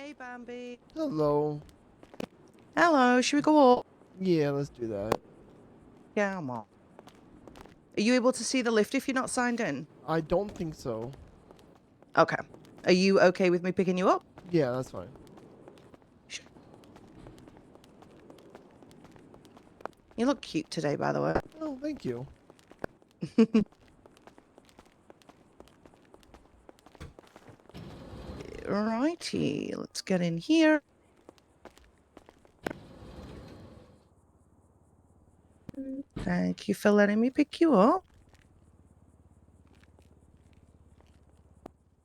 Hey, Bambi. Hello. Hello, should we go up? Yeah, let's do that. Yeah, I'm on. Are you able to see the lift if you're not signed in? I don't think so. Okay. Are you okay with me picking you up? Yeah, that's fine. Sh- You look cute today, by the way. Oh, thank you. Righty, let's get in here. Thank you for letting me pick you up.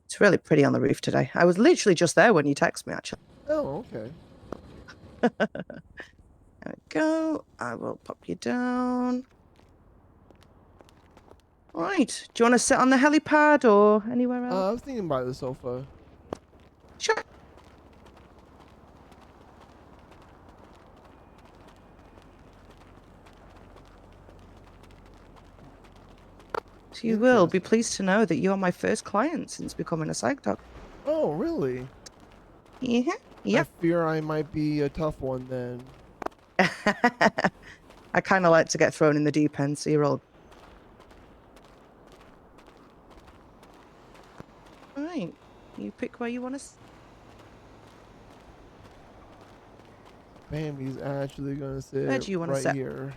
It's really pretty on the roof today. I was literally just there when you text me, actually. Oh, okay. There we go. I will pop you down. Right. Do you want to sit on the helipad or anywhere else? I was thinking by the sofa. Sure. So you will be Interesting. pleased to know that you are my first client since becoming a psych doc. Oh, really? Yeah. I Yep. fear I might be a tough one then. I kind of like to get thrown in the deep end, so you're all right. You pick where you want to. Bambi's actually gonna Where sit do you want to right sit? here.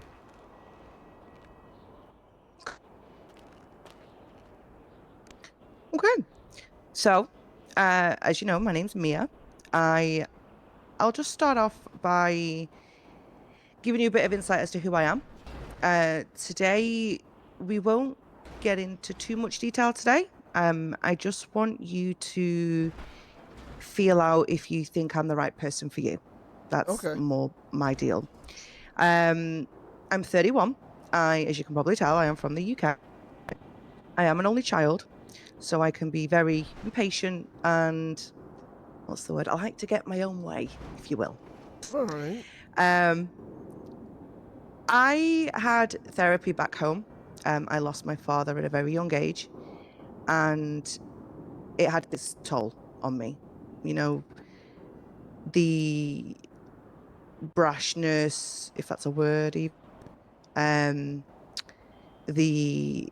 Okay. So, as you know, my name's Mia. I I'll just start off by giving you a bit of insight as to who I am. Today we won't get into too much detail today. I just want you to feel out if you think I'm the right person for you. That's Okay. more my deal. Um, I'm 31. As you can probably tell, I am from the UK. I am an only child, so I can be very impatient and what's the word? I like to get my own way, if you will. All right. Um, I had therapy back home. I lost my father at a very young age, and it had this toll on me. You know, the brashness, if that's a word, um, the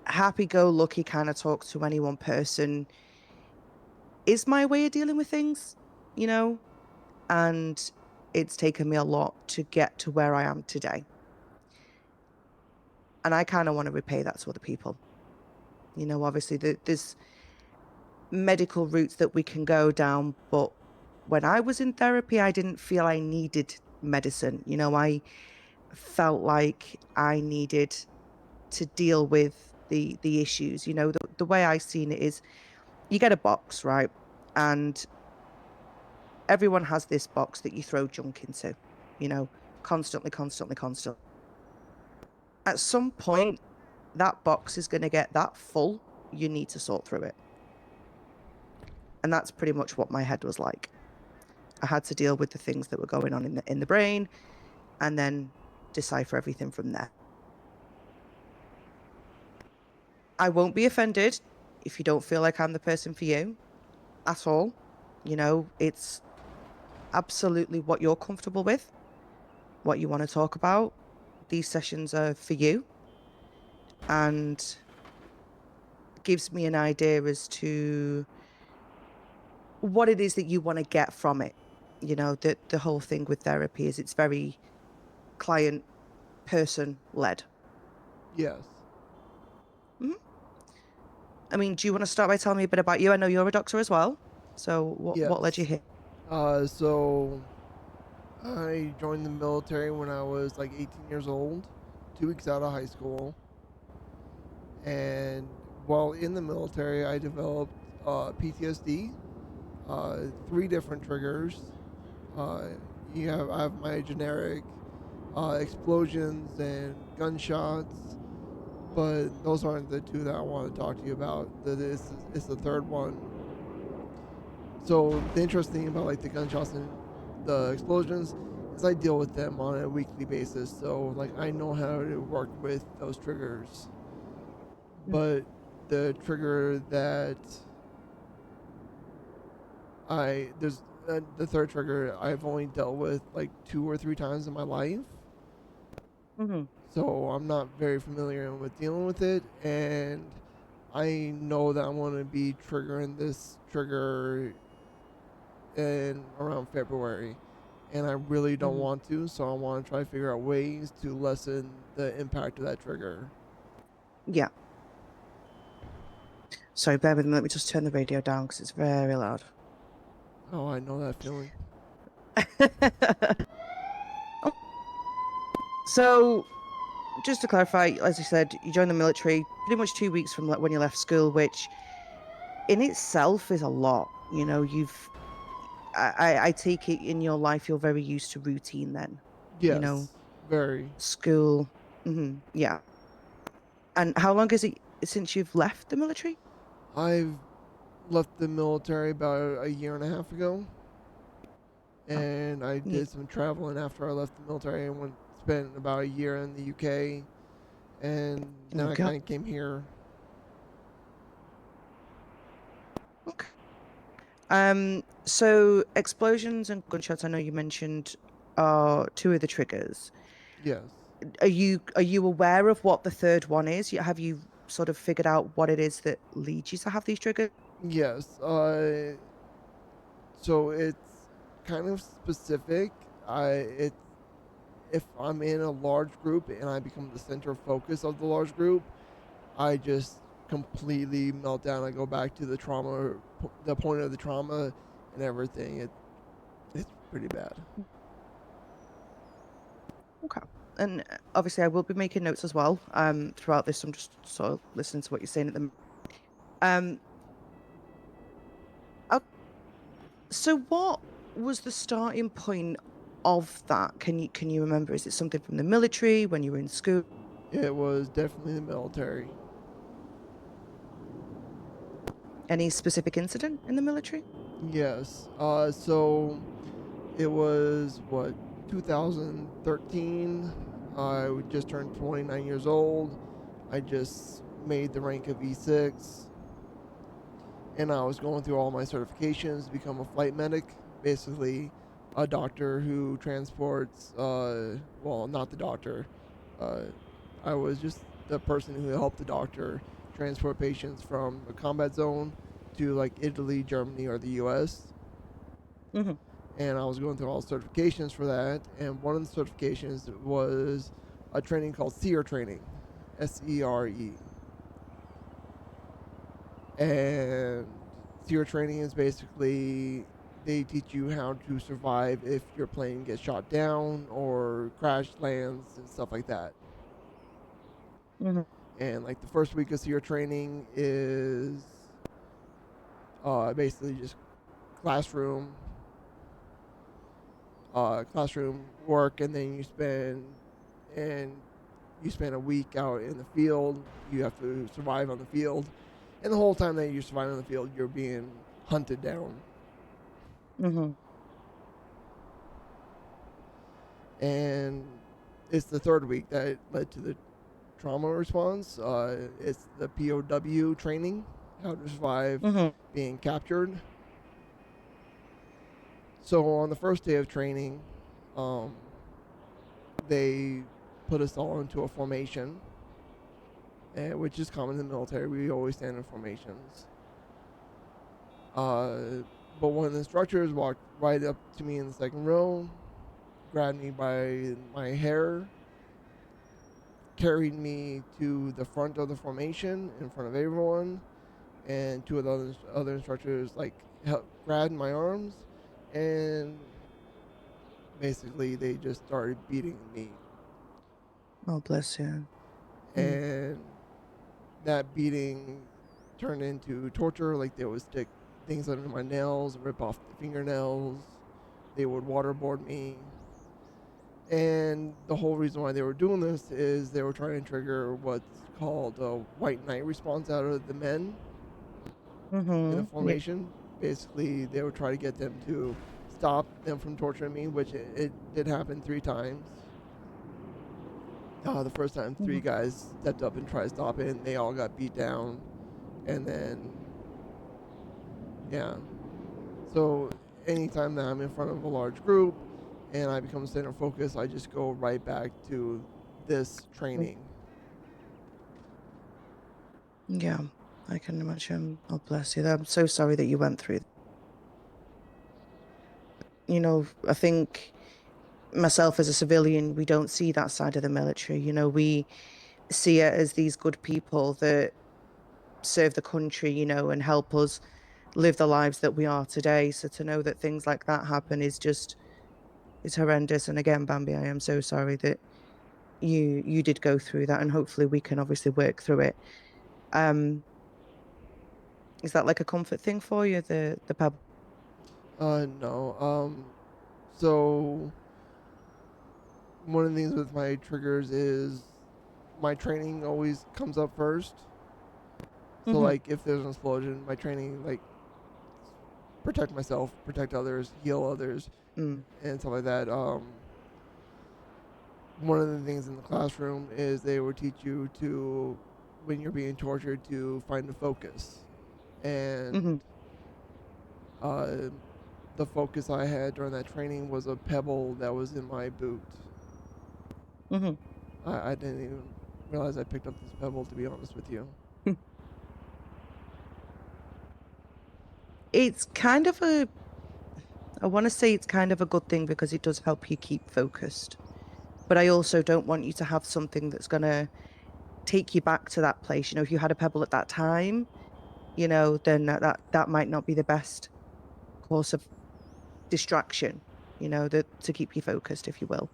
happy-go-lucky kind of talk to any one person is my way of dealing with things, you know, and it's taken me a lot to get to where I am today. And I kind of want to repay that to other people. You know, obviously, there's medical routes that we can go down, but when I was in therapy, I didn't feel I needed medicine. You know, I felt like I needed to deal with the issues. You know, the way I seen it is you get a box, right? And everyone has this box that you throw junk into, you know, constantly, constantly, constantly. At some point, that box is going to get that full. You need to sort through it. And that's pretty much what my head was like. I had to deal with the things that were going on in the brain and then decipher everything from there. I won't be offended if you don't feel like I'm the person for you at all. You know, it's absolutely what you're comfortable with, what you want to talk about. These sessions are for you and gives me an idea as to what it is that you want to get from it. You know, the whole thing with therapy is it's very client person led. Yes. Mhm. I mean, do you want to start by telling me a bit about you? I know you're a doctor as well. So what led you Yes. here? So I joined the military when I was like 18 years old, 2 weeks out of high school, and while in the military, I developed PTSD, 3 different triggers. Uh, I have my generic explosions and gunshots, but those aren't the two that I want to talk to you about. It's the third one. So the interesting thing about like the gunshots and the explosions is I deal with them on a weekly basis. So like I know how to work with those triggers. But the trigger that There's the third trigger I've only dealt with like 2 or 3 times in my life, Mhm. so I'm not very familiar with dealing with it, and I know that I'm going to be triggering this trigger in around February, and I really don't Mhm. want to, so I want to try to figure out ways to lessen the impact of that trigger. Yeah. Sorry, bear with me. Let me just turn the radio down because it's very loud. Oh, I know that feeling. So, just to clarify, as I said, you joined the military pretty much 2 weeks from when you left school, which in itself is a lot. I take it in your life you're very used to routine then, you know, Yes, very. school. Yeah. And how long is it since you've left the military? I've left the military about a year and a half ago, Oh, and I yeah. did some traveling after I left the military and spent about a year in the UK, and then Oh, I God. kind of came here. Okay. So explosions and gunshots, I know you mentioned are two of the triggers. Yes, Are you aware of what the third one is? Have you sort of figured out what it is that leads you to have these triggers? yes. So it's kind of specific. It's if I'm in a large group and I become the center of focus of the large group, I just completely melt down. I go back to the trauma, the point of the trauma, and everything. It's pretty bad. Okay. And obviously, I will be making notes as well. Throughout this, I'm just sort of listening to what you're saying at the moment. Um, uh, so what was the starting point of that? Can you remember? Is it something from the military when you were in school? It was definitely the military. Any specific incident in the military? Yes. So it was what 2013. I just turned 29 years old. I just made the rank of E6, and I was going through all my certifications to become a flight medic, basically a doctor who transports. Well, not the doctor. Uh, I was just the person who helped the doctor transport patients from a combat zone to like Italy, Germany, or the U.S. Hmm. And I was going through all the certifications for that. And one of the certifications was a training called SEER training, SERE. And SEER training is basically they teach you how to survive if your plane gets shot down or crash lands and stuff like that. Hmm. And like the first week of SEER training is basically just classroom, classroom work, and then and you spend a week out in the field. You have to survive on the field, and the whole time that you're surviving on the field, you're being hunted down. Hmm. And it's the third week that led to the trauma response. It's the POW training, how to survive Hmm. being captured. So on the first day of training, um, they put us all into a formation, which is common in the military. We always stand in formations. Uh, but one of the instructors walked right up to me in the second row, grabbed me by my hair, carried me to the front of the formation in front of everyone, and two of the other instructors like grabbed my arms, and basically they just started beating me, Oh, bless you. Mm. and that beating turned into torture. Like they would stick things under my nails, rip off the fingernails. They would waterboard me. And the whole reason why they were doing this is they were trying to trigger what's called a white knight response out of the men in the Yeah. formation. Basically, they would try to get them to stop them from torturing me, which it did happen 3 times. The first time, three Hmm. guys stepped up and tried to stop it, and they all got beat down. And then, yeah. So anytime that I'm in front of a large group and I become center focus, I just go right back to this Mm. training. Yeah, I can imagine. Oh, bless you. I'm so sorry that you went through. I think myself as a civilian, we don't see that side of the military. We see it as these good people that serve the country, and help us live the lives that we are today. So to know that things like that happen is horrendous. And again, Bambi, I am so sorry that you did go through that, and hopefully we can obviously work through it. Um, is that like a comfort thing for you, the pub? No. So one of the things with my triggers is my training always comes up first. So Mm-hmm. like if there's an explosion, my training like protect myself, protect others, heal others, Mm. and stuff like that. One of the things in the classroom is they would teach you to, when you're being tortured, to find a focus. And Mm-hmm. uh, the focus I had during that training was a pebble that was in my boot. Mm-hmm. I didn't even realize I picked up this pebble, to be honest with you. It's kind of I want to say it's kind of a good thing because it does help you keep focused. But I also don't want you to have something that's going to take you back to that place. If you had a pebble at that time, then that might not be the best course of distraction, that to keep you focused, if you will.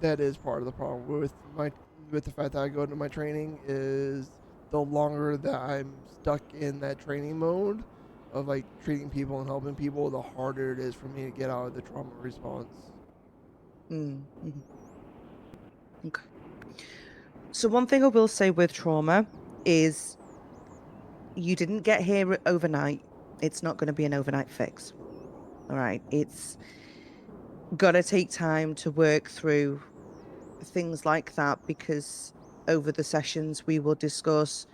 That is part of the problem with the fact that I go to my training is the longer that I'm stuck in that training mode of like treating people and helping people, the harder it is for me to get out of the trauma response. Mm-hmm. Okay. So one thing I will say with trauma is you didn't get here overnight. It's not going to be an overnight fix. All right. It's got to take time to work through things like that because over the sessions we will discuss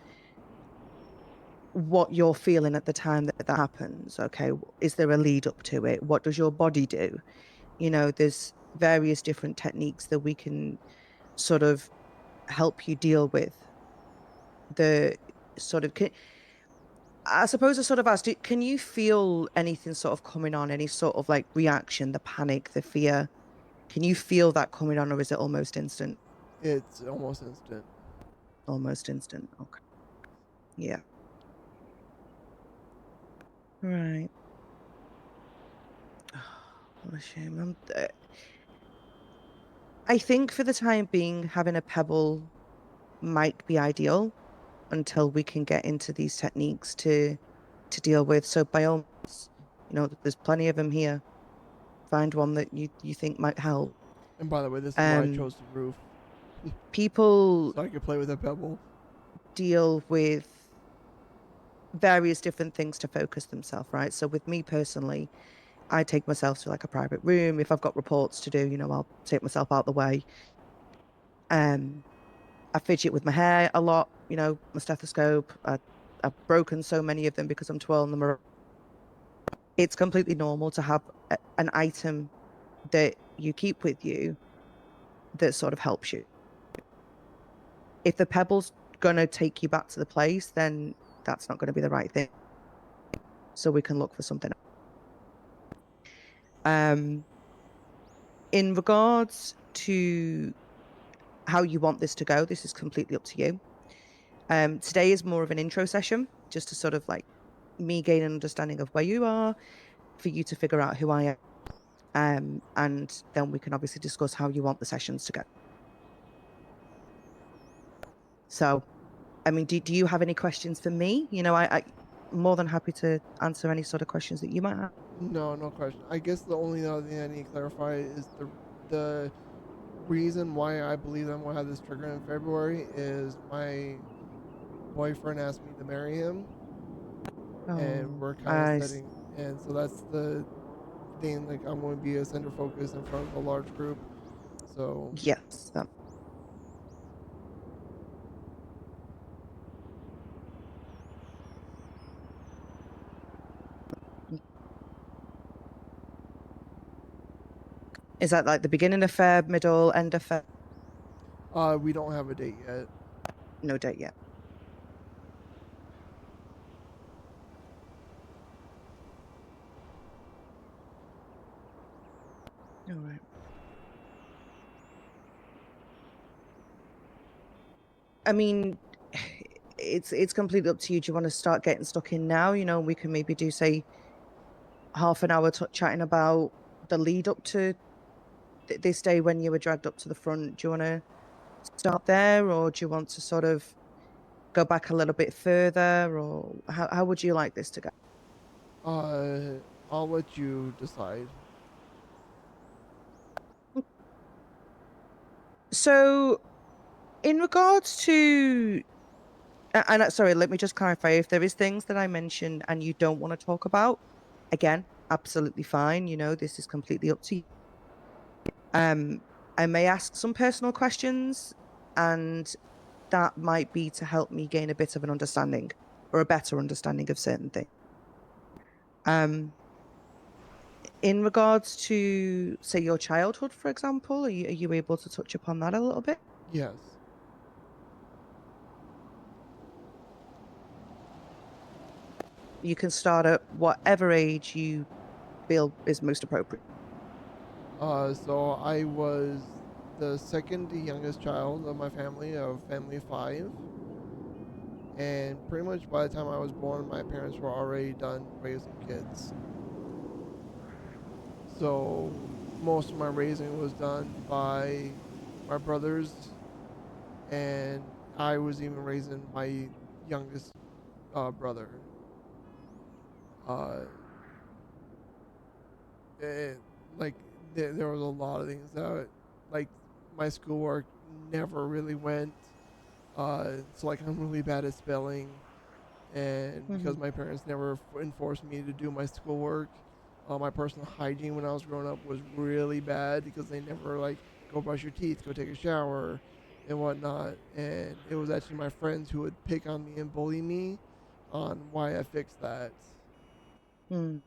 what you're feeling at the time that that happens. Okay. Is there a lead up to it? What does your body do? There's various different techniques that we can sort of help you deal with the sort of I suppose I sort of asked, can you feel anything sort of coming on, any sort of like reaction, the panic, the fear? Can you feel that coming on, or is it almost instant? It's almost instant. Almost instant. Okay. Yeah. Right. What a shame. I think for the time being, having a pebble might be ideal until we can get into these techniques to deal with. So by all means, there's plenty of them here. Find one that you think might help. And by the way, this is why I Um, chose the roof, People so I could play with a pebble. deal with various different things to focus themselves, right? So with me personally, I take myself to like a private room. If I've got reports to do, I'll take myself out the way. Um, I fidget with my hair a lot, my stethoscope. I've broken so many of them because I'm twirling them around. It's completely normal to have an item that you keep with you that sort of helps you. If the pebble's gonna take you back to the place, then that's not going to be the right thing. So we can look for something. Um, in regards to how you want this to go, this is completely up to you. Today is more of an intro session, just to sort of like me gain an understanding of where you are, for you to figure out who I am. And then we can obviously discuss how you want the sessions to go. So, I mean, do you have any questions for me? I'm more than happy to answer any sort of questions that you might have. No, no question. I guess the only other thing I need to clarify is the reason why I believe I'm gonna have this trigger in February is my boyfriend asked me to marry him, and Oh, we're kind of setting, and so that's the thing. Like I'm going to be a center focus in front of a large group. So yes. Is that like the beginning of Feb, middle, end of Feb? We don't have a date yet. No date yet. All right. I mean, it's completely up to you. Do you want to start getting stuck in now? We can maybe do, say, half an hour chatting about the lead up to this day when you were dragged up to the front. Do you want to start there, or do you want to sort of go back a little bit further, or how would you like this to go? Uh, I'll let you decide. So, in regards to, and sorry, let me just clarify, if there is things that I mentioned and you don't want to talk about, again, absolutely fine. This is completely up to you. Um, I may ask some personal questions, and that might be to help me gain a bit of an understanding or a better understanding of certain things. Um, in regards to, say, your childhood, for example, are you able to touch upon that a little bit? Yes. You can start at whatever age you feel is most appropriate. So I was the second youngest child of my family, of family of five. And pretty much by the time I was born, my parents were already done raising kids. So most of my raising was done by my brothers, and I was even raising my youngest brother. Uh, and like there was a lot of things that like my schoolwork never really went. So like I'm really bad at spelling, and because Hmm. my parents never enforced me to do my schoolwork, my personal hygiene when I was growing up was really bad because they never like go brush your teeth, go take a shower, and whatnot. And it was actually my friends who would pick on me and bully me on why I fixed that. Mm,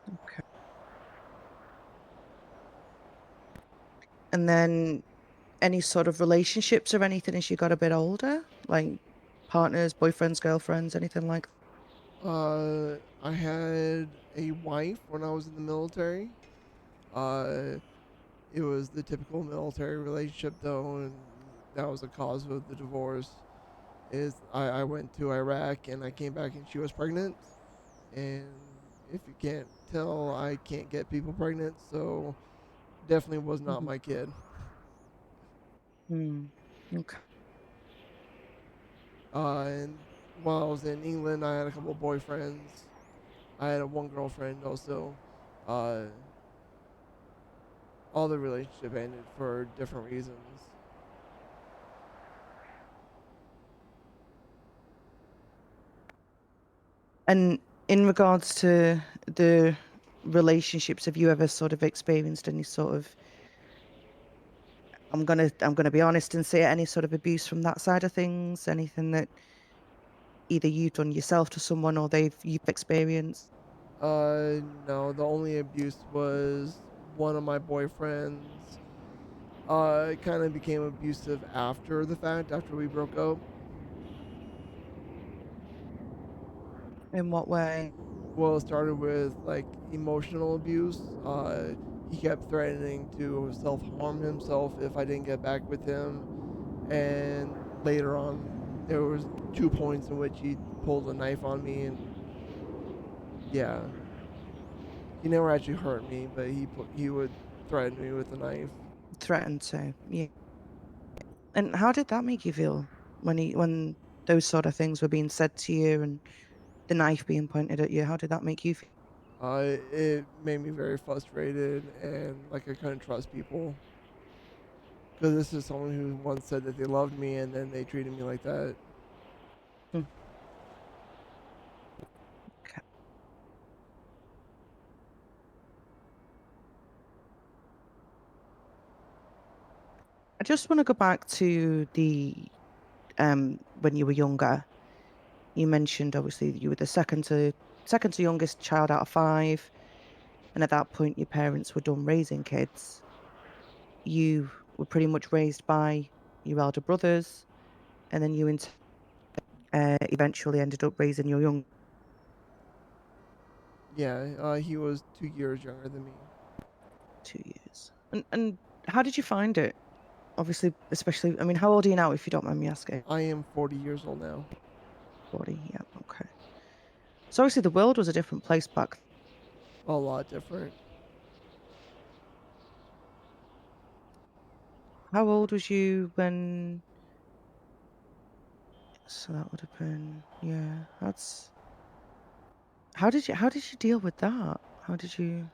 okay. And then any sort of relationships or anything as you got a bit older, like partners, boyfriends, girlfriends, anything like that? I had a wife when I was in the military. Uh, it was the typical military relationship though, and that was the cause of the divorce. Is I went to Iraq and I came back and she was pregnant, and if you can't tell, I can't get people pregnant, so definitely was not Hmm. my kid. Mm, okay. And while I was in England, I had a couple of boyfriends. I had one girlfriend also. Uh, all the relationship ended for different reasons. And in regards to the relationships, have you ever sort of experienced any sort of, I'm gonna be honest and say, any sort of abuse from that side of things? Anything that either you've done yourself to someone or you've experienced? No, the only abuse was one of my boyfriends. It kind of became abusive after the fact, after we broke up. In what way? Well, it started with like emotional abuse. He kept threatening to self harm himself if I didn't get back with him. And later on, there was 2 points in which he pulled a knife on me, and yeah, he never actually hurt me, but he would threaten me with a knife. Threatened to, yeah. And how did that make you feel when those sort of things were being said to you and the knife being pointed at you? How did that make you feel? It made me very frustrated, and like I couldn't trust people because this is someone who once said that they loved me, and then they treated me like that. Hmm, okay. I just want to go back to the when you were younger. You mentioned obviously that you were the second to youngest child out of five, and at that point your parents were done raising kids. You were pretty much raised by your elder brothers, and then eventually ended up raising your young Yeah, he was 2 years younger than me. 2 years. And how did you find it? Obviously, especially, I mean, how old are you now, if you don't mind me asking? I am 40 years old now. 40, yeah, okay. So obviously the world was a different place back. A lot different. How old was you when, so that would have been, yeah, that's, how did you deal with that? How did you,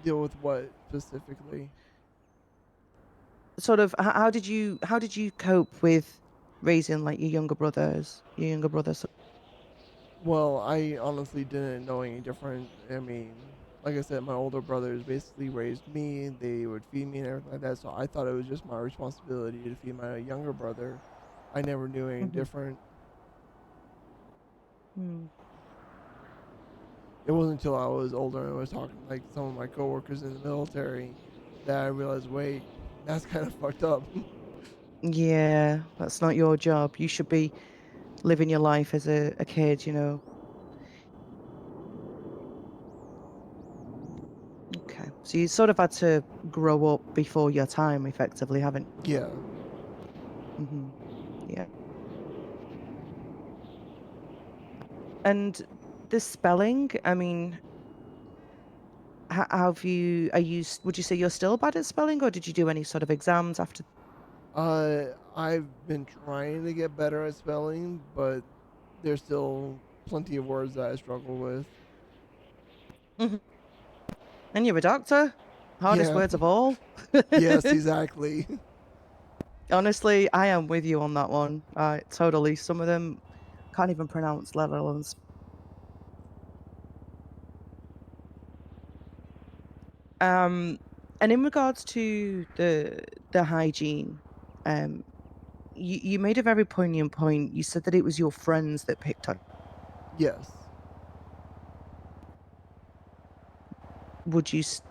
Deal with what specifically? sort of, how did you cope with raising like your younger brothers? Well, I honestly didn't know any different. I mean, like I said, my older brothers basically raised me. They would feed me and everything like that. So I thought it was just my responsibility to feed my younger brother. I never knew any Hmm. different. Hmm. It wasn't until I was older and was talking to, like, some of my coworkers in the military that I realized, wait, that's kind of fucked up. Yeah, that's not your job. You should be living your life as a kid, you know. Okay. So you sort of had to grow up before your time, effectively, haven't Yeah. you? Hmm. Yeah. And the spelling, I mean, would you say you're still bad at spelling, or did you do any sort of exams after? I've been trying to get better at spelling, but there's still plenty of words that I struggle with. Mhm. And you're a doctor? Hardest Yeah. words of all. Yes, exactly. Honestly, I am with you on that one. Totally. Some of them can't even pronounce, let alone. Um, and in regards to the hygiene, um, you made a very poignant point. You said that it was your friends that picked on. Yes. Would you s-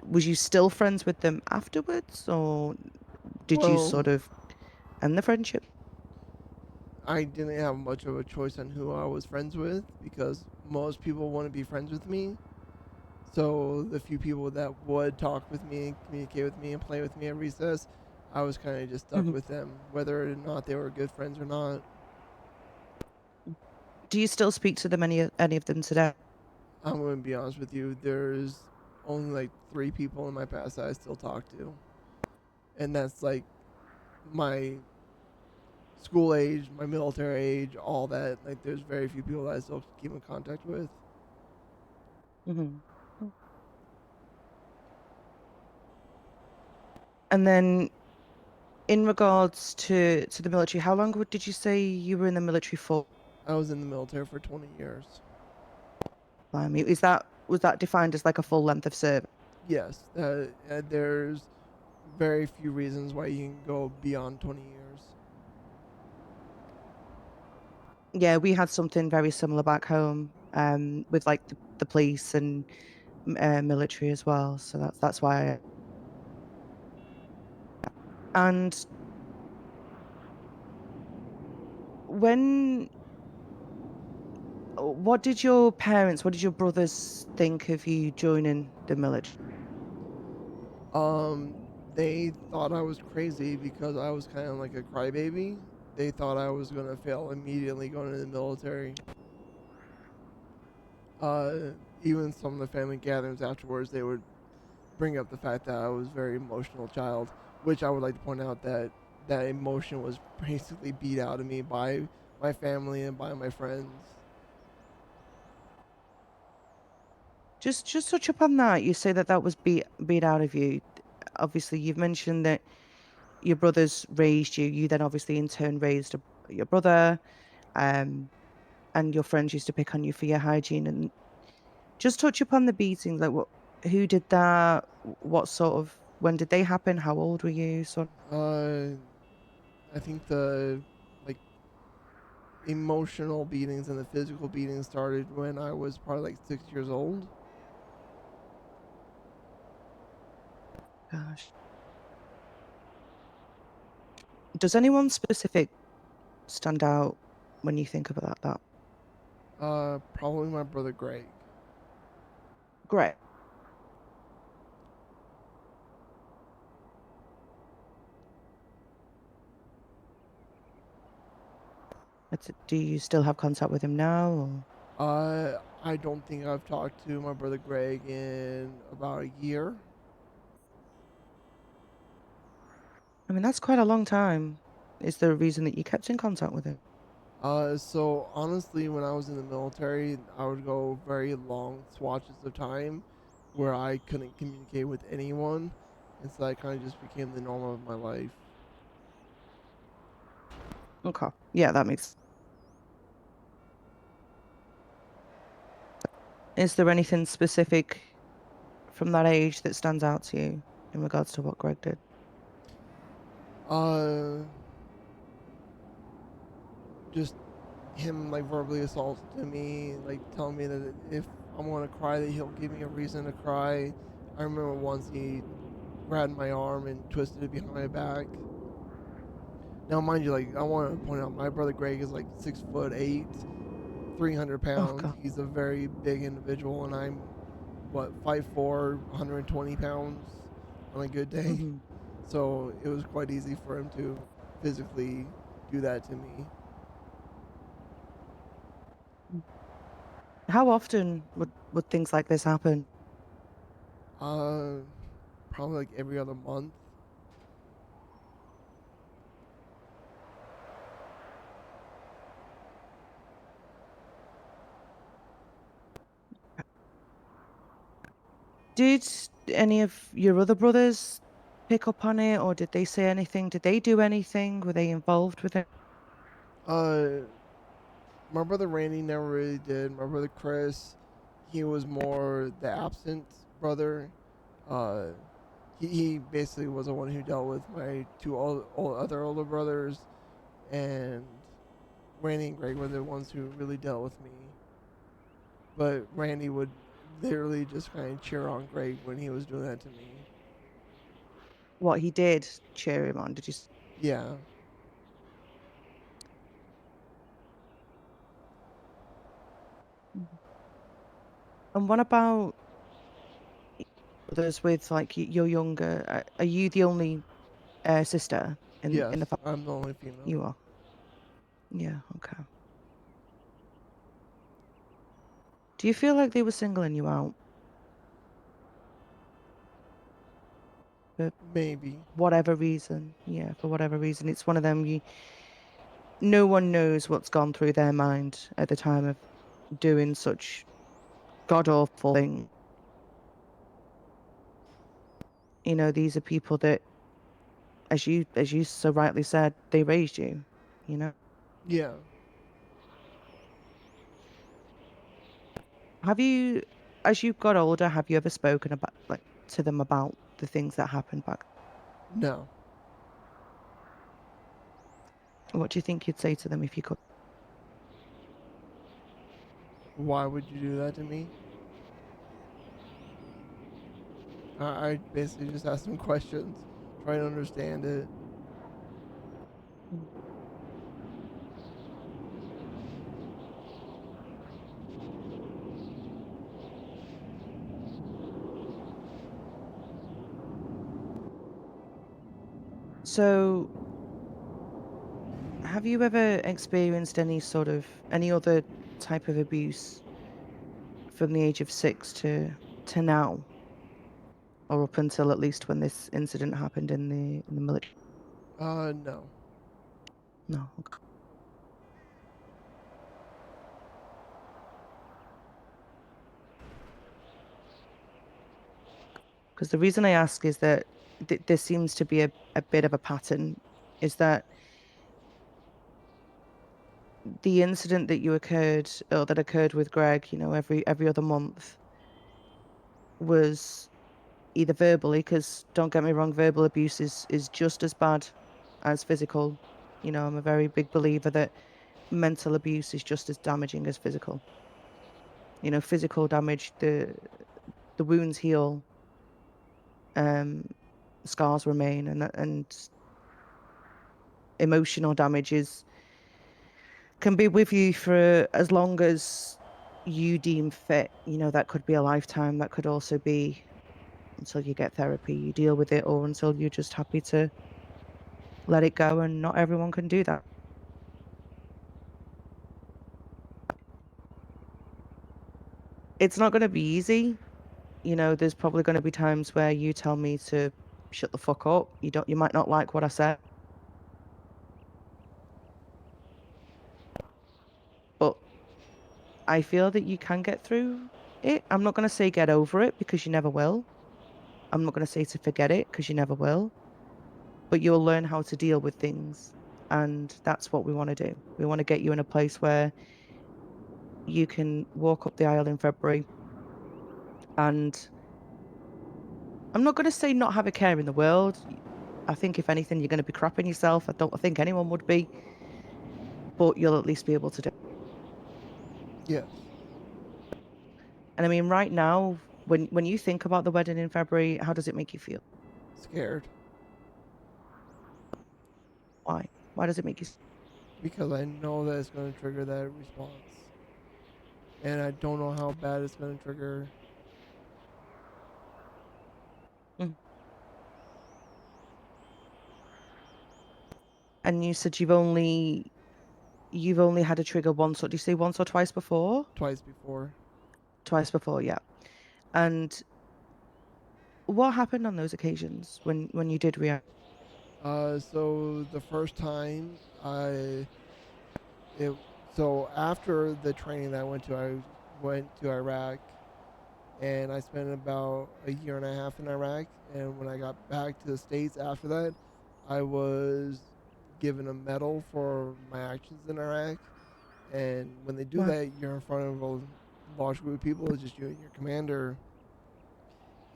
was you still friends with them afterwards, or did you Well, sort of end the friendship? I didn't have much of a choice on who I was friends with because most people want to be friends with me. So the few people that would talk with me, communicate with me, and play with me at recess, I was kind of just stuck Mhm. with them, whether or not they were good friends or not. Do you still speak to them, any of them today? I'm going to be honest with you. There's only like 3 people in my past that I still talk to, and that's like my school age, my military age, all that. Like, there's very few people that I still keep in contact with. Hmm. And then in regards to the military, how long did you say you were in the military for? I was in the military for 20 years. I mean, was that defined as like a full length of service? Yes, there's very few reasons why you can go beyond 20 years. Yeah, we had something very similar back home, with like the police and military as well. So that's why. And when, what did your brothers think of you joining the military? Um, they thought I was crazy because I was kind of like a crybaby. They thought I was gonna fail immediately going into the military. Uh, Even some of the family gatherings afterwards, they would bring up the fact that I was a very emotional child, which I would like to point out that that emotion was basically beat out of me by my family and by my friends. Just touch upon that. You say that that was beat out of you. Obviously, you've mentioned that your brothers raised you. You then obviously in turn raised your brother, um, and your friends used to pick on you for your hygiene. And just touch upon the beatings. Like who did that? What sort of, when did they happen? How old were you? So, Uh, I think the like emotional beatings and the physical beatings started when I was probably like 6 years old. Gosh. Does anyone specific stand out when you think about that? Probably my brother Greg. Great. Do you still have contact with him now? Or? I don't think I've talked to my brother Greg in about a year. I mean, that's quite a long time. Is there a reason that you kept in contact with him? So honestly, when I was in the military, I would go very long swatches of time where I couldn't communicate with anyone, and so that kind of just became the norm of my life. Okay. Yeah, that makes. Is there anything specific from that age that stands out to you in regards to what Greg did? Uh, just him like verbally assaulting me, like telling me that if I'm gonna cry, that he'll give me a reason to cry. I remember once he grabbed my arm and twisted it behind my back. Now, mind you, like I want to point out, my brother Greg is like 6'8", 300 Oh pounds. God. He's a very big individual, and I'm what 5'4", 120 pounds on a good day. Hmm. So it was quite easy for him to physically do that to me. How often would things like this happen? Uh, Probably like every other month. Did any of your other brothers pick up on it, or did they say anything? Did they do anything? Were they involved with it? Uh, my brother Randy never really did. My brother Chris, he was more the absent brother. Uh, he basically was the one who dealt with my two other older brothers, and Randy and Greg were the ones who really dealt with me. But Randy would literally just kind of cheer on Greg when he was doing that to me. What he did cheer him on? Did you? Yeah. Mhm. And what about others with like you're younger? Are you the only sister in the Yes, family? I'm the only female. You are. Yeah. Okay. Do you feel like they were singling you out for Maybe. whatever reason? Yeah, for whatever reason. It's one of them no one knows what's gone through their mind at the time of doing such god awful things. You know, these are people that, as you so rightly said, they raised you. You know, Yeah. have you, as you got older, have you ever spoken about like to them about the things that happened back? No. What do you think you'd say to them if you could? Why would you do that to me? I basically just asked some questions, trying to understand it. Mm. So, have you ever experienced any other type of abuse from the age of 6 to now, or up until at least when this incident happened in the military? No. No, okay. Because the reason I ask is that there seems to be a bit of a pattern. Is that the incident that you occurred or that occurred with Greg, you know, every other month was either verbally, because don't get me wrong, verbal abuse is just as bad as physical. You know, I'm a very big believer that mental abuse is just as damaging as physical. You know, physical damage, the wounds heal, um, scars remain, and emotional damage is can be with you for as long as you deem fit. You know, that could be a lifetime. That could also be until you get therapy, you deal with it, or until you're just happy to let it go. And not everyone can do that. It's not going to be easy. You know, there's probably going to be times where you tell me to shut the fuck up. You might not like what I said, but I feel that you can get through it. I'm not going to say get over it because you never will. I'm not going to say to forget it because you never will, but you'll learn how to deal with things. And that's what we want to do. We want to get you in a place where you can walk up the aisle in February. And I'm not going to say not have a care in the world. I think if anything, you're going to be crapping yourself. I think anyone would be, but you'll at least be able to do. Yes. And I mean, right now, when you think about the wedding in February, how does it make you feel? Scared. Why? Why does it make you? Because I know that it's going to trigger that response. And I don't know how bad it's going to trigger. Mm. And you said you've only had a trigger once, or did you say once or twice before? Twice before. Twice before, yeah. And what happened on those occasions when you did react? So the first time it, so after the training that I went to Iraq, and I spent about a year and a half in Iraq. And when I got back to the States after that, I was given a medal for my actions in Iraq. And when they do Wow. that, you're in front of a large group of people. It's just you and your commander.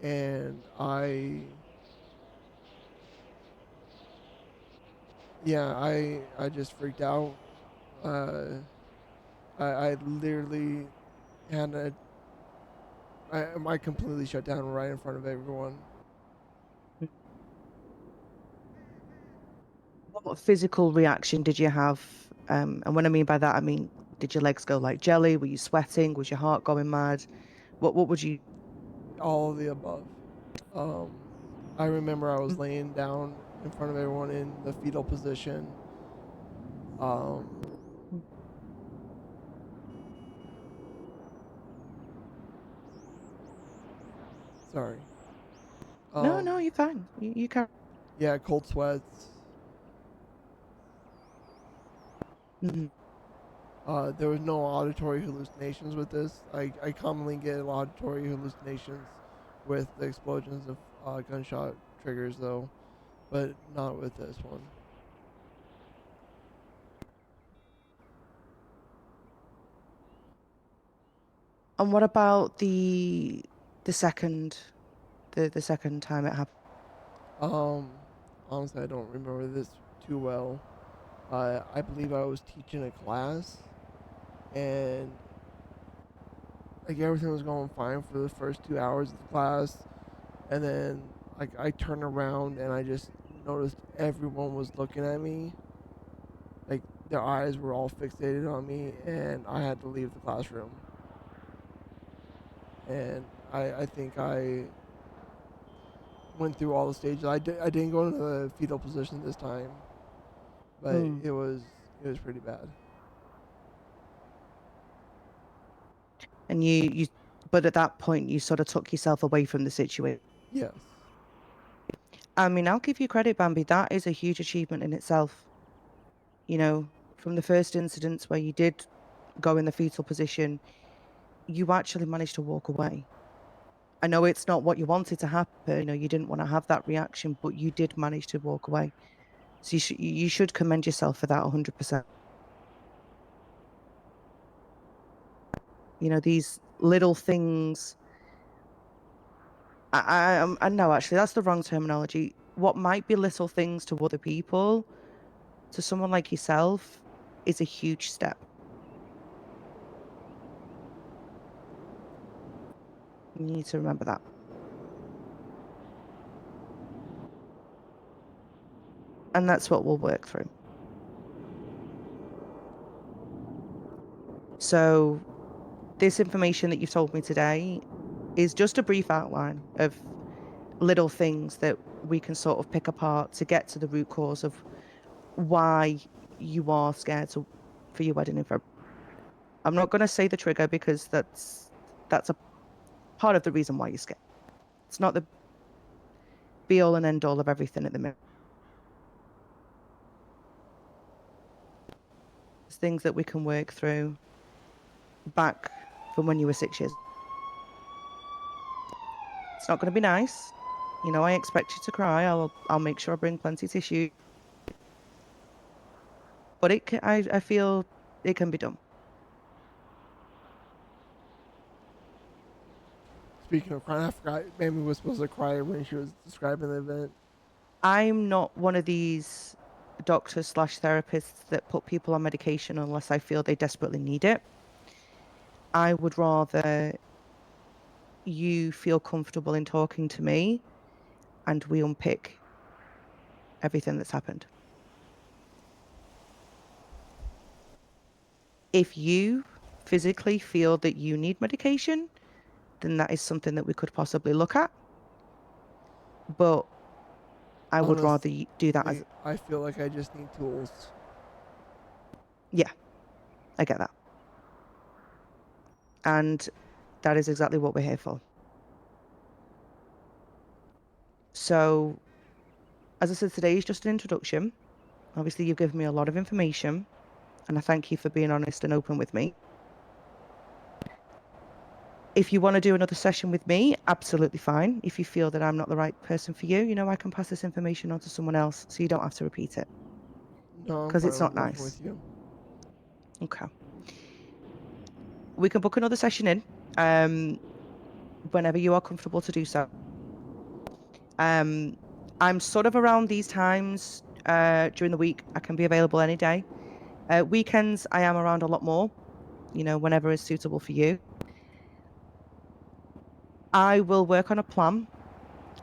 And I just freaked out. Uh, I literally had I completely shut down right in front of everyone. What physical reaction did you have? And when I mean by that, I mean, did your legs go like jelly? Were you sweating? Was your heart going mad? What would you? All of the above. Um, I remember I was Mm. laying down in front of everyone in the fetal position. Um, sorry. No, no, Um, you're fine. You can't. yeah, cold sweats. Mhm. There was no auditory hallucinations with this. I commonly get auditory hallucinations with the explosions of gunshot triggers, though, but not with this one. And what about the second the second time it happened? Um, honestly, I don't remember this too well. I believe I was teaching a class, and like everything was going fine for the first 2 hours of the class, and then like I turned around and I just noticed everyone was looking at me, like their eyes were all fixated on me, and I had to leave the classroom. And I think I went through all the stages. I didn't go into the fetal position this time, but Mm. it was pretty bad. And but at that point, you sort of took yourself away from the situation. Yes. I mean, I'll give you credit, Bambi. That is a huge achievement in itself. You know, from the first incidents where you did go in the fetal position, you actually managed to walk away. I know it's not what you wanted to happen. You know, you didn't want to have that reaction, but you did manage to walk away. So you should commend yourself for that 100%. You know, these little things. I know actually that's the wrong terminology. What might be little things to other people, to someone like yourself, is a huge step. You need to remember that. And that's what we'll work through. So this information that you've told me today is just a brief outline of little things that we can sort of pick apart to get to the root cause of why you are scared for your wedding in February. I'm not going to say the trigger because that's a part of the reason why you're scared. It's not the be all and end all of everything at the minute. There's things that we can work through back from when you were 6 years. It's not going to be nice. You know, I expect you to cry. I'll make sure I bring plenty of tissue. But I feel it can be done. Speaking of crying, I forgot Bambi was supposed to cry when she was describing the event. I'm not one of these doctors / therapists that put people on medication unless I feel they desperately need it. I would rather you feel comfortable in talking to me and we unpick everything that's happened. If you physically feel that you need medication, then that is something that we could possibly look at. But I would rather do that as... I feel like I just need tools. Yeah, I get that. And that is exactly what we're here for. So, as I said, today is just an introduction. Obviously, you've given me a lot of information, and I thank you for being honest and open with me. If you want to do another session with me, absolutely fine. If you feel that I'm not the right person for you, you know, I can pass this information on to someone else so you don't have to repeat it. No, I'm Because fine it's with not working nice. with you. Okay. We can book another session in whenever you are comfortable to do so. I'm sort of around these times during the week. I can be available any day. Weekends, I am around a lot more, you know, whenever is suitable for you. I will work on a plan,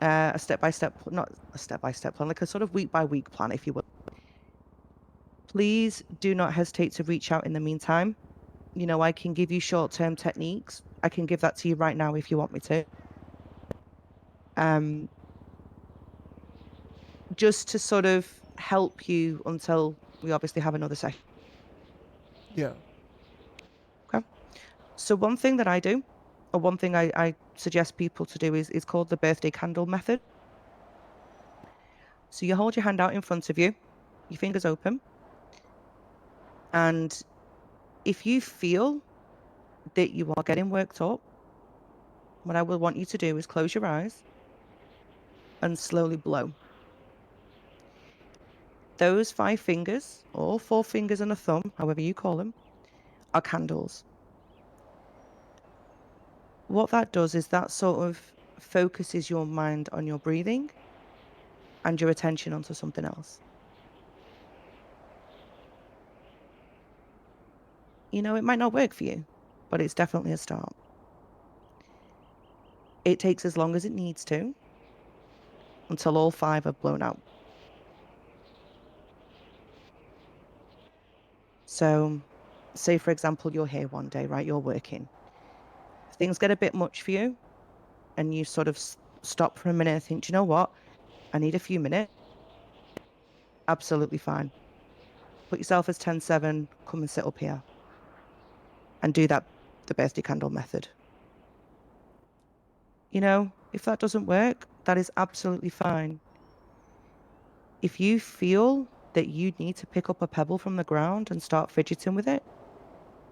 a step-by-step, not a step-by-step plan, like a sort of week-by-week plan, if you will. Please do not hesitate to reach out in the meantime. You know, I can give you short-term techniques. I can give that to you right now if you want me to. Just to sort of help you until we obviously have another session. Yeah. Okay. So one thing that I do, or one thing I suggest people to do is called the birthday candle method. So you hold your hand out in front of you, your fingers open. And if you feel that you are getting worked up, what I will want you to do is close your eyes and slowly blow. Those 5 fingers, or 4 fingers and a thumb, however you call them, are candles. What that does is that sort of focuses your mind on your breathing and your attention onto something else. You know, it might not work for you, but it's definitely a start. It takes as long as it needs to until all 5 are blown out. So, say for example, you're here one day, right? You're working. Things get a bit much for you, and you sort of stop for a minute and think, do you know what? I need a few minutes. Absolutely fine. Put yourself as 10-7, come and sit up here and do that, the birthday candle method. You know, if that doesn't work, that is absolutely fine. If you feel that you need to pick up a pebble from the ground and start fidgeting with it,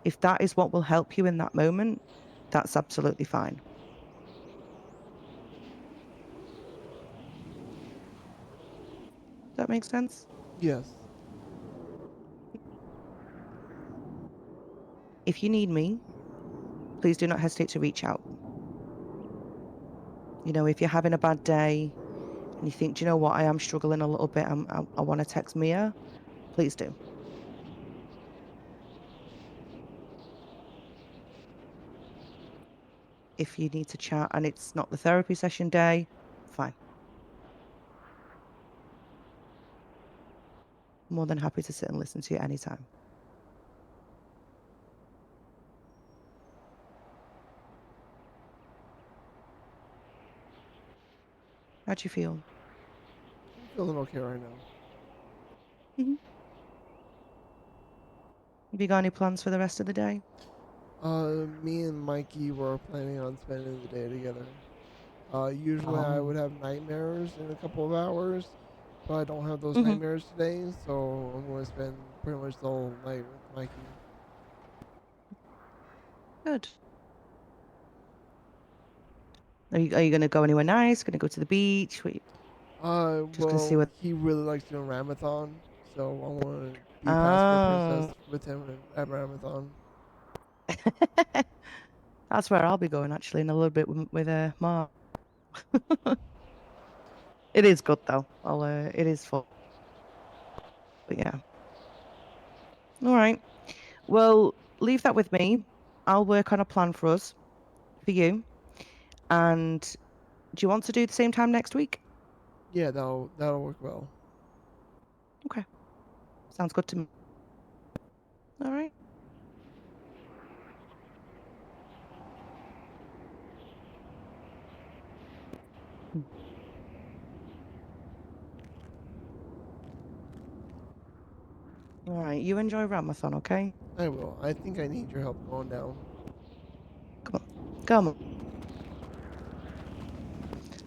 if that is what will help you in that moment, that's absolutely fine. Does that make sense? Yes. If you need me, please do not hesitate to reach out. You know, if you're having a bad day and you think, do you know what, I am struggling a little bit, I want to text Mia, please do. If you need to chat and it's not the therapy session day, fine. More than happy to sit and listen to you anytime. How do you feel? I'm feeling okay right now. Hmm. Have you got any plans for the rest of the day? Me and Mikey were planning on spending the day together. Usually I Oh, would have nightmares in a couple of hours, but I don't have those hmm, nightmares today, so I'm going to spend pretty much the whole night with Mikey. good. Are you going to go anywhere nice? Going to go to the beach? Just going to see Well, what? he really likes doing Ramathon, so I want to be Passport Princess Oh, with him at Ramathon. that's where I'll be going actually in a little bit with Mark. It is good though. It is fun. But yeah. All right. Well, leave that with me. I'll work on a plan for us, for you. And do you want to do the same time next week? Yeah, that'll work well. Okay. Sounds good to me. All right. Mm. All right. You enjoy Ramathon, okay? I will. I think I need your help going down. Come on. Come on.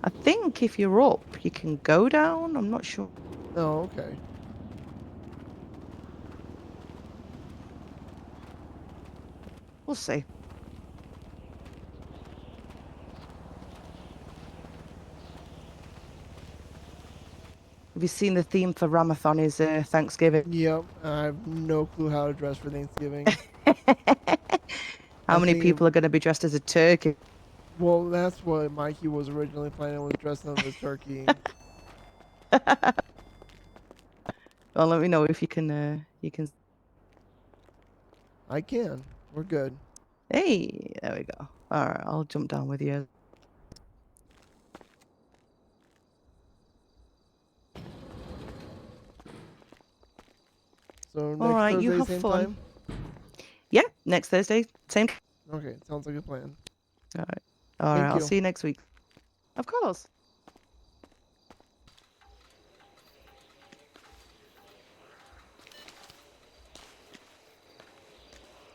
I think if you're up, you can go down. I'm not sure. Oh, okay. We'll see. Have you seen the theme for Ramathon is Thanksgiving? Yep. I have no clue how to dress for Thanksgiving. How I many think, people are going to be dressed as a turkey? well, that's what Mikey was originally planning, was dressing as a turkey. Well, let me know if you can. You can. I can. We're good. Hey, there we go. All right, I'll jump down with you. So All next right, you Thursday, have same fun. time? Yeah, next Thursday, same. Okay, sounds like a plan. All right. All right, Thank I'll you. see you next week. Of course.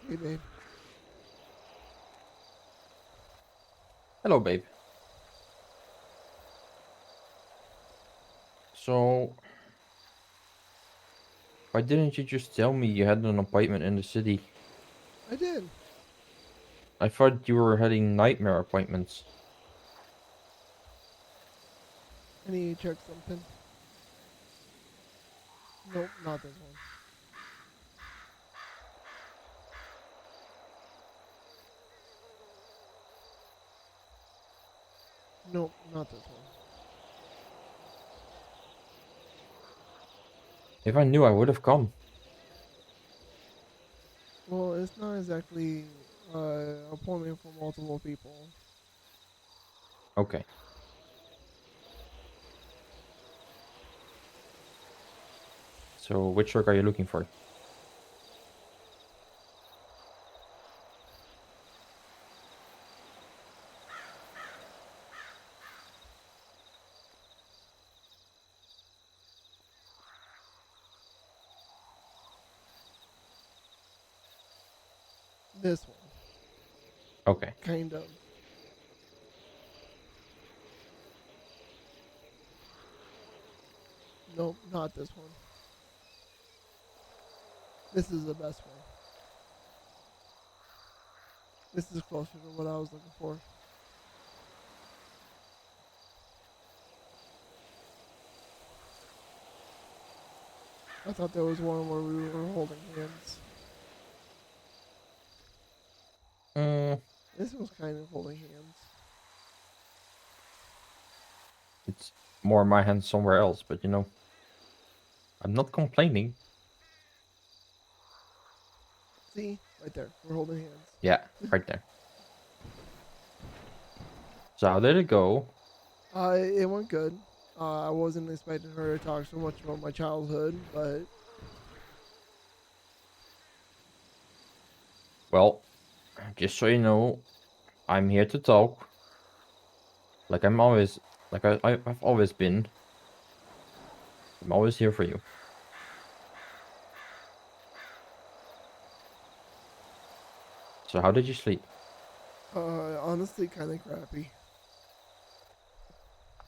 Hey, babe. Hello, babe. So, why didn't you just tell me you had an appointment in the city? I did. I thought you were having nightmare appointments. I need to check something. Nope, not this one. Nope, not this one. If I knew, I would have come. Well, it's not exactly appointment for multiple people. Okay. So, which work are you looking for? This one. Okay. Kind of. Nope, not this one. This is the best one. This is closer to what I was looking for. I thought there was one where we were holding hands. Mm, This was kind of holding hands. it's more my hands somewhere else, but I'm not complaining. See? Right there. We're holding hands. Yeah, right there. So how did it go? It went good. I wasn't expecting her to talk so much about my childhood, but Well, just so you know, I'm here to talk. Like I'm always, like I've always been. I'm always here for you. So how did you sleep? honestly, kind of crappy.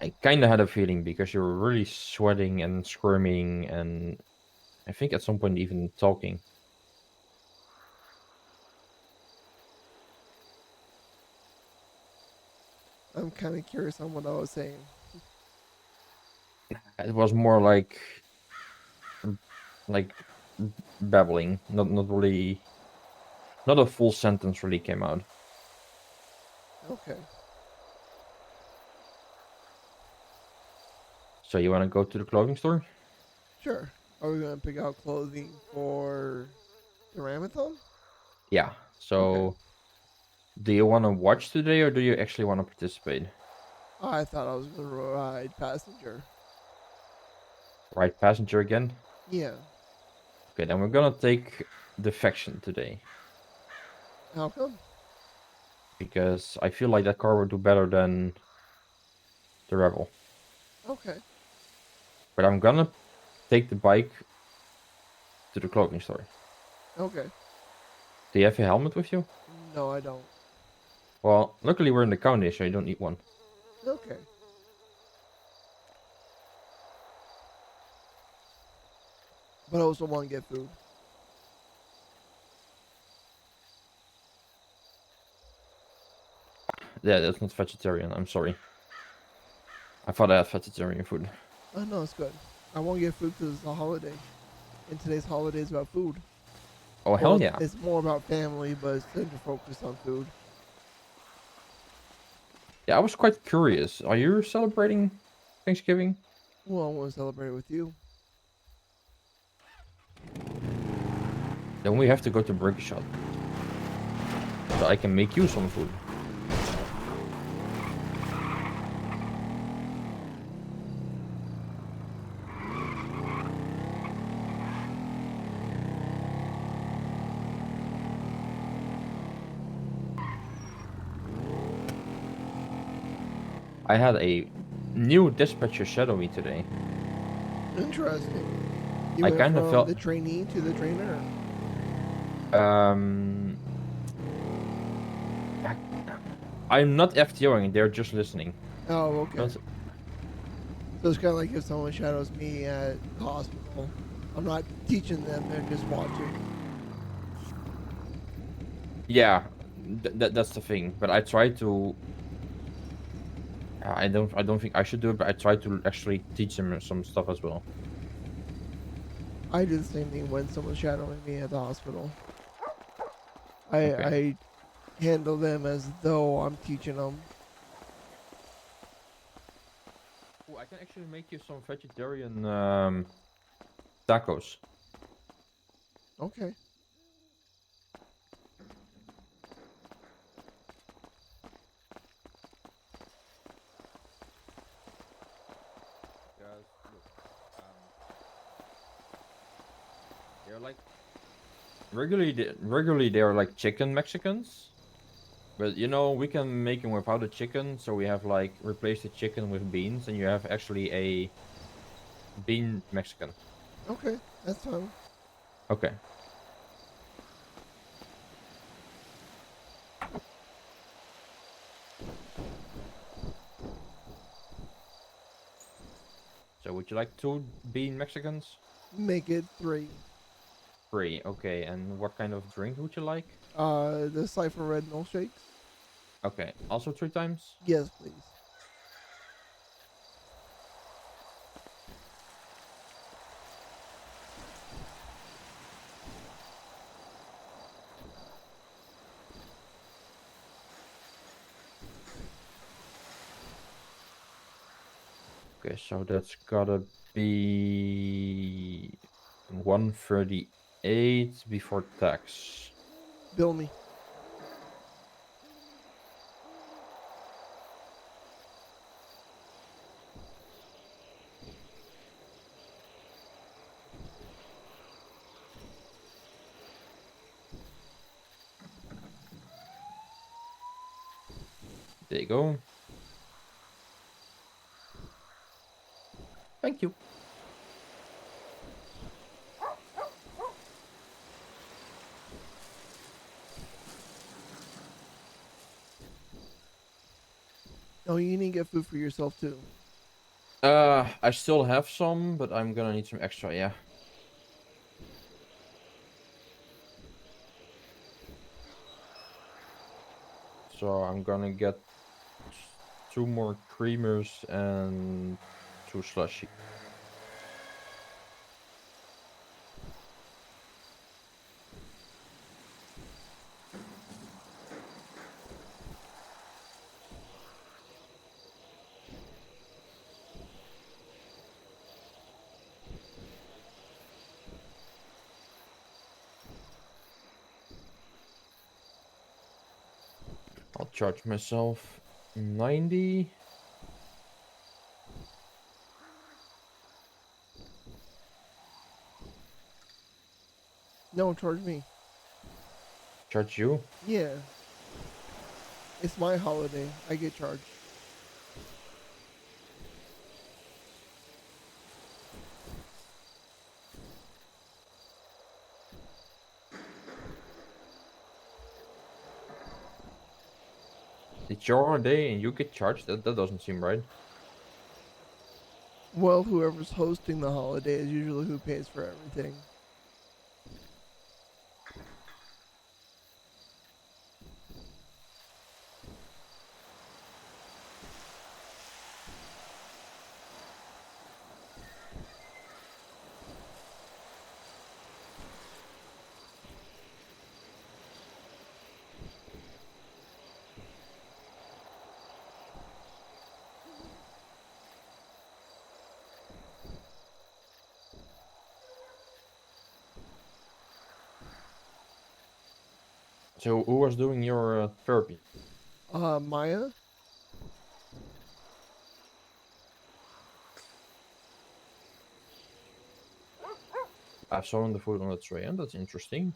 I kind of had a feeling because you were really sweating and squirming, and I think at some point even talking. I'm kind of curious on what I was saying. It was more like babbling, not really, not a full sentence really came out. Okay, So you want to go to the clothing store? sure. Are we gonna pick out clothing for the Ramathon? Yeah. Okay. So do you want to watch today, or do you actually want to participate? I thought I was gonna ride passenger. Right, passenger again. Yeah. Okay, then we're gonna take defection today How come? because I feel like that car will do better than the Rebel. Okay. But I'm gonna take the bike to the clothing store. Okay. Do you have a helmet with you? No, I don't. Well, luckily we're in the county, so you don't need one. Okay. But I also want to get food. Yeah, that's not vegetarian. I'm sorry. I thought I had vegetarian food. Oh no, it's good. I want to get food because it's a holiday, and today's holiday is about food. Oh Well, hell yeah! it's more about family, but it's centered focused on food. Yeah, I was quite curious. Are you celebrating Thanksgiving? Well, I want to celebrate with you. Then we have to go to Burger Shot, so I can make you some food. I had a new dispatcher shadow me today. Interesting. You I went kind of from felt the trainee to the trainer. um I'm not FTOing, they're just listening. Oh, okay. Don't- So it's kind of like if someone shadows me at the hospital. I'm not teaching them; they're just watching. Yeah, that's the thing. But I try to. I don't think I should do it, but I try to actually teach them some stuff as well. I do the same thing when someone's shadowing me at the hospital. I Okay. I handle them as though I'm teaching them. Oh, I can actually make you some vegetarian tacos. Okay. Because look, they're like regularly they're like chicken Mexicans. But you know, we can make them without the chicken, so we have like replace the chicken with beans, and you have actually a bean Mexican. Okay. That's fine. Okay. So would you like two bean Mexicans? Make it 3. Three. Okay. And what kind of drink would you like? The Cypher Red milkshakes. Okay. Also 3 times? Yes, please. Okay, so that's gotta be 138 before tax. Bill me. There you go. Thank you. Oh, you need to get food for yourself too. I still have some, but I'm gonna need some extra, yeah. So I'm gonna get 2 more creamers and 2 slushy. I'll charge myself 90. No, charge me. Charge you? Yeah. It's my holiday. I get charged. It's your holiday and you get charged? That doesn't seem right. Well, whoever's hosting the holiday is usually who pays for everything. So who was doing your therapy? Maya? I saw the food on the tray, and that's interesting.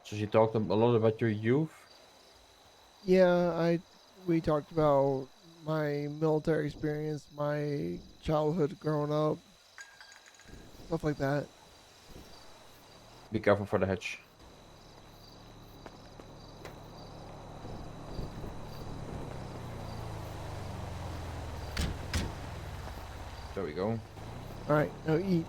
So she talked a lot about your youth. Yeah, we talked about my military experience, my childhood growing up, stuff like that. Be careful for the hedge. There we go. Alright, now eat.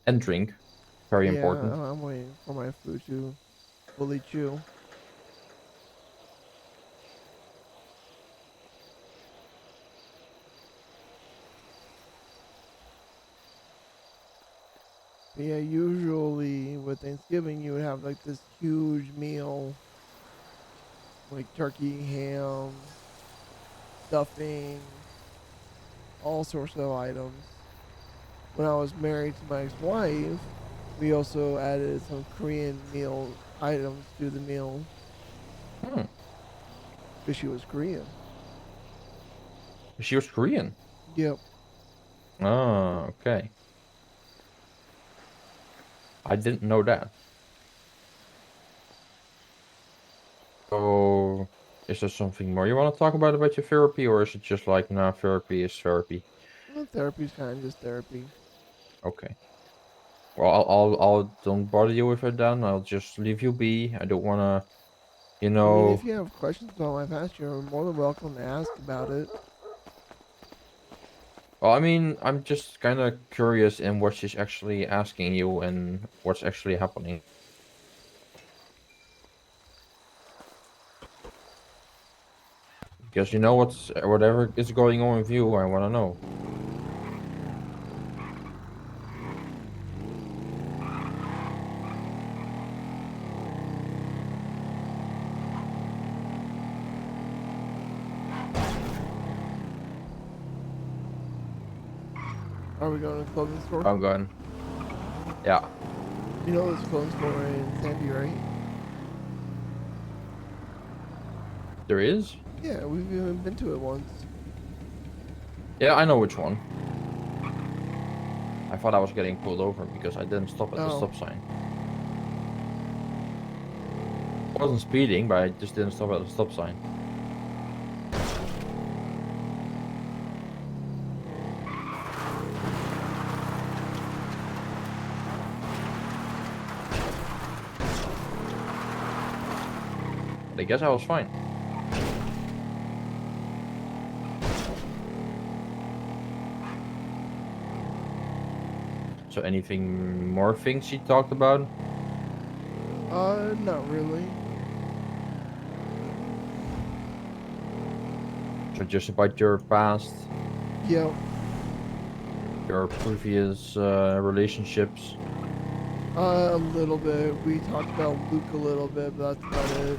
And drink. Very Yeah, important. I'm waiting for my food to fully chew. But yeah, usually with Thanksgiving you would have like this huge meal, like turkey, ham, stuffing, all sorts of items. When I was married to my ex-wife, we also added some Korean meal items to the meal Hmm. because she was Korean. She was Korean. Yep. Ah, okay. I didn't know that. So, is there something more you want to talk about your therapy, or is it just like, nah, therapy is therapy? Well, therapy's kind of just therapy. Okay. Well, I'll don't bother you with it then. I'll just leave you be. I don't wanna, you I mean, if know. you have questions about my past, you're more than welcome to ask about it. Well, I mean, I'm just kind of curious in what she's actually asking you and what's actually happening. Because you know whatever is going on with you, I want to know. Are we going to the clothing store? I'm going. Yeah. You know there's a clothing store in Sandy, right? There is? Yeah, we've even been to it once. Yeah, I know which one. I thought I was getting pulled over because I didn't stop at the Oh, stop sign. I wasn't speeding, but I just didn't stop at the stop sign. But I guess I was fine. So anything more things she talked about? not really. So just about your past, Yep. your previous relationships. A little bit. We talked about Luke a little bit, but that's about it.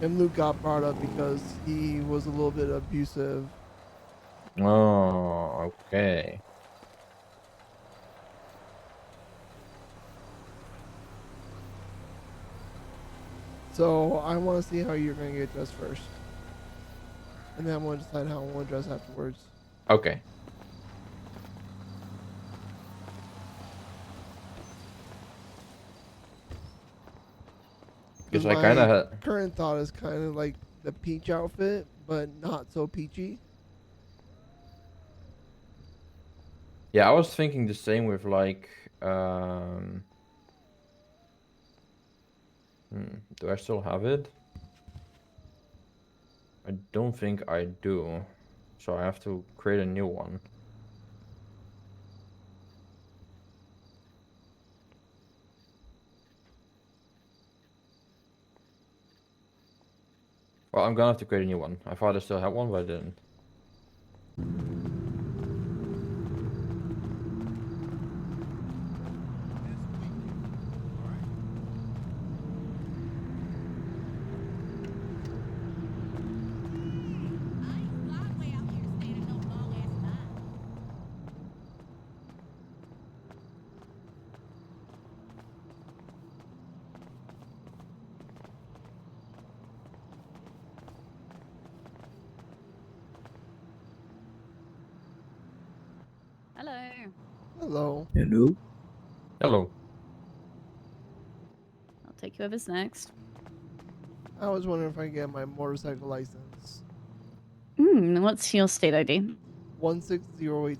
And Luke got brought up because he was a little bit abusive. Oh, okay. So I want to see how you're going to get dressed first. And then I'm going to decide how I want to dress afterwards. Okay. Because Because I kind my of had. current thought is kind of like the peach outfit, but not so peachy. Yeah, I was thinking the same with like. Do I still have it? I don't think I do. So I have to create a new one. Well, I'm gonna have to create a new one. I thought I still had one, but I didn't. Hello. Hello. Hello. Hello. I'll take whoever's next. I was wondering if I could get my motorcycle license. What's your state ID? 16080.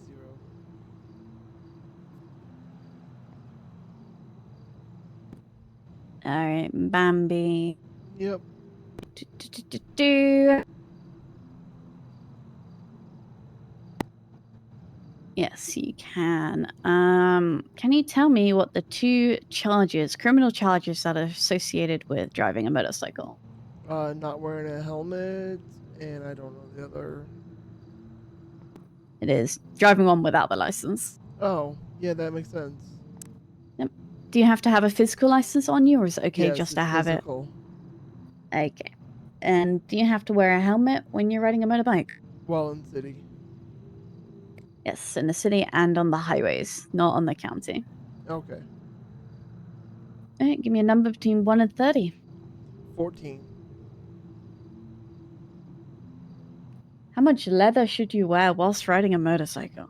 All right, Bambi. Yep. Do. Yes, you can. Can you tell me what the two charges, criminal charges that are associated with driving a motorcycle? Not wearing a helmet, and I don't know the other. It is driving one without the license. Oh, yeah, that makes sense. Yep. Do you have to have a physical license on you, or is it okay Yes, just it's to have physical. it? Okay. And do you have to wear a helmet when you're riding a motorbike? While in city. Yes, in the city and on the highways, not on the county. Okay. All right, give me a number between 1 and 30. 14. How much leather should you wear whilst riding a motorcycle?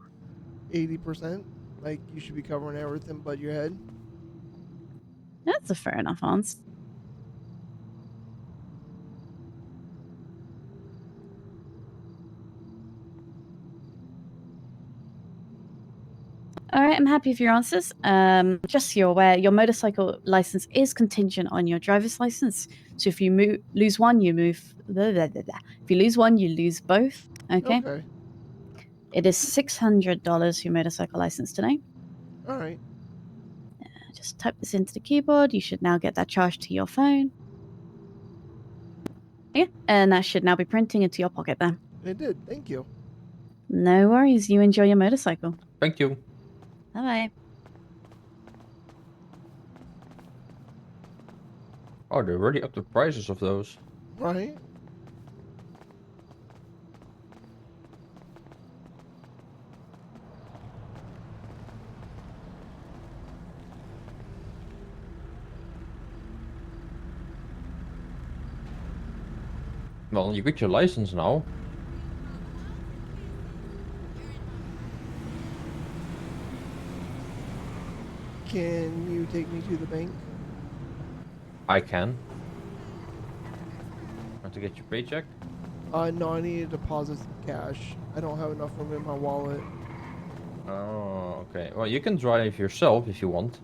80%. Like, you should be covering everything but your head. That's a fair enough answer. All right, I'm happy with your answers. Just so you're aware, your motorcycle license is contingent on your driver's license. So if you lose one, you move. Blah, blah, blah, blah. If you lose one, you lose both. Okay. Okay. It is $600 for your motorcycle license today. All right. Just type this into the keyboard. You should now get that charged to your phone. Yeah, and that should now be printing into your pocket there. It did. Thank you. No worries. You enjoy your motorcycle. Thank you. Bye bye. Oh, they already upped the prices of those. Right? Well, you got your license now. Can you take me to the bank? I can. Want to get your paycheck? No, I need to deposit some cash. I don't have enough room in my wallet. Oh, okay. Well, you can drive yourself if you want.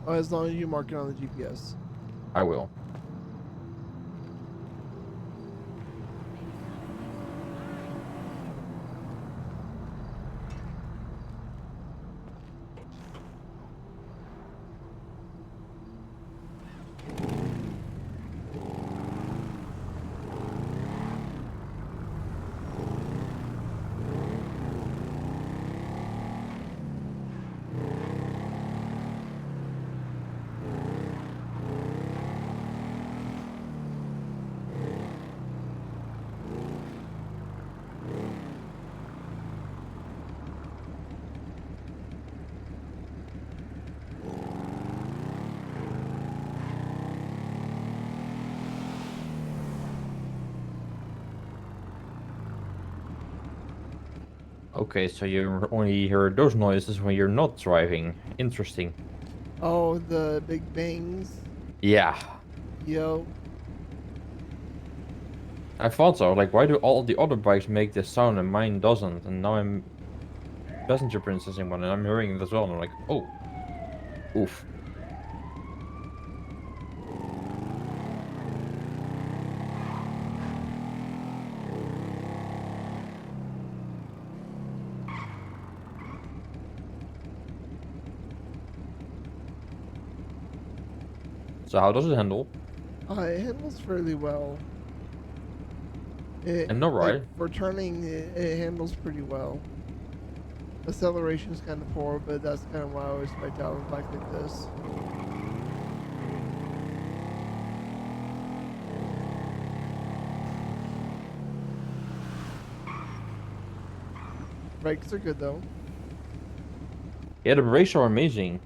As long as you mark it on the GPS. I will. Okay, so you only hear those noises when you're not driving. Interesting. Oh, the big bangs. Yeah, Yo. I thought so. Like, why do all the other bikes make this sound and mine doesn't? And now I'm passenger princessing one and I'm hearing it as well. And I'm like, oh, oof. So how does it handle? It handles fairly well. It, And no like, right. for turning, it handles pretty well. Acceleration is kind of poor, but that's kind of why I always like to have a bike like this. Brakes are good though. Yeah, the brakes are amazing.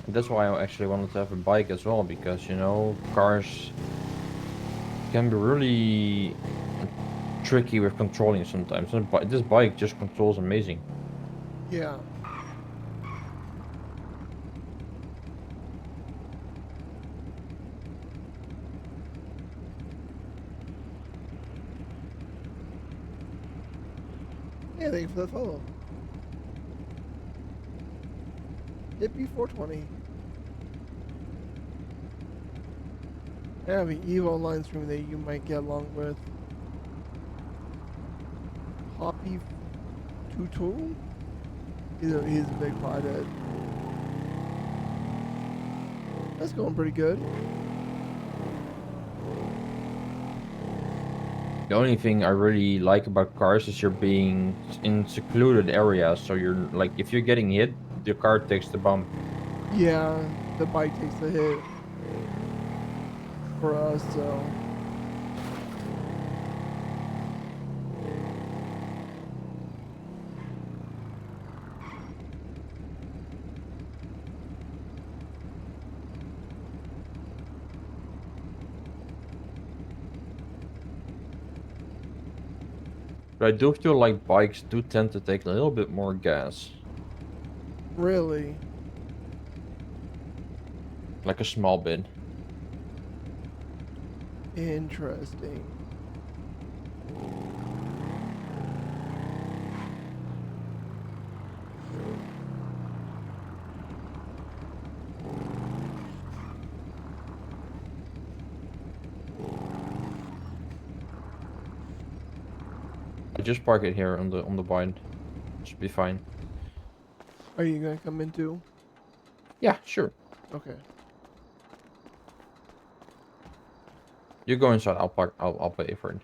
And that's why I actually wanted to have a bike as well, because, you know, cars can be really tricky with controlling sometimes. And this bike just controls amazing. Yeah. Yeah, thank you for the follow. Hippie 420. I have an Evo online stream that you might get along with. Hoppy Tutu? He's a big pothead. That's going pretty good. The only thing I really like about cars is you're being in secluded areas. So you're like, if you're getting hit, the car takes the bump. Yeah, the bike takes the hit for us, so. But I do feel like bikes do tend to take a little bit more gas. Really? Like a small bit. Interesting. I just park it here on the bind. Should be fine. Are you gonna come in too? Yeah, sure. Okay. You go inside. I'll park. I'll pay for it.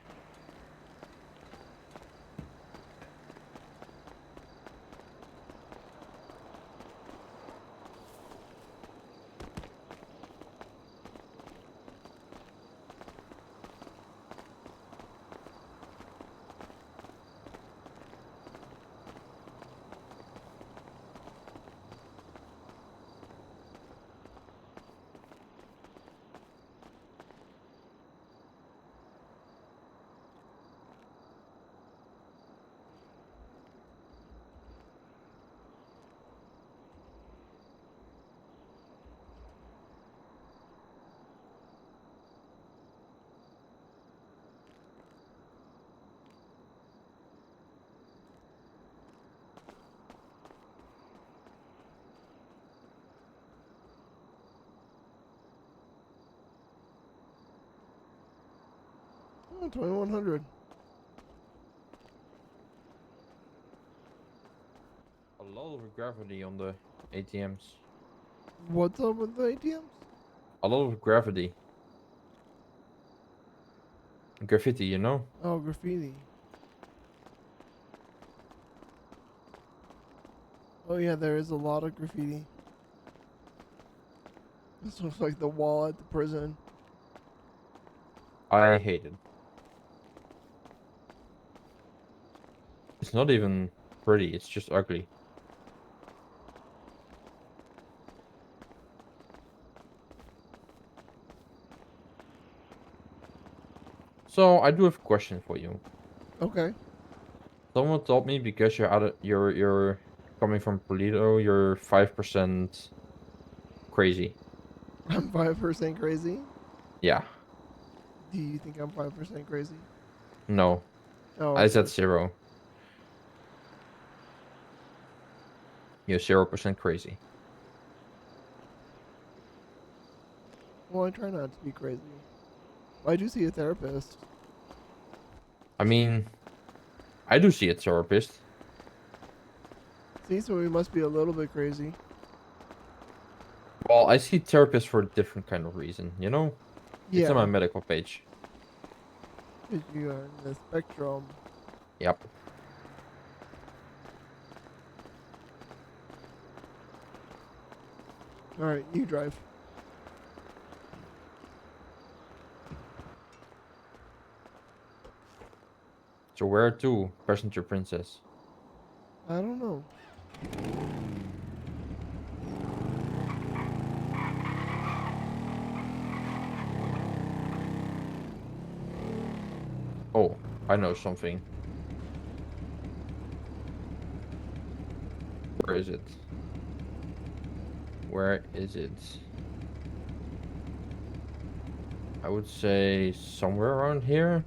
Oh, 2100. A lot of gravity on the ATMs. What's up with the ATMs? A lot of gravity. Graffiti, you know? Oh, graffiti. Oh yeah, there is a lot of graffiti. This looks like the wall at the prison. I hate it. It's not even pretty. It's just ugly. So I do have a question for you. Okay. Someone told me because you're coming from Polito, you're 5% crazy. I'm 5% crazy. Yeah. Do you think I'm 5% crazy? No. Oh, I okay. said 0. You're 0% crazy. Well, I try not to be crazy. I do see a therapist. I mean, I do see a therapist. See, so we must be a little bit crazy. Well, I see therapists for a different kind of reason, you know? It's on my Yeah, medical page. 'cause you are in the spectrum. Yep. All right, you drive. So where to, passenger princess? I don't know. Oh, I know something. Where is it? Where is it? I would say somewhere around here.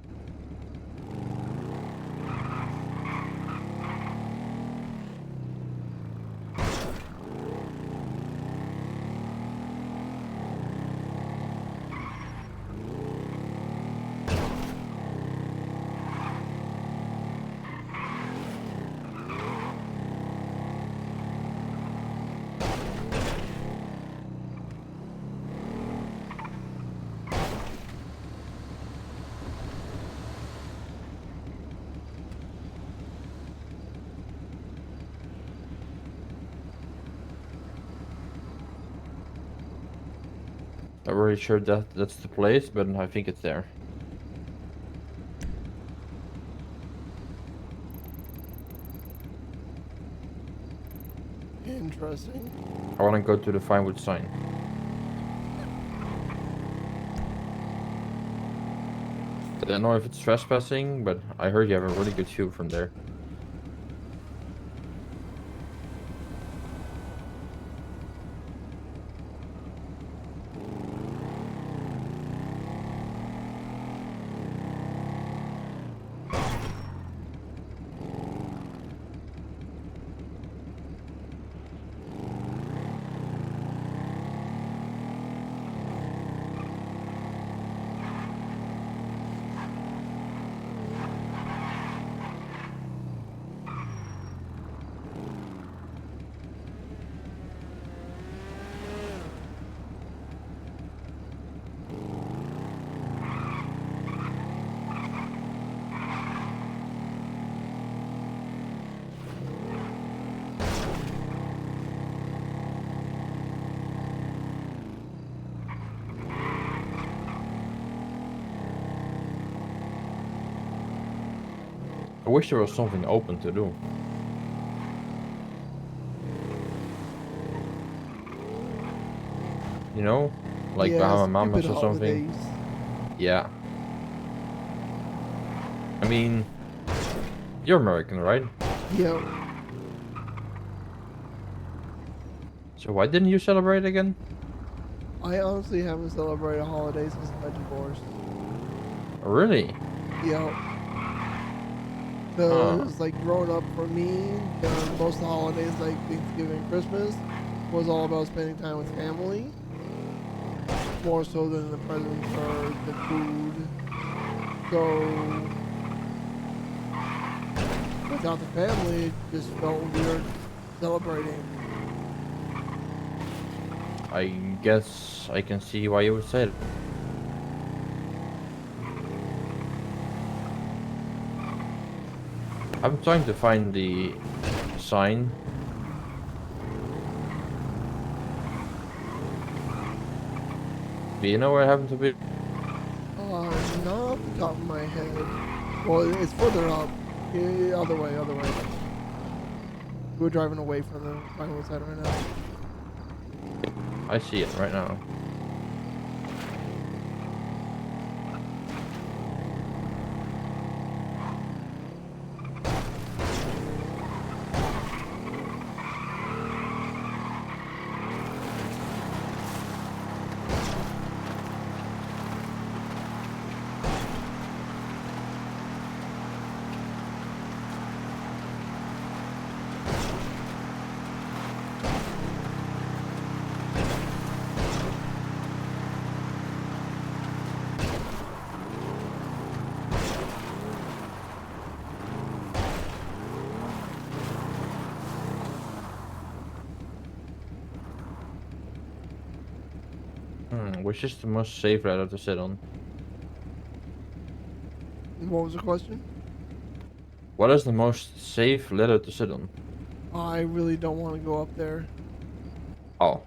Not really sure that that's the place, but I think it's there. Interesting. I want to go to the Finewood sign. don't know if it's trespassing, but I heard you have a really good view from there. I wish there was something open to do. You know? Like Yeah, Bahamas stupid or something. holidays. Yeah. I mean, you're American, right? Yeah. So why didn't you celebrate again? I honestly haven't celebrated holidays since my divorce. Really? Yeah. Huh. Because, like, growing up for me, most of the holidays, like Thanksgiving and Christmas, was all about spending time with family. More so than the presents or the food. So, without the family, it just felt weird celebrating. I guess I can see why you would say it. I'm trying to find the sign. Do you know where I happen to be? Not off the top of my head. Well, it's further up. Yeah, other way, other way. We're driving away from the final side right now. I see it right now. Which is the most safe ladder to sit on? What was the question? What is the most safe ladder to sit on? I really don't want to go up there. Oh,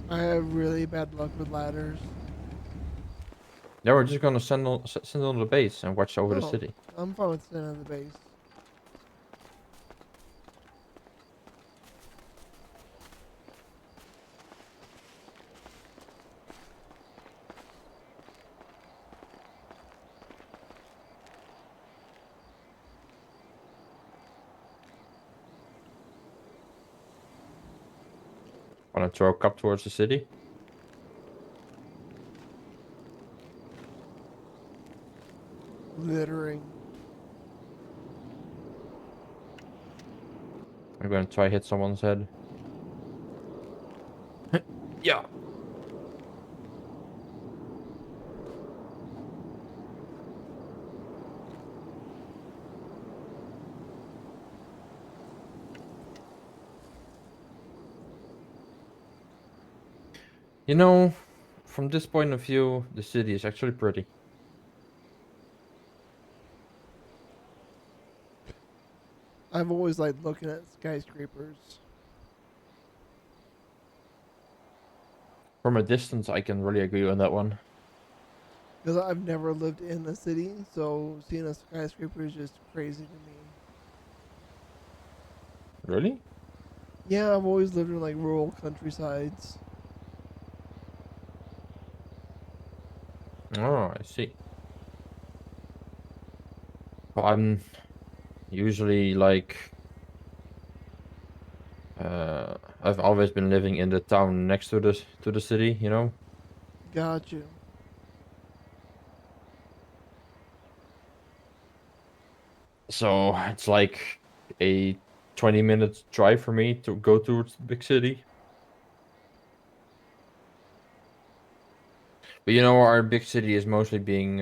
I have really bad luck with ladders. yeah, we're just gonna send on the base and watch over the Oh, city. I'm fine with staying on the base. Wanna throw a cup towards the city? Littering. I'm gonna try hit someone's head. Yeah. You know, from this point of view, the city is actually pretty. I've always liked looking at skyscrapers. From a distance, I can really agree on that one. Because I've never lived in the city, so seeing a skyscraper is just crazy to me. Really? Yeah, I've always lived in like rural countrysides. Oh, I see. I'm usually like I've always been living in the town next to the city, you know. Got you. So it's like a 20-minute drive for me to go towards the big city. But you know, our big city is mostly being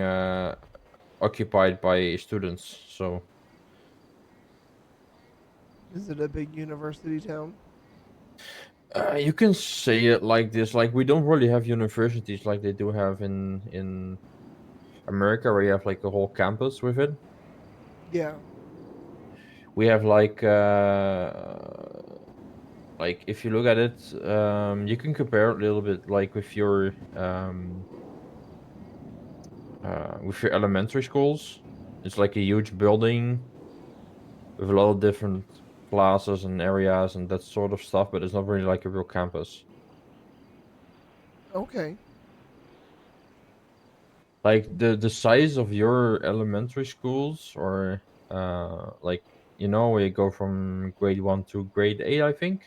occupied by students. So Is it a big university town? you can say it like this. Like we don't really have universities like they do have in America, where you have like a whole campus with it. Yeah. We have like if you look at it, you can compare it a little bit like with your elementary schools. It's like a huge building with a lot of different classes and areas and that sort of stuff, but it's not really like a real campus. Okay. Like the size of your elementary schools, or like where you go from grade 1 to grade 8, I think.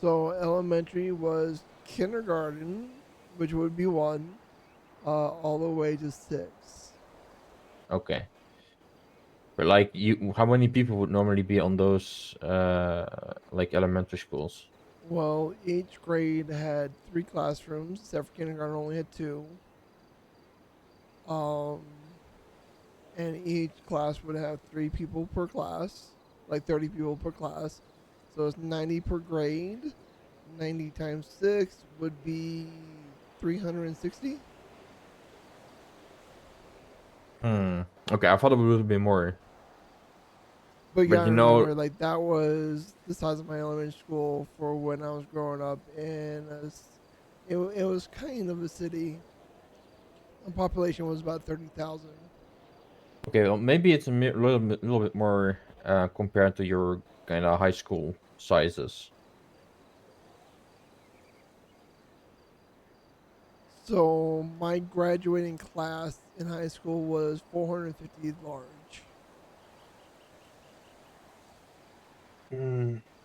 So elementary was kindergarten, which would be 1, all the way to 6. Okay. But like how many people would normally be on those like elementary schools? Well, each grade had 3 classrooms, except for kindergarten only had 2. Um, and each class would have 3 people per class, like 30 people per class. So it's 90 per grade. 90 times 6 would be 360. Okay, I thought it would be more. But you But gotta remember, like, that was the size of my elementary school for when I was growing up, and it was kind of a city. The population was about 30,000. okay, well, maybe it's a little bit more compared to your kind of high school sizes. So my graduating class in high school was 450 large.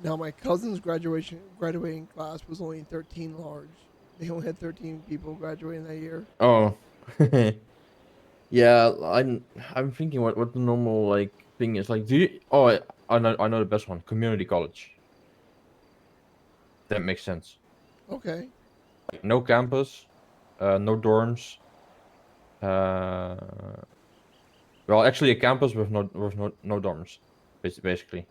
Now my cousin's graduating class was only 13 large. They only had 13 people graduating that year. Oh, yeah. I'm thinking what the normal like thing is. Like, do you? Oh, I know the best one. Community college. That makes sense. Okay. Like, no campus, no dorms. Uh, well, actually, a campus with no dorms, basically.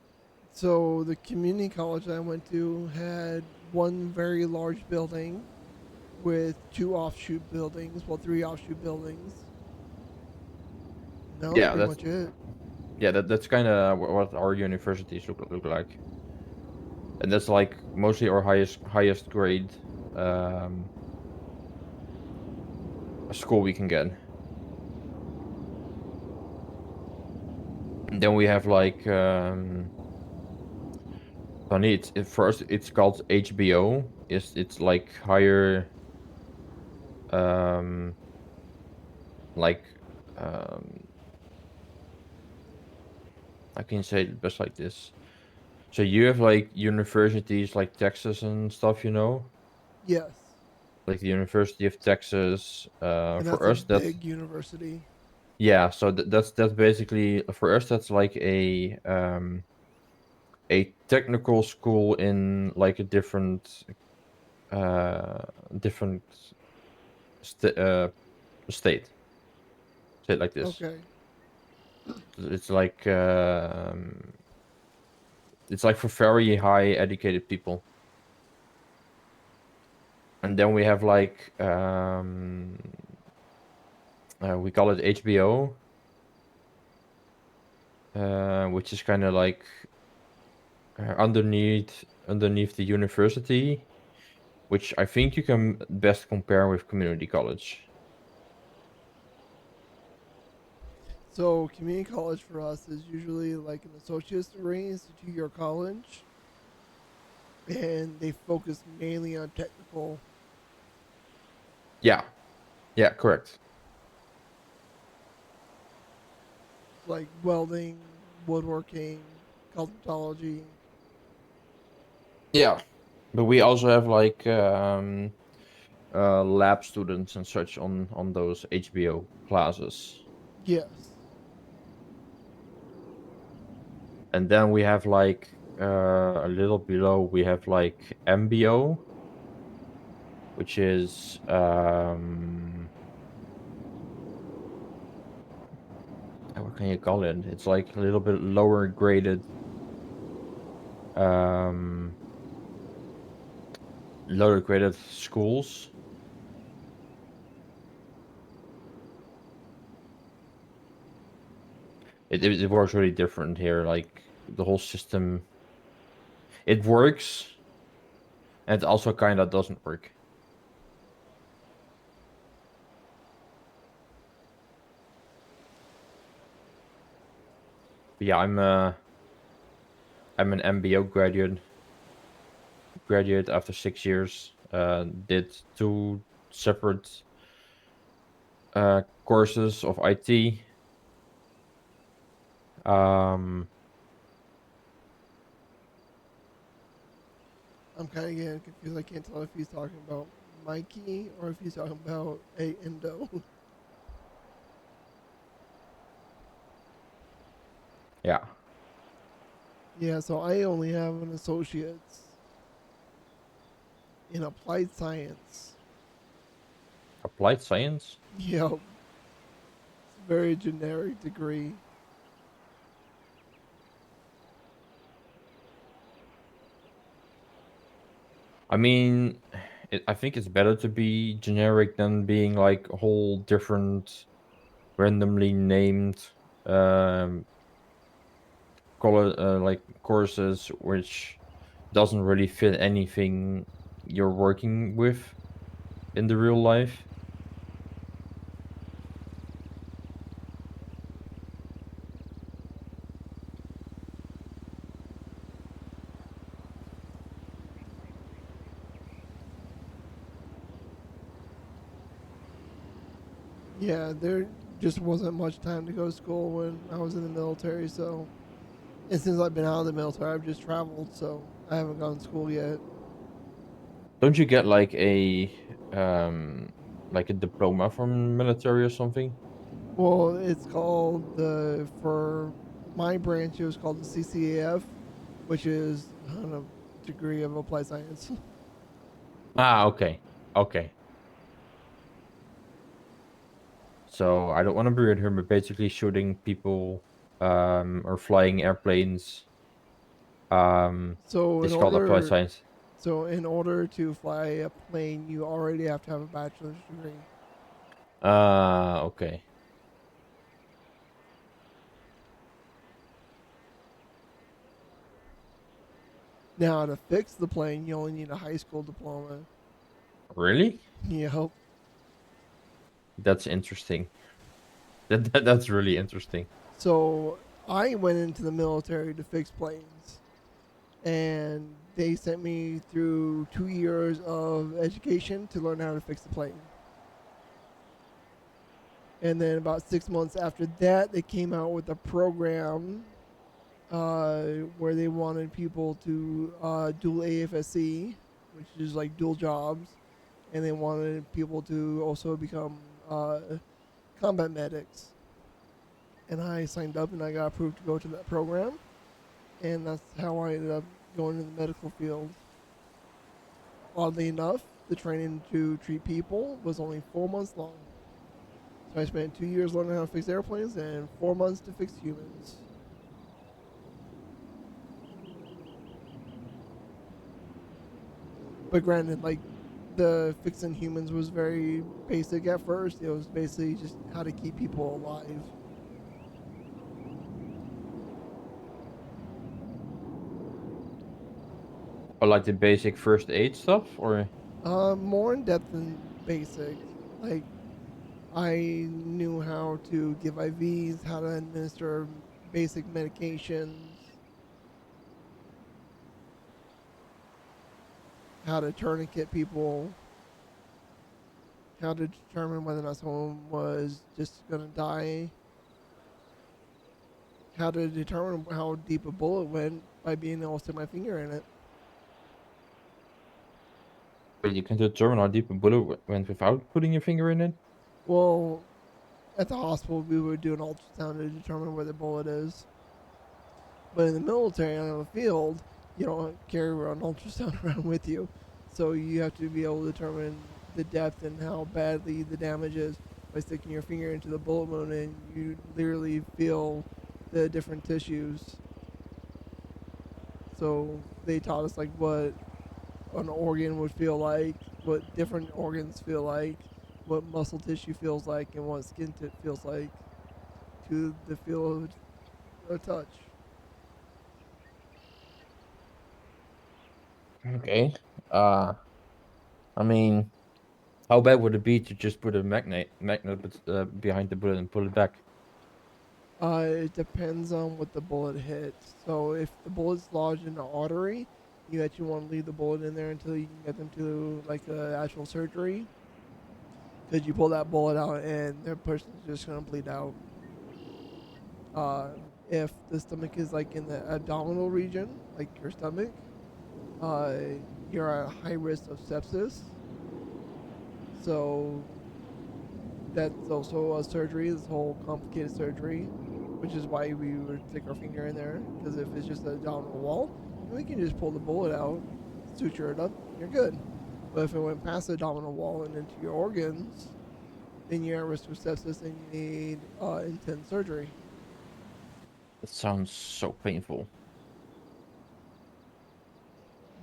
So the community college that I went to had one very large building with 2 offshoot buildings, well, 3 offshoot buildings. That was Yeah, pretty much it. that's kind of what our universities look like, and that's like mostly our highest grade um, school we can get. And then we have like Funny, first it's called HBO. It's like higher um like um I can say it best like this. So you have like universities like Texas and stuff, Yes. like the University of Texas. And For that's a us that's big university. yeah. So that's basically for us that's like a technical school in like a uh different st- uh state. Say it like this. Okay. It's like for very high educated people. And then we have like we call it HBO, which is kind of like underneath the university, which I think you can best compare with community college. So community college for us is usually like an associate's degree, it's a 2-year college, and they focus mainly on technical. Yeah, yeah, correct. like welding, woodworking, cosmetology. Yeah, but we also have like lab students and such on those HBO classes. Yes. And then we have like a little below we have like MBO, which is what can you call it? It's like a little bit lower graded um lower graded schools. It works really different here. Like the whole system, it works, and it also kind of doesn't work. But yeah, I'm an MBO graduate after 6 years. Did 2 separate courses of IT. Um, I'm kind of getting confused. I can't tell if he's talking about Mikey or if he's talking about a Indo. yeah, Yeah, so I only have an associate's in applied science. applied science. Yep. It's a very generic degree. I mean, I think it's better to be generic than being like a whole different, randomly named um like courses which doesn't really fit anything you're working with in the real life. Yeah, there just wasn't much time to go to school when I was in the military, so. And since I've been out of the military, I've just traveled, so I haven't gone to school yet. Don't you get um like a diploma from military or something? Well, it's called for my branch, it was called the CCAF, which is a degree of applied science. Ah, okay. Okay. So I don't want to be weird here, but basically shooting people or flying airplanes So in is called applied order, science. to fly a plane, you already have to have a bachelor's degree. Ah, okay. Now to fix the plane, you only need a high school diploma. Really? Yep. That's interesting. That's really interesting. So I went into the military to fix planes, and they sent me through 2 years of education to learn how to fix the plane. And then about 6 months after that, they came out with a program where they wanted people to dual AFSC, which is like dual jobs, and they wanted people to also become combat medics. And I signed up and I got approved to go to that program, and that's how I ended up going into the medical field. Oddly enough, the training to treat people was only 4 months long. So I spent 2 years learning how to fix airplanes and 4 months to fix humans. But granted, like the fixing humans was very basic at first. It was basically just how to keep people alive. Or like the basic first aid stuff, or More in depth than basic. Like I knew how to give IVs, how to administer basic medications, how to tourniquet people, how to determine whether or not someone was just gonna die. how to determine how deep a bullet went by being able to stick my finger in it. But you can determine how deep a bullet went without putting your finger in it. Well, at the hospital, we would do an ultrasound to determine where the bullet is. But in the military, on the field, you don't carry an ultrasound around with you. So you have to be able to determine the depth and how badly the damage is by sticking your finger into the bullet wound, and you literally feel the different tissues. So they taught us like what an organ would feel like, what different organs feel like, what muscle tissue feels like, and what skin tip feels like to the feel of a touch. Okay. Uh, I mean, how bad would it be to just put a magnet behind the bullet and pull it back? It depends on what the bullet hits. So if the bullet's lodged in the artery, you actually want to leave the bullet in there until you can get them to like actual surgery. Because you pull that bullet out and the person's just gonna bleed out. Uh, if the stomach is like in the abdominal region, like your stomach, uh, you're at high risk of sepsis. So that's also a surgery, this whole complicated surgery, which is why we would stick our finger in there. Because if it's just a abdominal wall, we can just pull the bullet out, suture it up, you're good. But if it went past the abdominal wall and into your organs, then you're at risk of sepsis and you need intense surgery. That sounds so painful.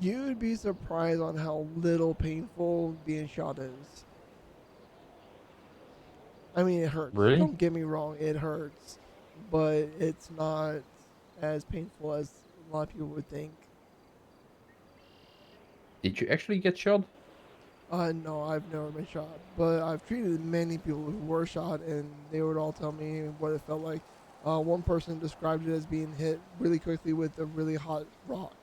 You'd be surprised on how little painful being shot is. I mean, it hurts. Really? Don't get me wrong, it hurts. But it's not as painful as a lot of people would think. Did you actually get shot? No, I've never been shot. But I've treated many people who were shot, and they would all tell me what it felt like. One person described it as being hit really quickly with a really hot rock,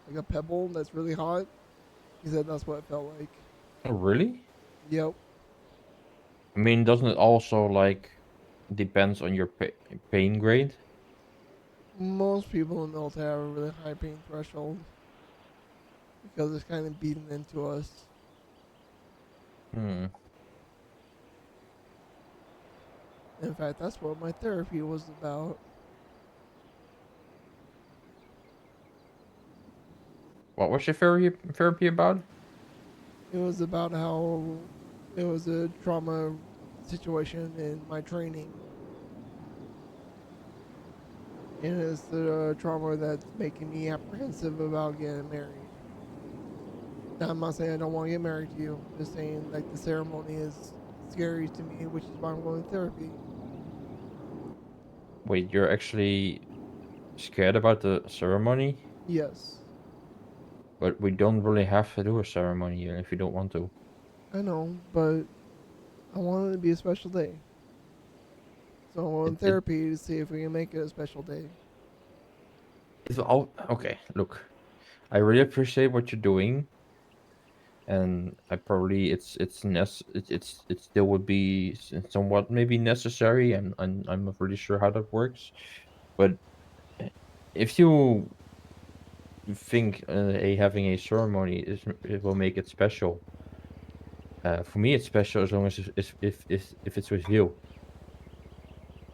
like a pebble that's really hot. He said that's what it felt like. Oh, really? Yep. I mean, doesn't it also like depends on your pain grade? Most people in the military have a really high pain threshold because it's kind of beaten into us. Hmm. In fact, that's what my therapy was about. What was your therapy about? It was about how it was a trauma situation in my training. And it's the trauma that's making me apprehensive about getting married. Now, I'm not saying I don't want to get married to you. I'm just saying, like, the ceremony is scary to me, which is why I'm going to therapy. Wait, you're actually scared about the ceremony? Yes, But we don't really have to do a ceremony here if you don't want to. I know, but I want it to be a special day. So I'm going to It therapy to see if we can make it a special day. it's all okay. Look, I really appreciate what you're doing, and I probably it still would be somewhat maybe necessary, and I'm not really sure how that works. But if you think having a ceremony it will make it special, for me it's special as long as if it's with you.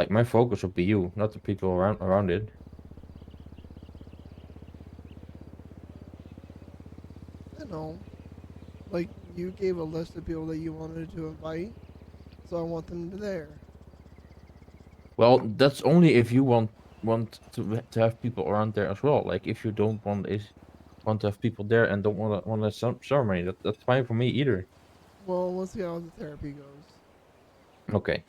Like my focus would be you, not the people around it. I know. Like, you gave a list of people that you wanted to invite, so I want them there. Well, that's only if you want to have people around there as well. Like if you don't want to have people there and don't want a ceremony, that's fine for me either. Well, let's see how the therapy goes. Okay.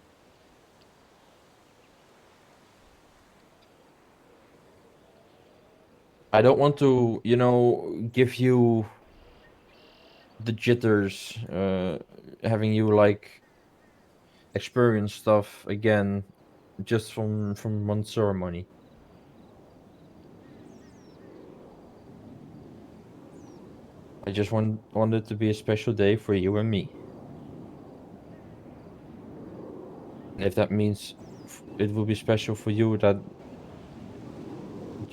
I don't want to, give you the jitters, having you like experience stuff again just from one ceremony. I just want it to be a special day for you and me. And if that means it will be special for you, that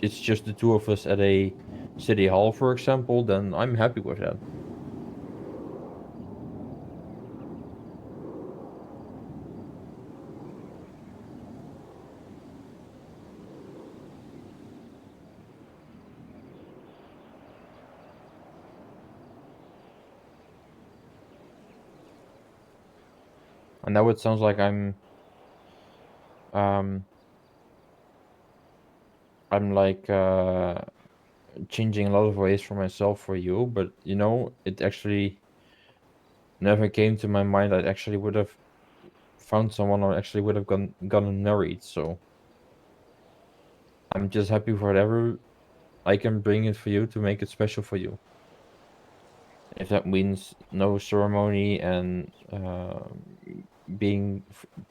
it's just the two of us at a city hall, for example, then I'm happy with that. I know it sounds like um I'm like changing a lot of ways for myself for you, but you know, it actually never came to my mind I actually would have found someone or actually would have gotten married. So I'm just happy for whatever I can bring it for you to make it special for you. If that means no ceremony and being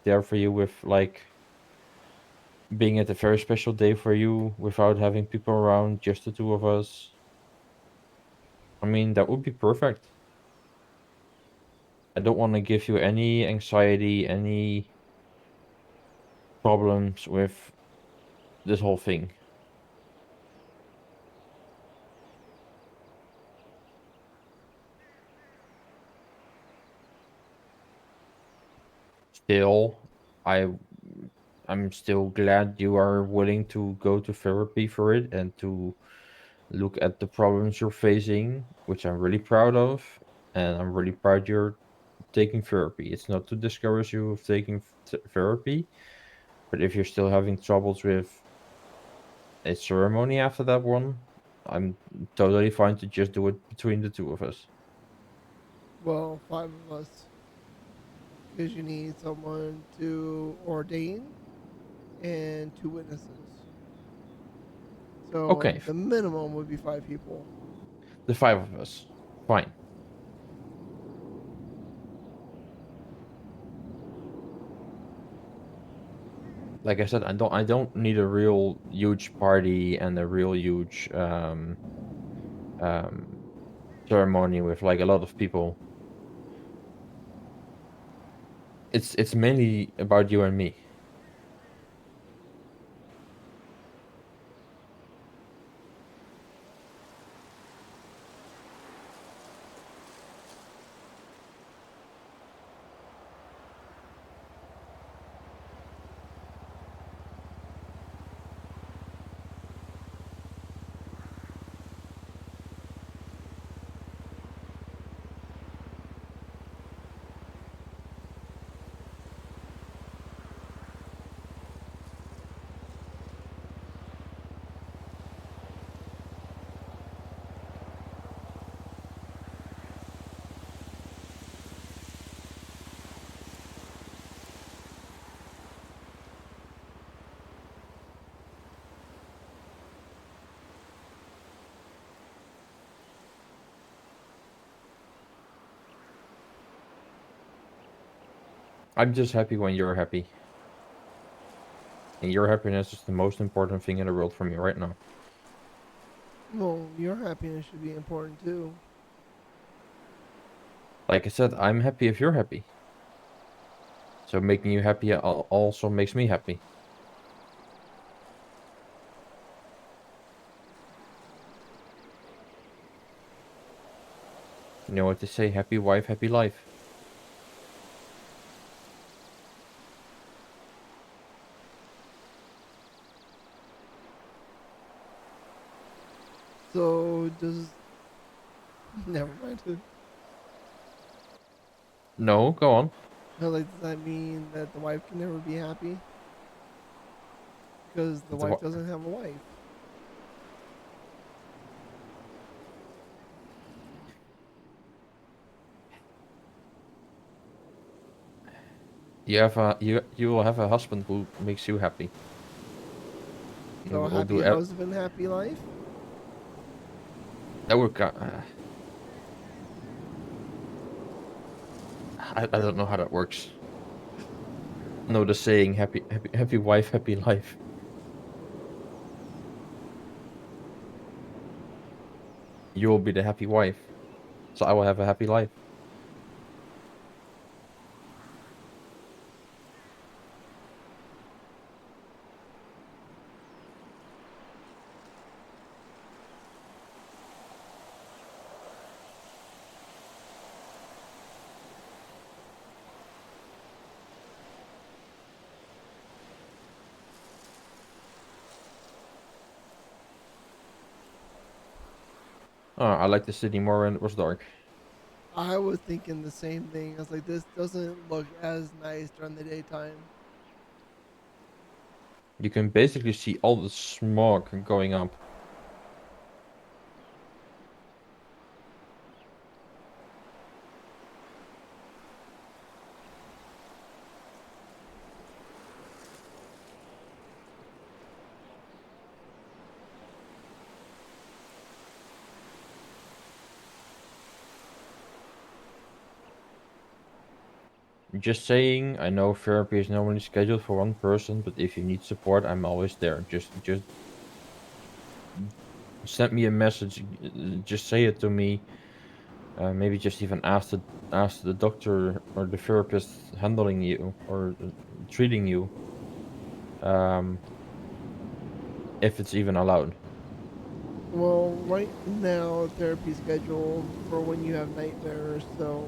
there for you with like being at a very special day for you without having people around, just the two of us. I mean, that would be perfect. I don't want to give you any anxiety, any problems with this whole thing. Still, I I'm still glad you are willing to go to therapy for it and to look at the problems you're facing, which I'm really proud of, and I'm really proud you're taking therapy. It's not to discourage you of taking therapy, but if you're still having troubles with a ceremony after that one, I'm totally fine to just do it between the two of us. Well, 5 of us, because you need someone to ordain and 2 witnesses. So Okay, the minimum would be 5 people. the five of us. Fine. Like I said, I don't need a real huge party and a real huge um ceremony with like a lot of people. It's mainly about you and me. I'm just happy when you're happy. And your happiness is the most important thing in the world for me right now. Well, your happiness should be important too. Like I said, I'm happy if you're happy. So making you happy also makes me happy. You know what they say, happy wife, happy life. So does never mind. No, go on. No, like, does that mean that the wife can never be happy? Because the The wife wa- doesn't have a wife. you will have a husband who makes you happy. He So will happy do husband, happy life. that would I don't know how that works. No, the saying happy wife, happy life. You will be the happy wife. So I will have a happy life. I like the city more when it was dark. I was thinking the same thing. I was like, this doesn't look as nice during the daytime. You can basically see all the smog going up. Just saying, I know therapy is normally scheduled for one person, but if you need support, I'm always there. Just send me a message. Just say it to me. Maybe just even ask the doctor or the therapist handling you or treating you, um, if it's even allowed. Well, right now, therapy scheduled for when you have nightmares, so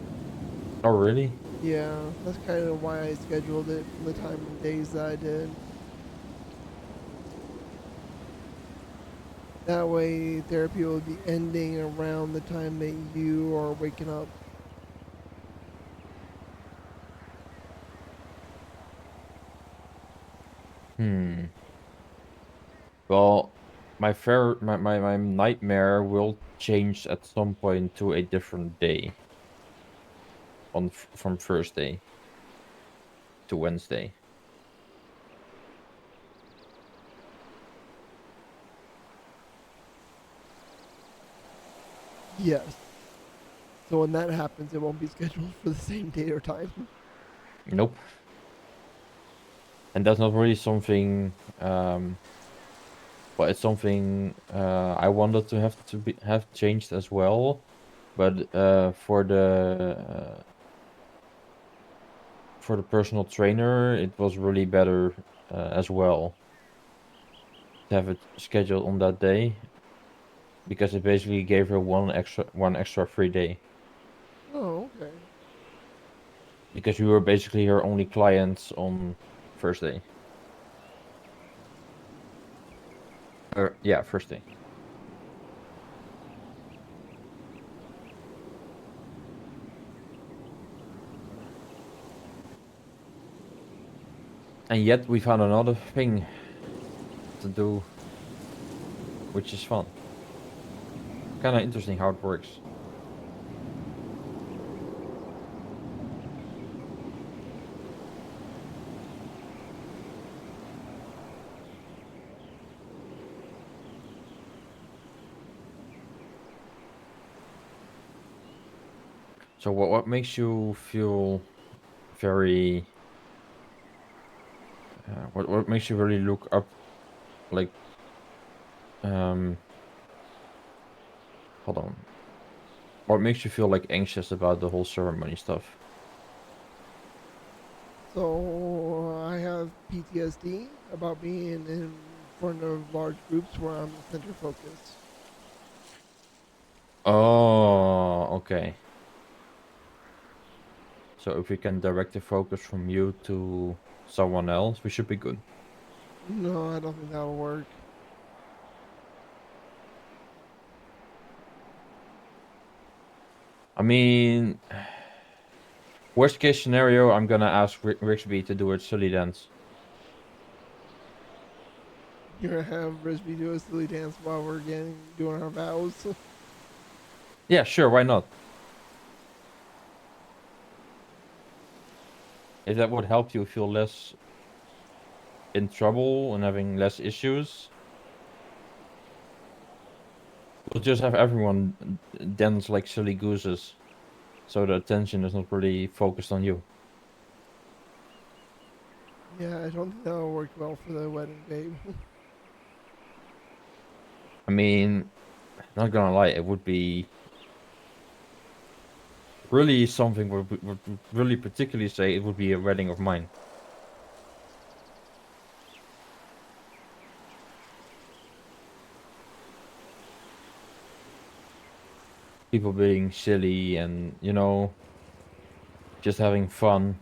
Oh, really? yeah, that's kind of why I scheduled it for the time and days that I did. That way, therapy will be ending around the time that you are waking up. Hmm. Well, my nightmare will change at some point to a different day from Thursday to Wednesday. Yes. So when that happens, it won't be scheduled for the same date or time. Nope. And that's not really something. But it's something I wanted to have changed as well. But for the personal trainer, it was really better as well to have it scheduled on that day because it basically gave her one extra free day Oh, okay. because we were basically her only clients on Thursday. Yeah, Thursday. And yet we found another thing to do, which is fun. Kind of interesting how it works. So what makes you feel very what makes you really look up like um hold on. What makes you feel like anxious about the whole ceremony stuff? So I have PTSD about being in front of large groups where I'm the center focus. Oh, okay. So if we can direct the focus from you to someone else, we should be good. No, I don't think that'll work. I mean, worst case scenario, I'm gonna ask Rixby to do a silly dance. You're gonna have Risby do a silly dance while we're getting doing our vows. Yeah, sure, why not? If that would help you feel less in trouble and having less issues, we'll just have everyone dance like silly gooses, so the attention is not really focused on you. Yeah, I don't think that'll work well for the wedding, babe. I mean, not gonna lie, it would be really something would really particularly say it would be a wedding of mine. People being silly and, just having fun.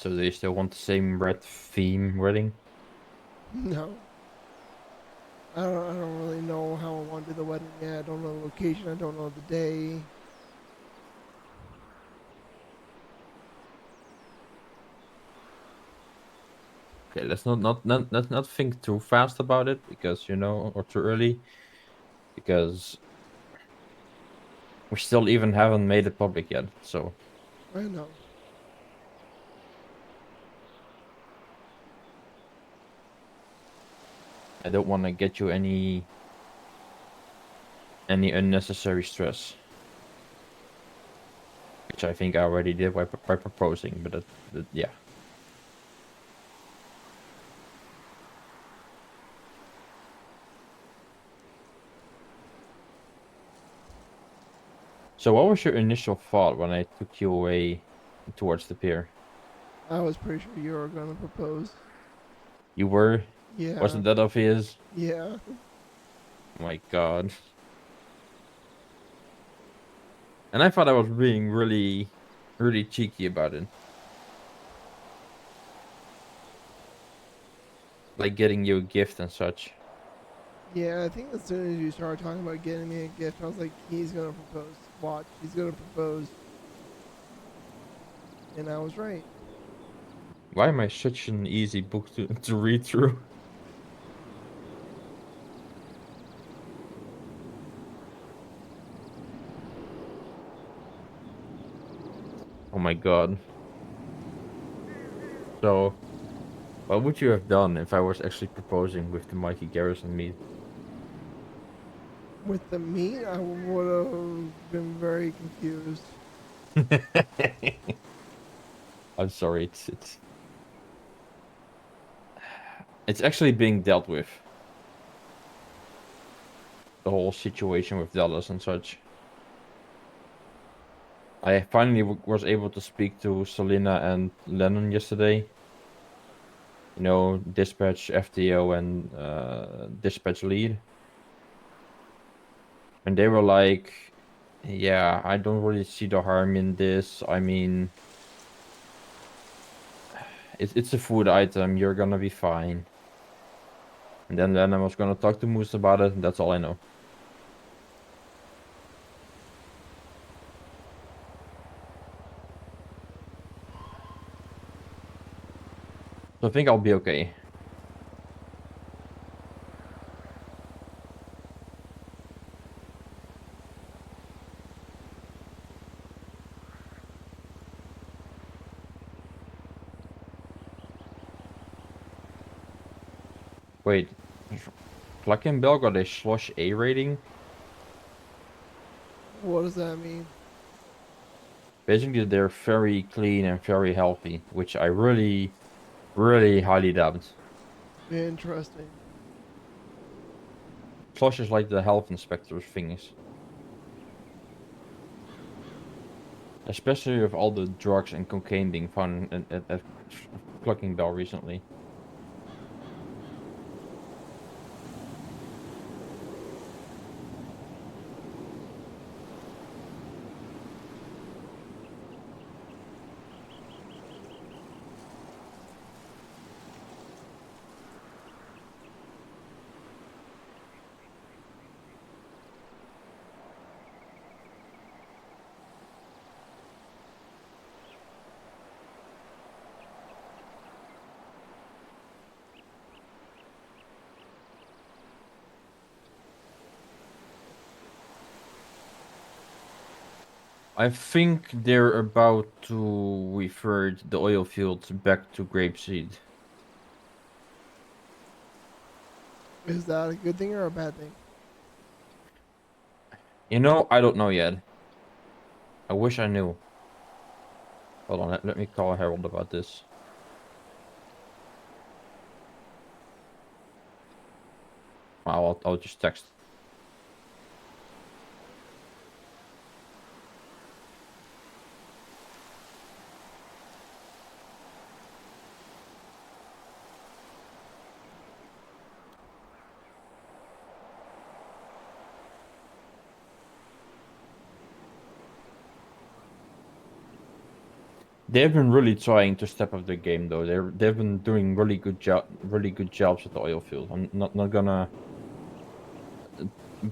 So they still want the same red theme wedding? No. I don't really know how I want to do the wedding yet. I don't know the location. I don't know the day. Okay, let's not think too fast about it because or too early because we still even haven't made it public yet. So I know. I don't want to get you any unnecessary stress, which I think I already did by proposing. But yeah. So what was your initial thought when I took you away towards the pier? I was pretty sure you were gonna propose. You were? Yeah. Wasn't that obvious? Yeah. My God. And I thought I was being really, really cheeky about it. Like getting you a gift and such. Yeah, I think as soon as you started talking about getting me a gift, I was like, he's gonna propose. Watch, he's gonna propose. And I was right. Why am I such an easy book to read through? Oh my God. So, what would you have done if I was actually proposing with the Mikey Garrison meat? With the meat, I would have been very confused. I'm sorry, it's actually being dealt with. The whole situation with Dallas and such. I finally was able to speak to Selena and Lennon yesterday. Dispatch, FTO, and dispatch lead. And they were like, yeah, I don't really see the harm in this. I mean, it's a food item. You're gonna be fine. And then I was gonna talk to Moose about it, and that's all I know. So I think I'll be okay. Wait, Clucking Bell got a slush A rating? What does that mean? Basically, they're very clean and very healthy, which I really, really highly doubt. Interesting. Slush is like the health inspector's things. Especially with all the drugs and cocaine being found at Clucking Bell recently. I think they're about to revert the oil fields back to grapeseed. Is that a good thing or a bad thing? I don't know yet. I wish I knew. Hold on, let me call Harold about this. I'll just text. They've been really trying to step up their game, though. They've been doing really good jobs at the oil field. I'm not gonna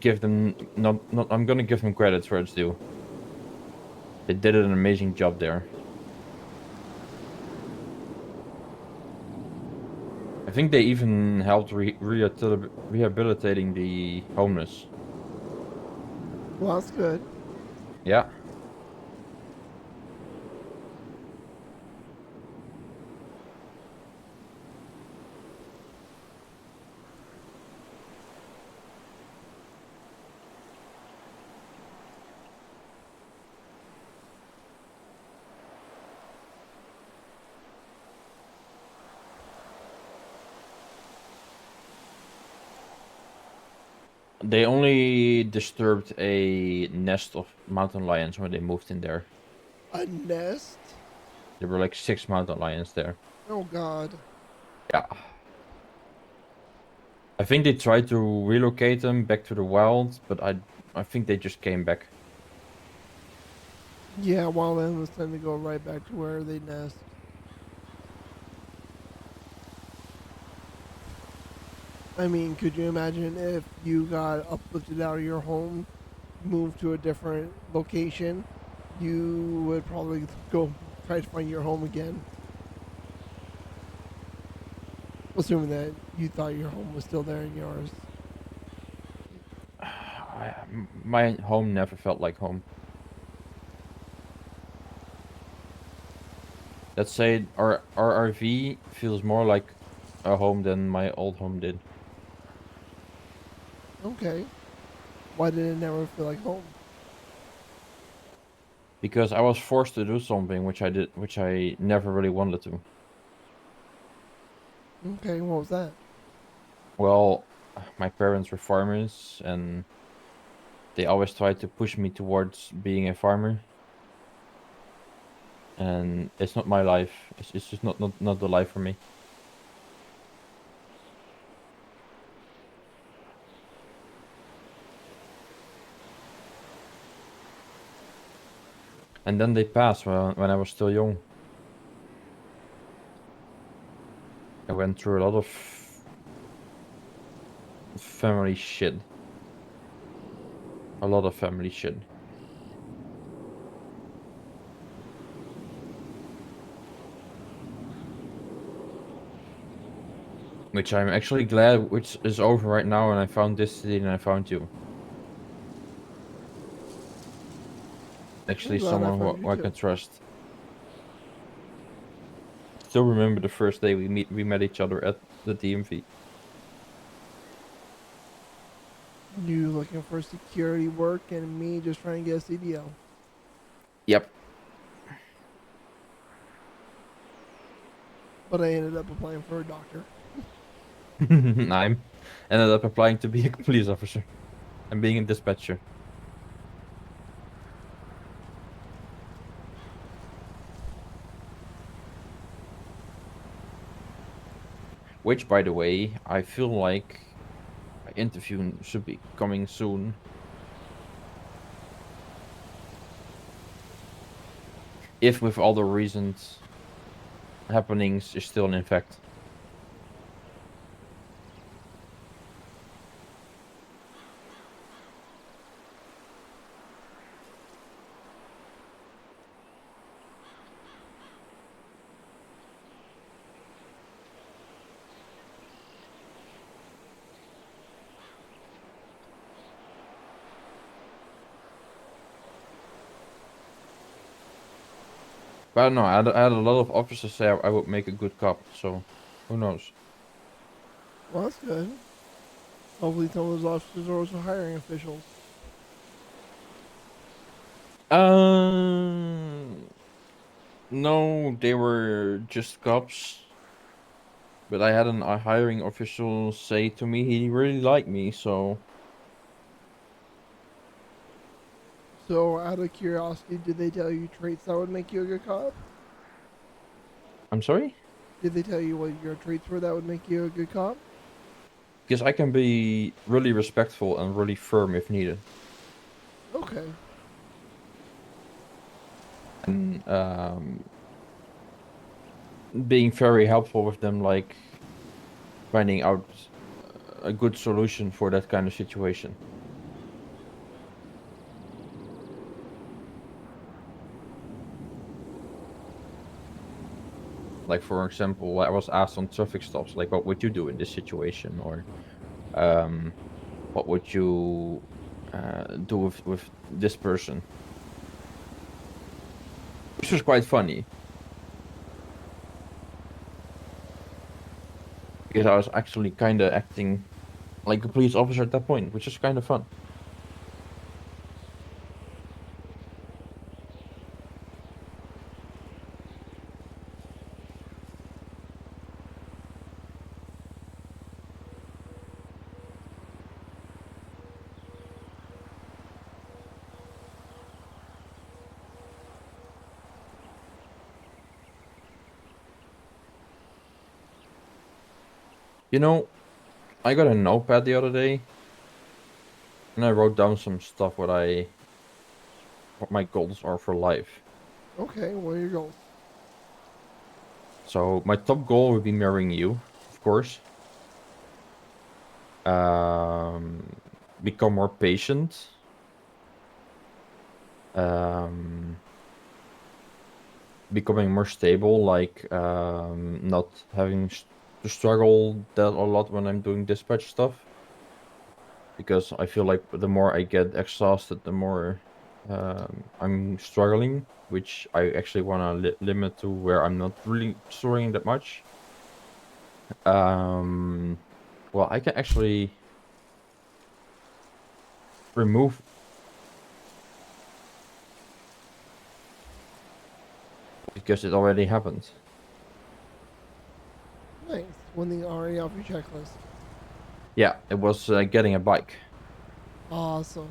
give them not. I'm gonna give them credit where it's due. They did an amazing job there. I think they even helped rehabilitating the homeless. Well, that's good. Yeah. They only disturbed a nest of mountain lions when they moved in there. A nest? There were like 6 mountain lions there. Oh God. Yeah. I think they tried to relocate them back to the wild, but I think they just came back. Yeah, wildland tend to go right back to where they nest. I mean, could you imagine if you got uplifted out of your home, moved to a different location, you would probably go try to find your home again. Assuming that you thought your home was still there in yours. My home never felt like home. Let's say our RV feels more like a home than my old home did. Okay. Why did it never feel like home? Because I was forced to do something which I never really wanted to. Okay, what was that? Well, my parents were farmers and they always tried to push me towards being a farmer. And it's not my life. It's just not the life for me. And then they passed when I was still young. I went through a lot of family shit. A lot of family shit. Which I'm actually glad which is over right now, and I found this city and I found you. I'm Actually glad I someone found you who I too. can trust. Still remember the first day we met each other at the DMV. You looking for security work and me just trying to get a CDL. Yep. But I ended up applying for a doctor. I ended up applying to be a police officer and being a dispatcher. Which, by the way, I feel like my interview should be coming soon. If with all the recent happenings is still in effect. But I don't know, I had a lot of officers say I would make a good cop, so who knows? Well, that's good. Hopefully some of those officers are also hiring officials. No, they were just cops. But I had a hiring official say to me he really liked me, so... So, out of curiosity, did they tell you traits that would make you a good cop? I'm sorry? Did they tell you what your traits were that would make you a good cop? Because I can be really respectful and really firm if needed. Okay. And being very helpful with them, like finding out a good solution for that kind of situation. Like, for example, I was asked on traffic stops, like, what would you do in this situation? Or what would you do with this person? Which was quite funny. Because I was actually kind of acting like a police officer at that point, which is kind of fun. You know, I got a notepad the other day, and I wrote down some stuff what my goals are for life. Okay, what are your goals? So my top goal would be marrying you, of course. Become more patient. Becoming more stable, like not having to struggle that a lot when I'm doing dispatch stuff. Because I feel like the more I get exhausted, the more I'm struggling, which I actually want to limit to where I'm not really struggling that much. Well, I can actually remove, because it already happened. Nice. One thing already off your checklist. Yeah, it was getting a bike. Awesome.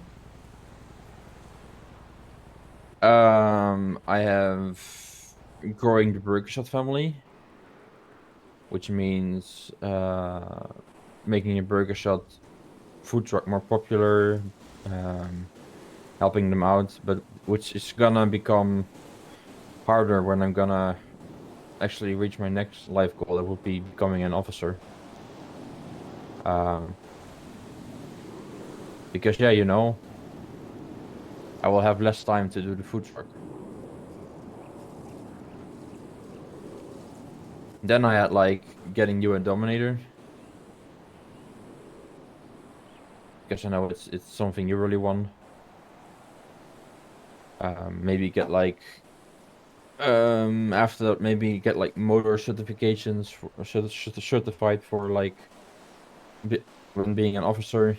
I have growing the burger shot family, which means making a burger shot food truck more popular, helping them out, but which is gonna become harder when I'm gonna actually reach my next life goal. That would be becoming an officer. Because yeah, you know, I will have less time to do the food truck. Then I had like getting you a Dominator, because I know it's something you really want. Maybe get like after that, maybe get like motor certifications for, certified for like when being an officer.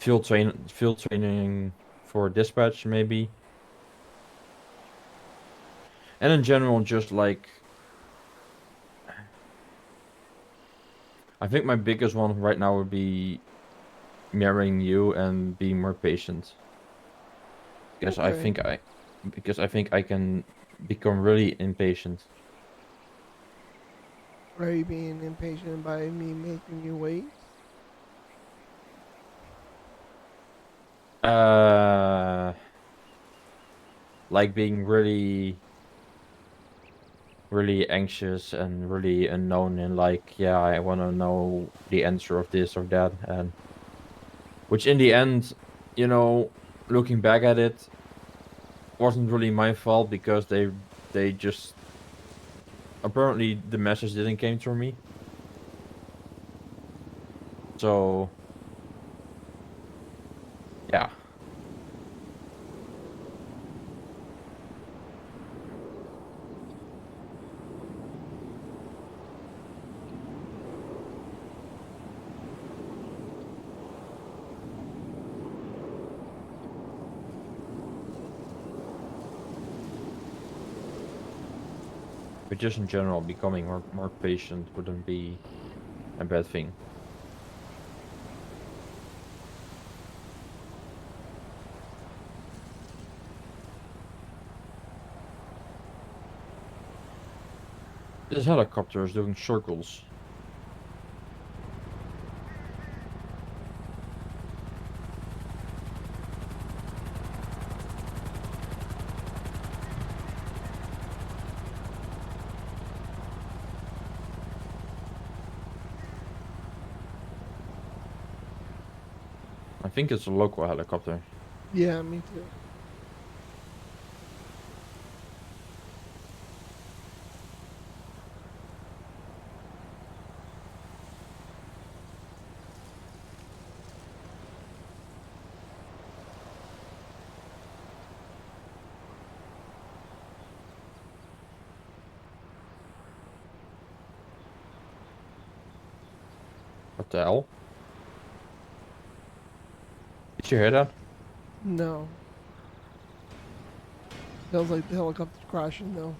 Field training for dispatch maybe. And in general, just like, I think my biggest one right now would be marrying you and being more patient. Because Okay. I think I can become really impatient. Are you being impatient by me making you wait? Uh, like being really, really anxious and really unknown, and like, yeah, I want to know the answer of this or that, and which in the end, you know, looking back at it, wasn't really my fault, because they just apparently the message didn't came through me. So yeah. But just in general, becoming more patient wouldn't be a bad thing. This helicopter is doing circles. think it's a local helicopter. Yeah, me too. What the hell? Did you hear that? No. Sounds like the helicopter's crashing though.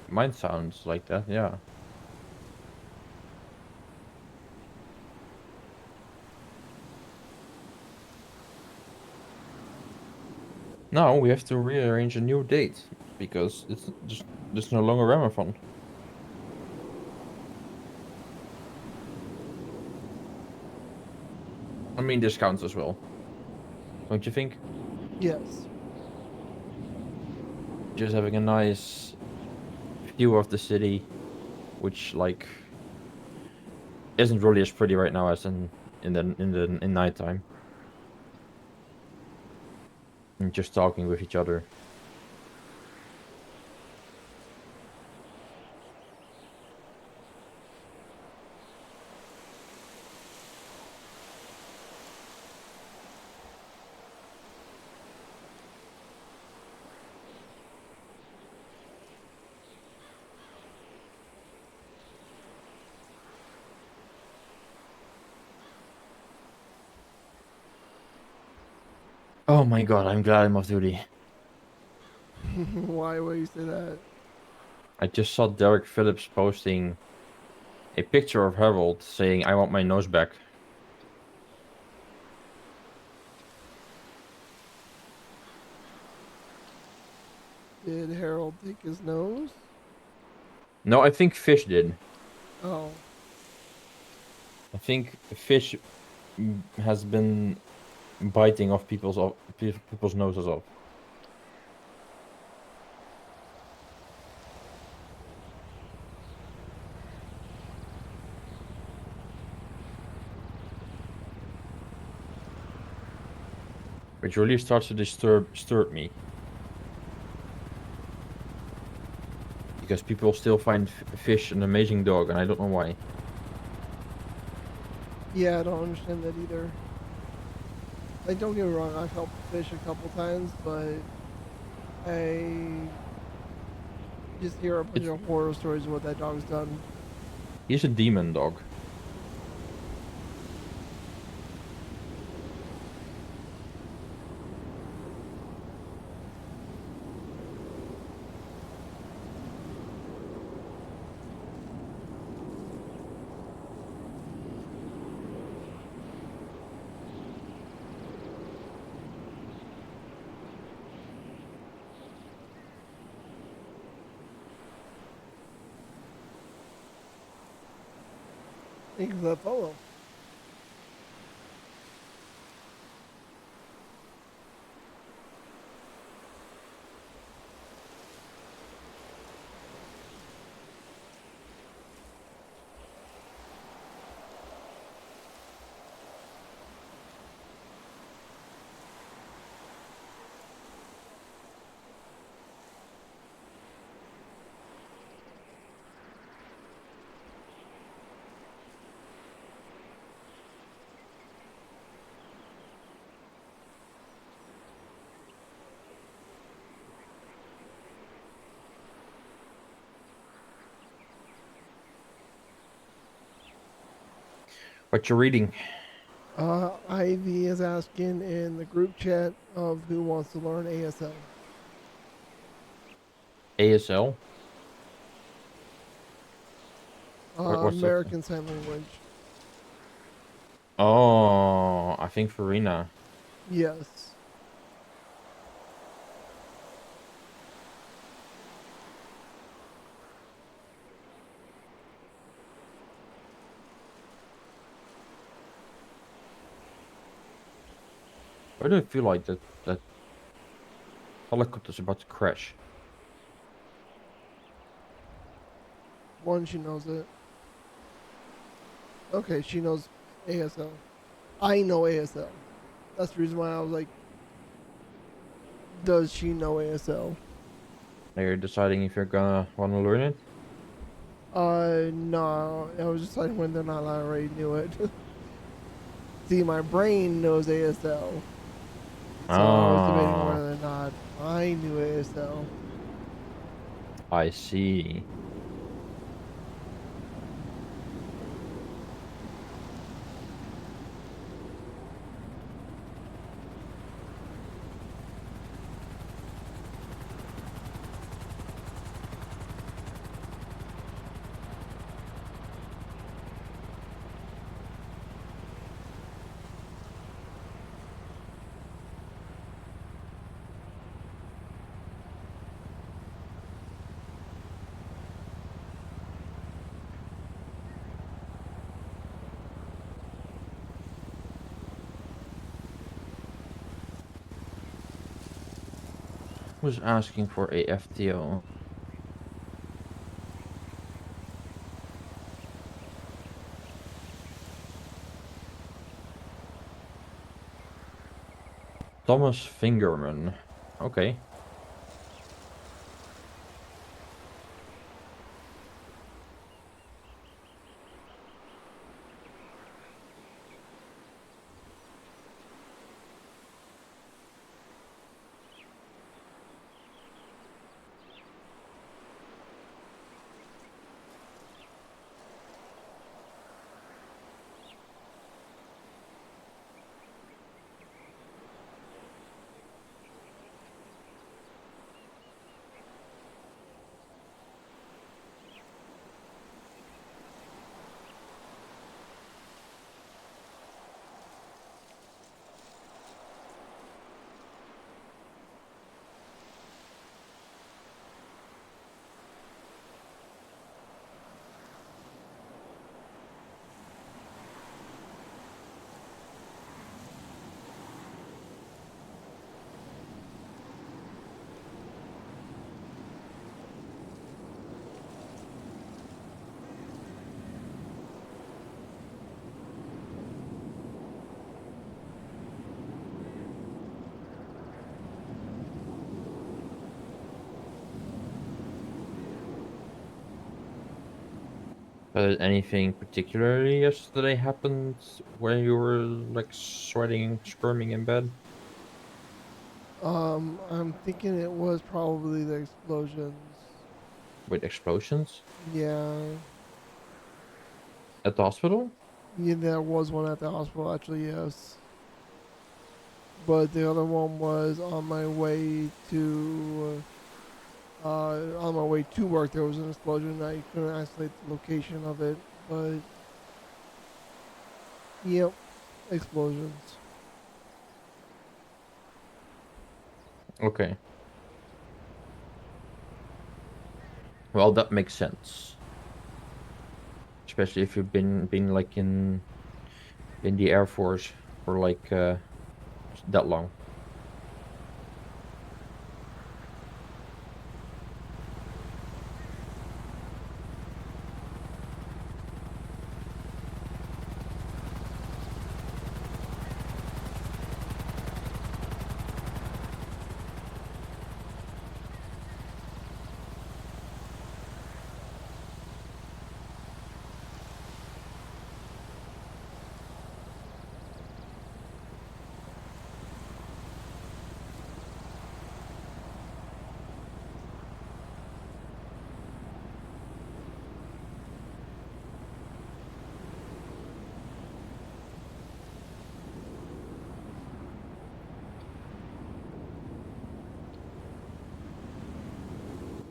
Mine sounds like that, yeah. Now we have to rearrange a new date because it's just there's no longer Ramathon. I mean, this counts as well, don't you think? Yes. Just having a nice view of the city, which like isn't really as pretty right now as in nighttime. And just talking with each other. Oh my god, I'm glad I'm off duty. Why would you say that? I just saw Derek Phillips posting a picture of Harold saying, "I want my nose back." Did Harold take his nose? No, I think Fish did. Oh. I think Fish has been biting off people's noses off. Which really starts to disturb me. Because people still find Fish an amazing dog, and I don't know why. Yeah, I don't understand that either. Like, don't get me wrong, I've helped fish a couple times, but I just hear a bunch It's, of horror stories of what that dog's done. he's a demon dog. Thank you for that follow. What you reading? Ivy is asking in the group chat of who wants to learn ASL. ASL? What's that? American Sign Language. Oh, I think Farina. Yes. Why do I feel like that helicopter's about to crash? One, she knows it. Okay, she knows ASL. I know ASL. That's the reason why I was like, does she know ASL? Are you deciding if you're gonna wanna learn it? No. I was just like whether or not I already knew it. See, my brain knows ASL. So I was debating Ah, whether or not I knew ASL. I see. Who's asking for a FTO? Thomas Fingerman. Okay. Did anything particularly yesterday happened where you were like sweating, squirming in bed I'm thinking it was probably the explosions. with explosions Yeah. at the hospital? Yeah, there was one at the hospital actually, yes. But the other one was on my way to work. There was an explosion. I couldn't isolate the location of it, but yep, explosions. Okay. Well, that makes sense. Especially if you've been like in the Air Force for like that long.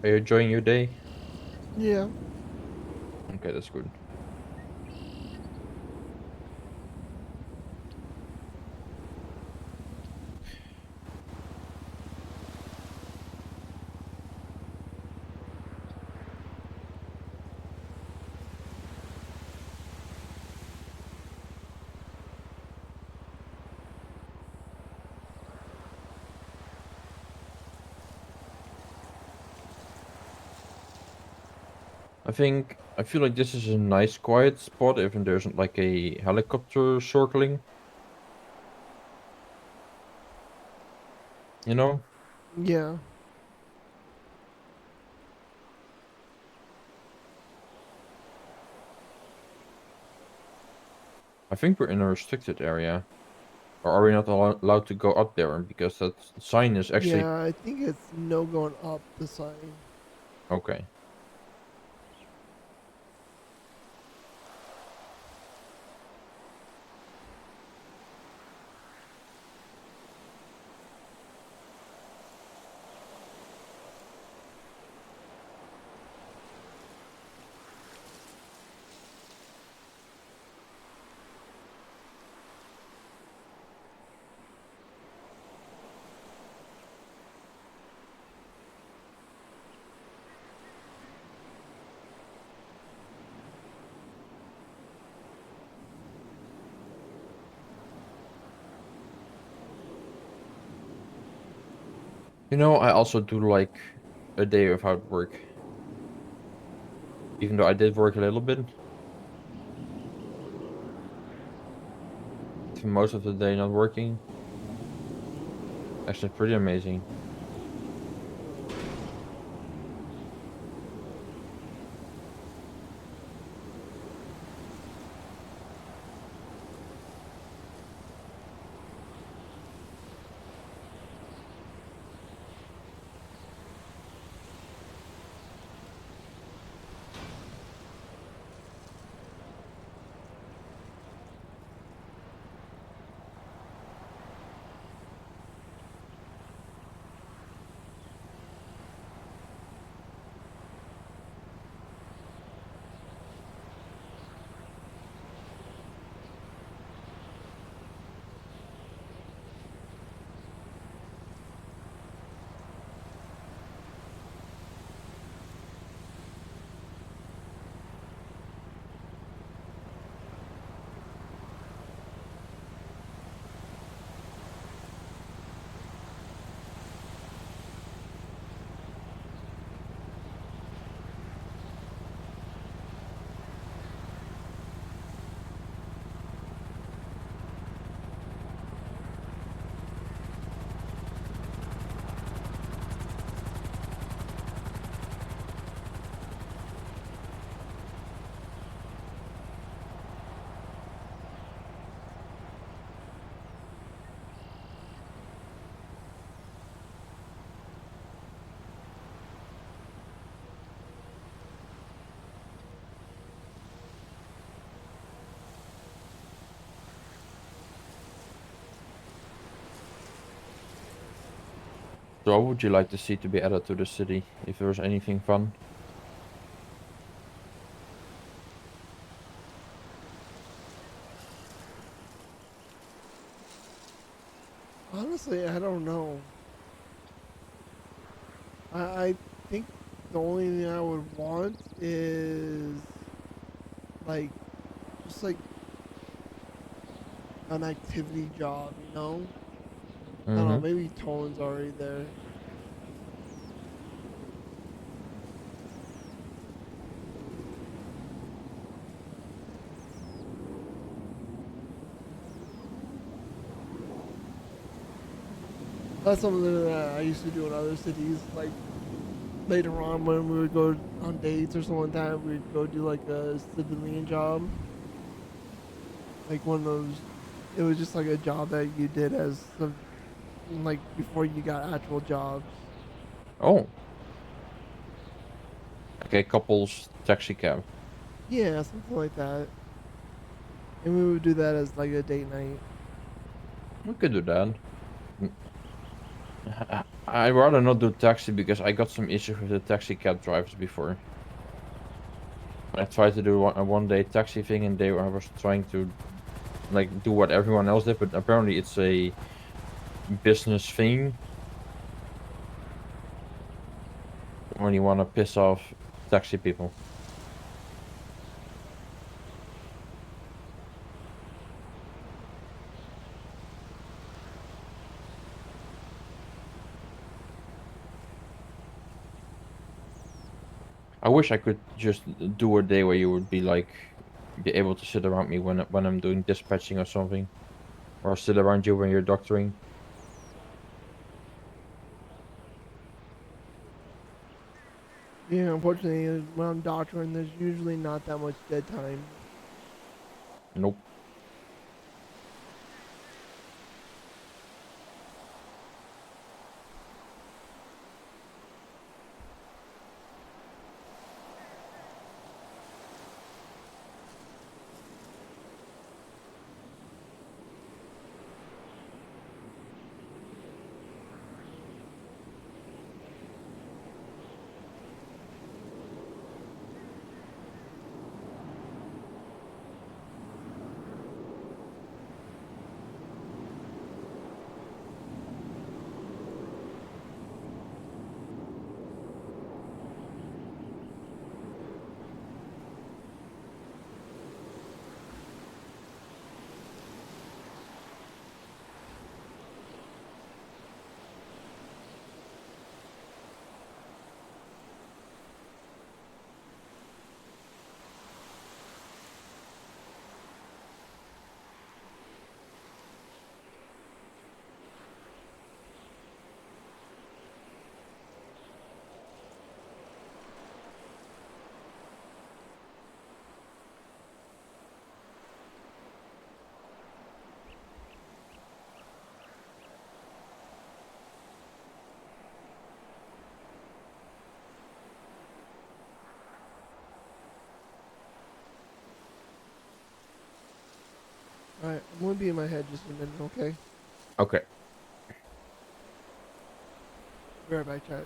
Are you enjoying your day? Yeah. Okay, that's good. I think I feel like this is a nice quiet spot, even there's like a helicopter circling. You know? Yeah. I think we're in a restricted area. Or are we not allowed to go up there? Because that sign is actually... Yeah, I think it's no going up the sign. Okay. You know, I also do like a day without work. Even though I did work a little bit. For most of the day not working. Actually pretty amazing. So what would you like to see to be added to the city, if there was anything fun? Honestly, I don't know. I think the only thing I would want is like just like an activity job, you know? I don't know, Mm-hmm. maybe Tone's already there. That's something that I used to do in other cities. Like later on when we would go on dates or something like that, we'd go do like a civilian job. Like one of those, it was just like a job that you did as some, like before you got actual jobs. Oh. Okay, couples taxi cab. Yeah, something like that. And we would do that as like a date night. We could do that. I'd rather not do taxi because I got some issues with the taxi cab drivers before. I tried to do a one-day taxi thing and I was trying to like do what everyone else did, but apparently it's a business thing when you want to piss off taxi people. I wish I could just do a day where you would be like be able to sit around me when I'm doing dispatching or something, or sit around you when you're doctoring. Yeah, unfortunately, when I'm doctoring, there's usually not that much dead time. Nope. Alright, I'm gonna be in my head just a minute, okay? Okay. Be right back, chat.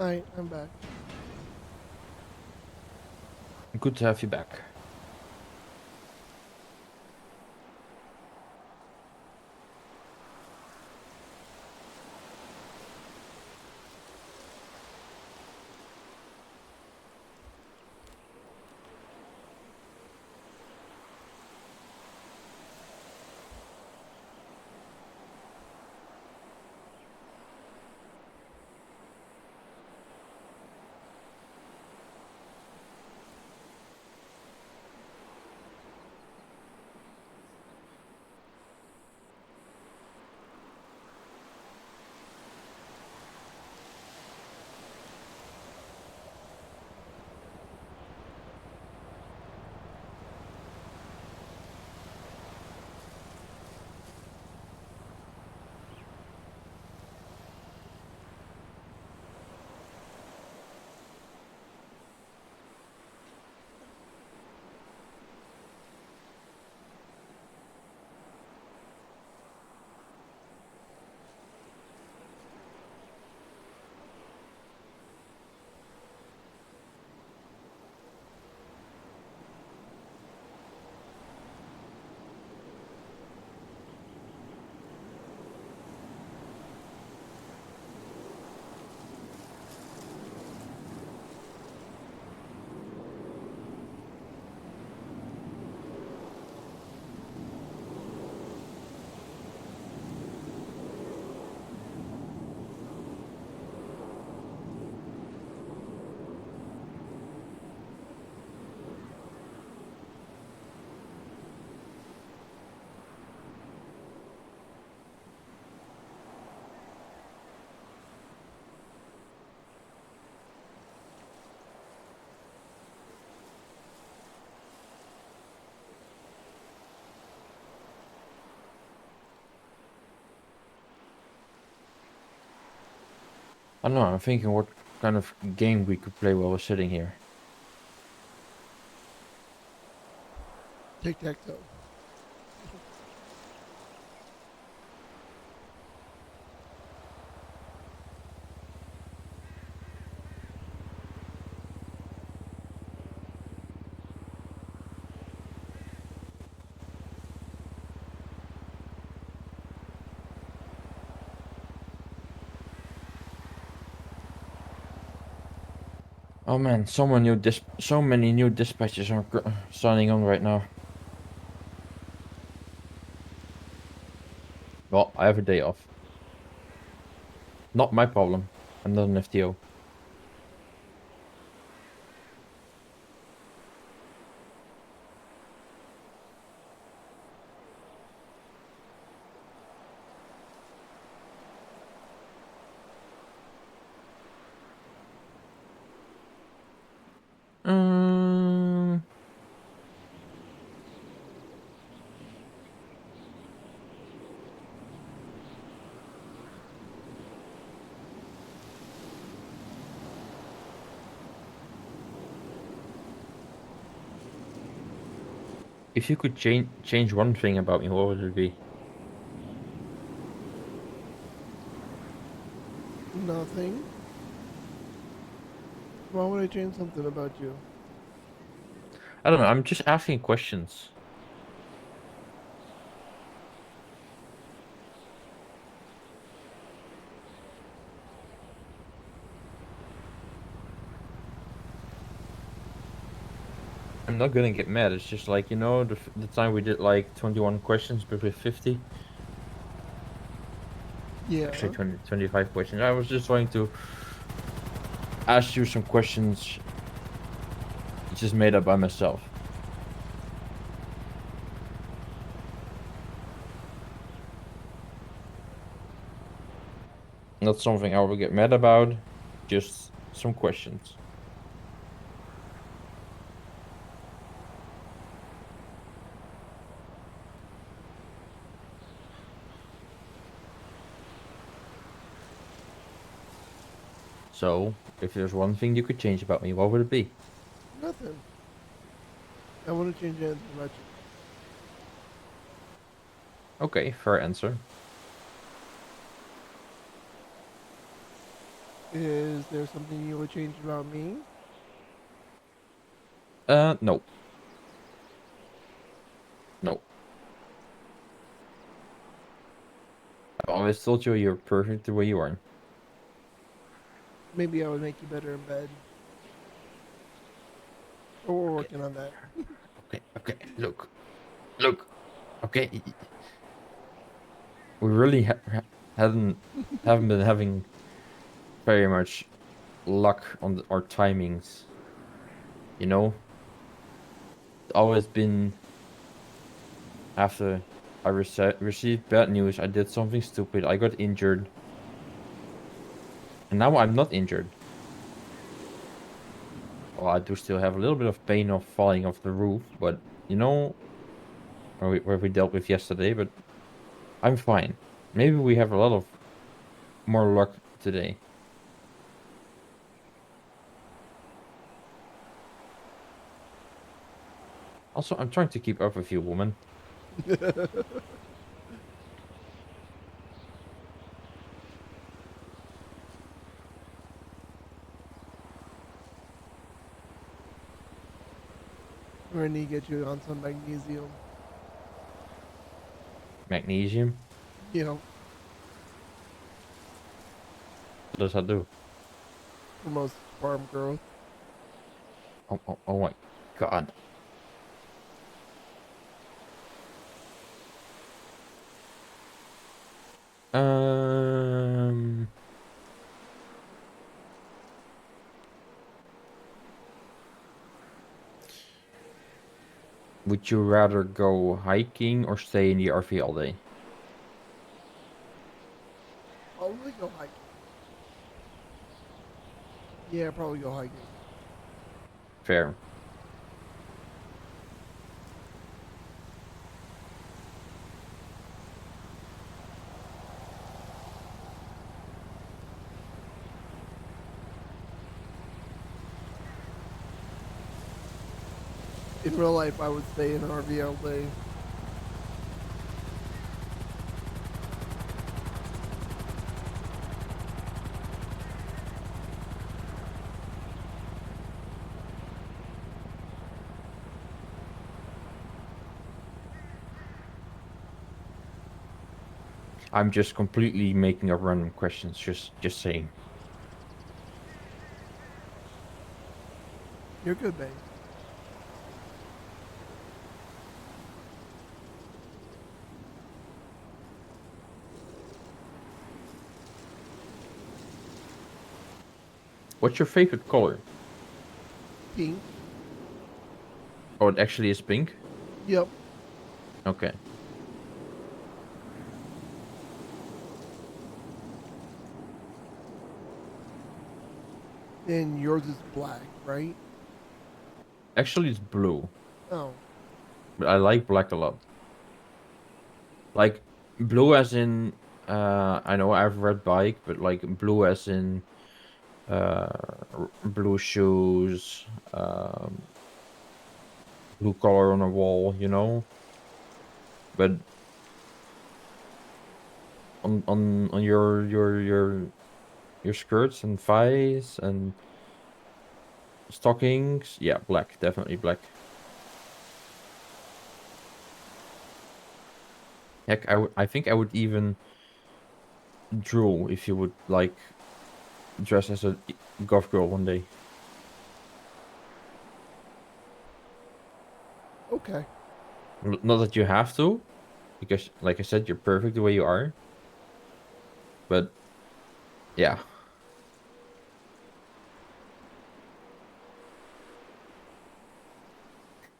Alright, I'm back. Good to have you back. I don't know. I'm thinking what kind of game we could play while we're sitting here. Tic-tac-toe. Oh man, so many new dispatches are signing on right now. Well, I have a day off. Not my problem. I'm not an FTO. Um, if you could change one thing about me, what would it be? Nothing. Why would I change something about you? I don't know. I'm just asking questions. I'm not gonna get mad. It's just like, the time we did like 21 questions but with 50. Yeah. Actually, 25 questions. I was just trying to ask you some questions just made up by myself. Not something I will get mad about, just some questions. So, if there's one thing you could change about me, what would it be? Nothing. I wouldn't change anything about you. Okay, fair answer. Is there something you would change about me? No. No. I've always told you you're perfect the way you are. Maybe I would make you better in bed. But we're Okay, working on that. okay, look. Okay, we really haven't been having very much luck on our timings. You know, it's always been after I received bad news. I did something stupid. I got injured, and now I'm not injured. Well, I do still have a little bit of pain of falling off the roof, but where we dealt with yesterday. But I'm fine. Maybe we have a lot of more luck today. Also, I'm trying to keep up with you, woman. We're gonna need to get you on some magnesium. Magnesium. You know, What does that do? promotes sperm growth. Oh my god. Um, would you rather go hiking or stay in the RV all day? Probably go hiking. Yeah, probably go hiking. Fair. In real life, I would stay in an RV all day. I'm just completely making up random questions. Just saying. You're good, babe. What's your favorite color? Pink. Oh, it actually is pink. Yep. Okay. And yours is black, right? Actually, it's blue, Oh. but I like black a lot. Like blue as in I know I have red bike, but like blue as in blue shoes, blue color on a wall, you know. But on your skirts and thighs and stockings, yeah, black, definitely black. Heck, I think I would even drool if you would like dress as a goth girl one day. Okay. Not that you have to, because like I said, you're perfect the way you are. But yeah.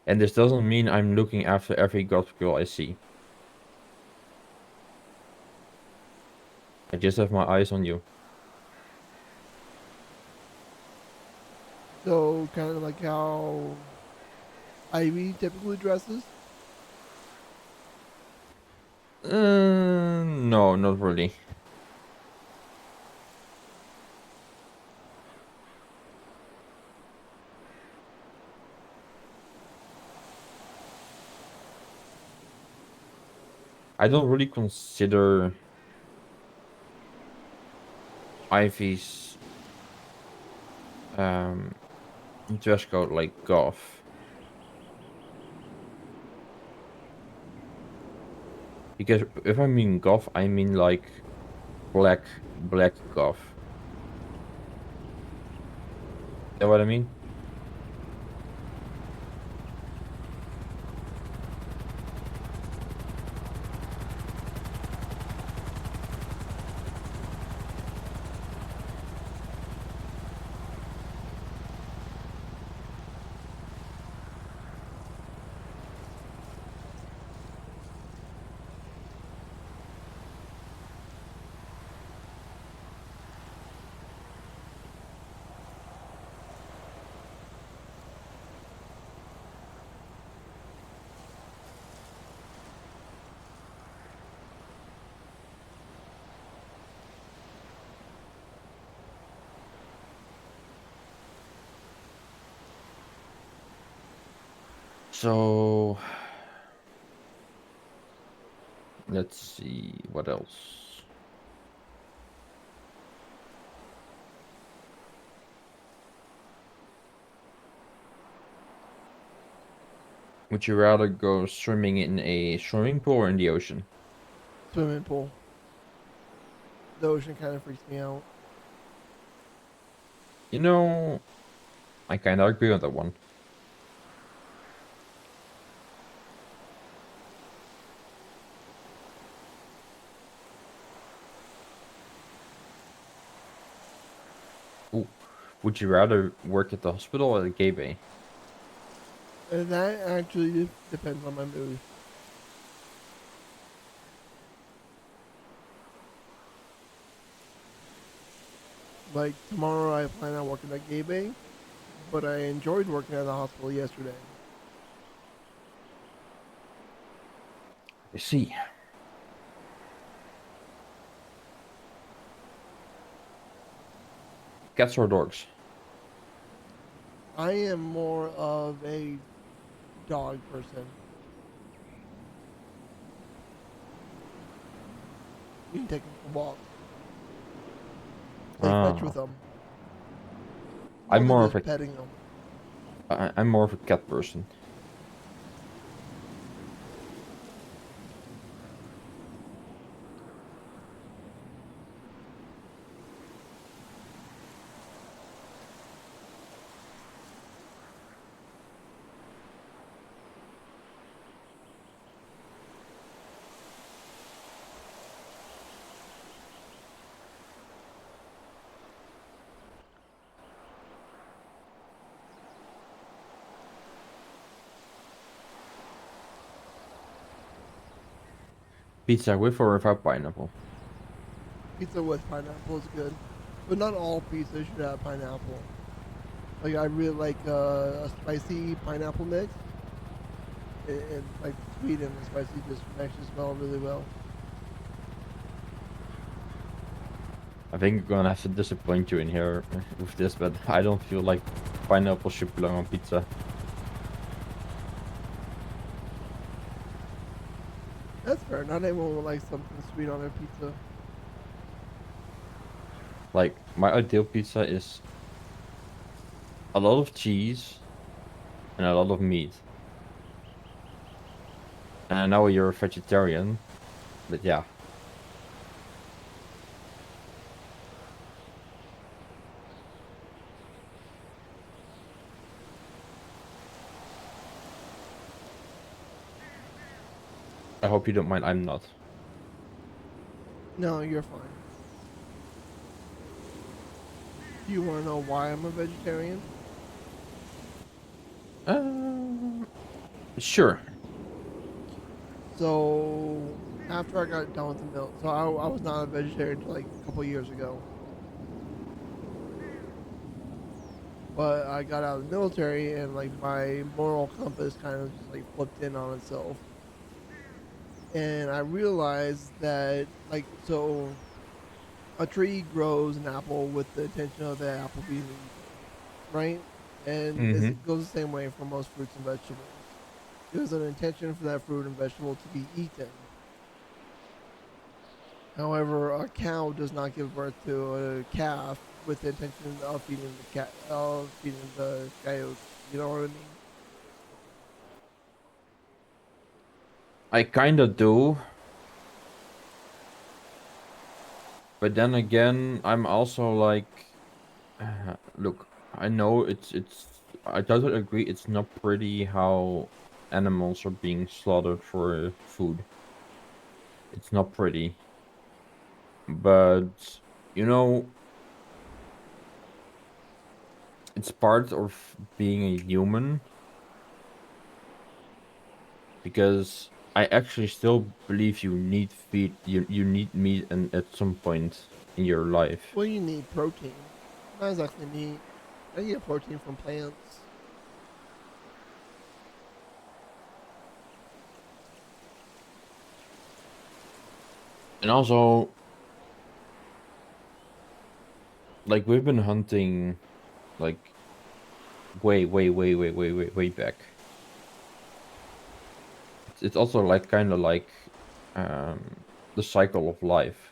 And this doesn't mean I'm looking after every goth girl I see. I just have my eyes on you. So kind of like how Ivy typically dresses. No, not really. I don't really consider Ivy's um dress code like goth. Because if I mean goth, I mean like black goth. Know what I mean? So let's see what else. Would you rather go swimming in a swimming pool or in the ocean? Swimming pool. The ocean kind of freaks me out. You know, I kind of agree on that one. Ooh. Would you rather work at the hospital or the gay bay? And that actually depends on my mood. Like tomorrow, I plan on working at Gay Bay, but I enjoyed working at the hospital yesterday. I see. Cats or dogs? I am more of a dog person. You can take them for walks. Play fetch with them. I'm Mostly more of just a petting them. I'm more of a cat person. Pizza with or without pineapple? Pizza with pineapple is good, but not all pizza should have pineapple. Like I really like a spicy pineapple mix, and like sweet and the spicy just actually smell really well. I think I'm gonna have to disappoint you in here with this, but I don't feel like pineapple should belong on pizza. That's fair. Not everyone would like something sweet on their pizza. Like, my ideal pizza is a lot of cheese and a lot of meat. And I know you're a vegetarian, but yeah. I hope you don't mind, I'm not. No, you're fine. Do you want to know why I'm a vegetarian? Sure. So after I got done with the milk, so I was not a vegetarian until like a couple years ago. But I got out of the military and like my moral compass kind of just like flipped in on itself. And I realized that like so a tree grows an apple with the intention of the apple being eaten, right? And Mm-hmm. it goes the same way for most fruits and vegetables. There's an intention for that fruit and vegetable to be eaten. However, a cow does not give birth to a calf with the intention of feeding the cat, of feeding the coyote. You know what I mean? I kinda do. But then again, I'm also like, look, I know I totally agree. It's not pretty how animals are being slaughtered for food. It's not pretty, but you know, it's part of being a human because I actually still believe you need feed. You need meat, and at some point in your life. Well, you need protein. Not exactly meat. I get protein from plants. And also, like we've been hunting, like way back. It's also like kind of like um, the cycle of life.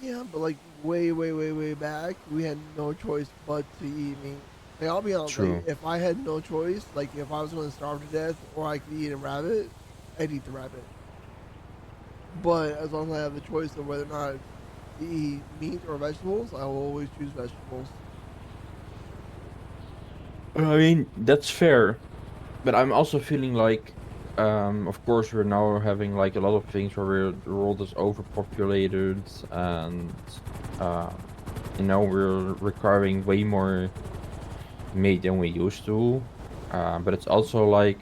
Yeah, but like way back, we had no choice but to eat meat. Like I'll be honest, like True. if I had no choice, like if I was going to starve to death or I could eat a rabbit, I'd eat the rabbit. But as long as I have the choice of whether or not to eat meat or vegetables, I will always choose vegetables. I mean, that's fair, but I'm also feeling like, of course, we're now having like a lot of things where the world is overpopulated, and we're requiring way more meat than we used to. But it's also like,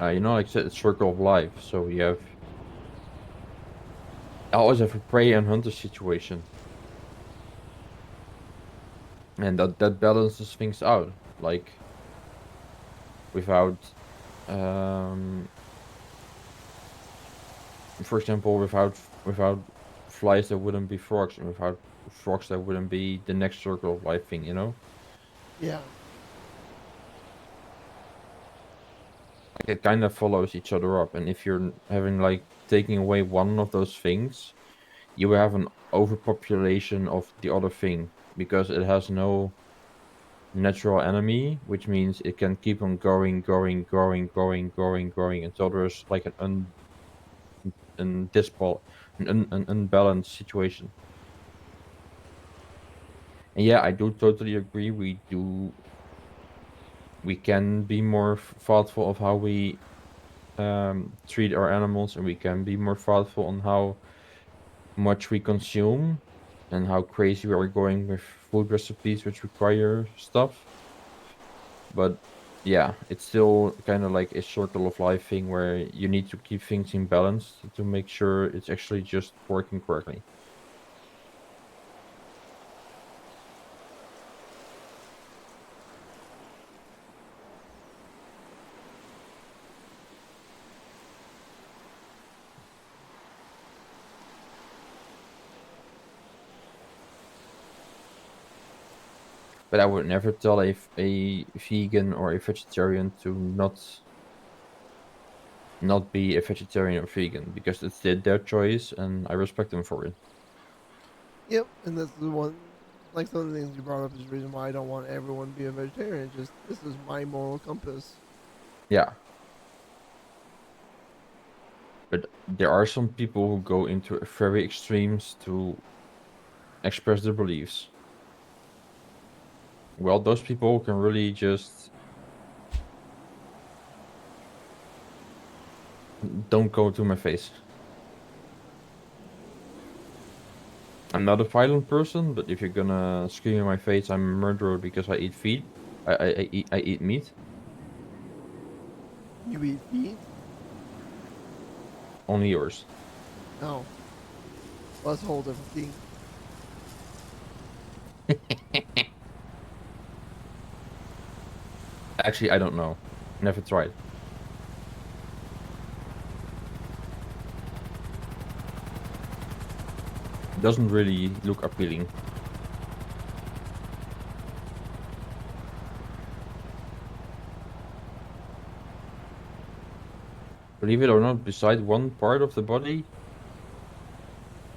like I said, it's circle of life. So you have always have a prey and hunter situation, and that balances things out. Like without, um, for example, without flies, there wouldn't be frogs, and without frogs, there wouldn't be the next circle of life thing. Yeah. it kind of follows each other up. And if you're having like taking away one of those things, you will have an overpopulation of the other thing because it has no natural enemy, which means it can keep on growing until there's like an unbalanced situation. And yeah, I do totally agree. We can be more thoughtful of how we treat our animals, and we can be more thoughtful on how much we consume and how crazy we are going with food recipes which require stuff. But yeah, it's still kind of like a circle of life thing where you need to keep things in balance to make sure it's actually just working correctly. But I would never tell a vegan or a vegetarian to not be a vegetarian or vegan because it's their choice and I respect them for it. Yep, and that's the one. Like some of the things you brought up is the reason why I don't want everyone to be a vegetarian. Just this is my moral compass. Yeah. But there are some people who go into very extremes to express their beliefs. Well, those people can really just don't go to my face. I'm not a violent person, but if you're gonna scream in my face, I'm a murderer because I eat feet. I eat meat. You eat feet? Only yours. No, well, that's a whole different thing. Actually, I don't know. Never tried. Doesn't really look appealing. Believe it or not, beside one part of the body,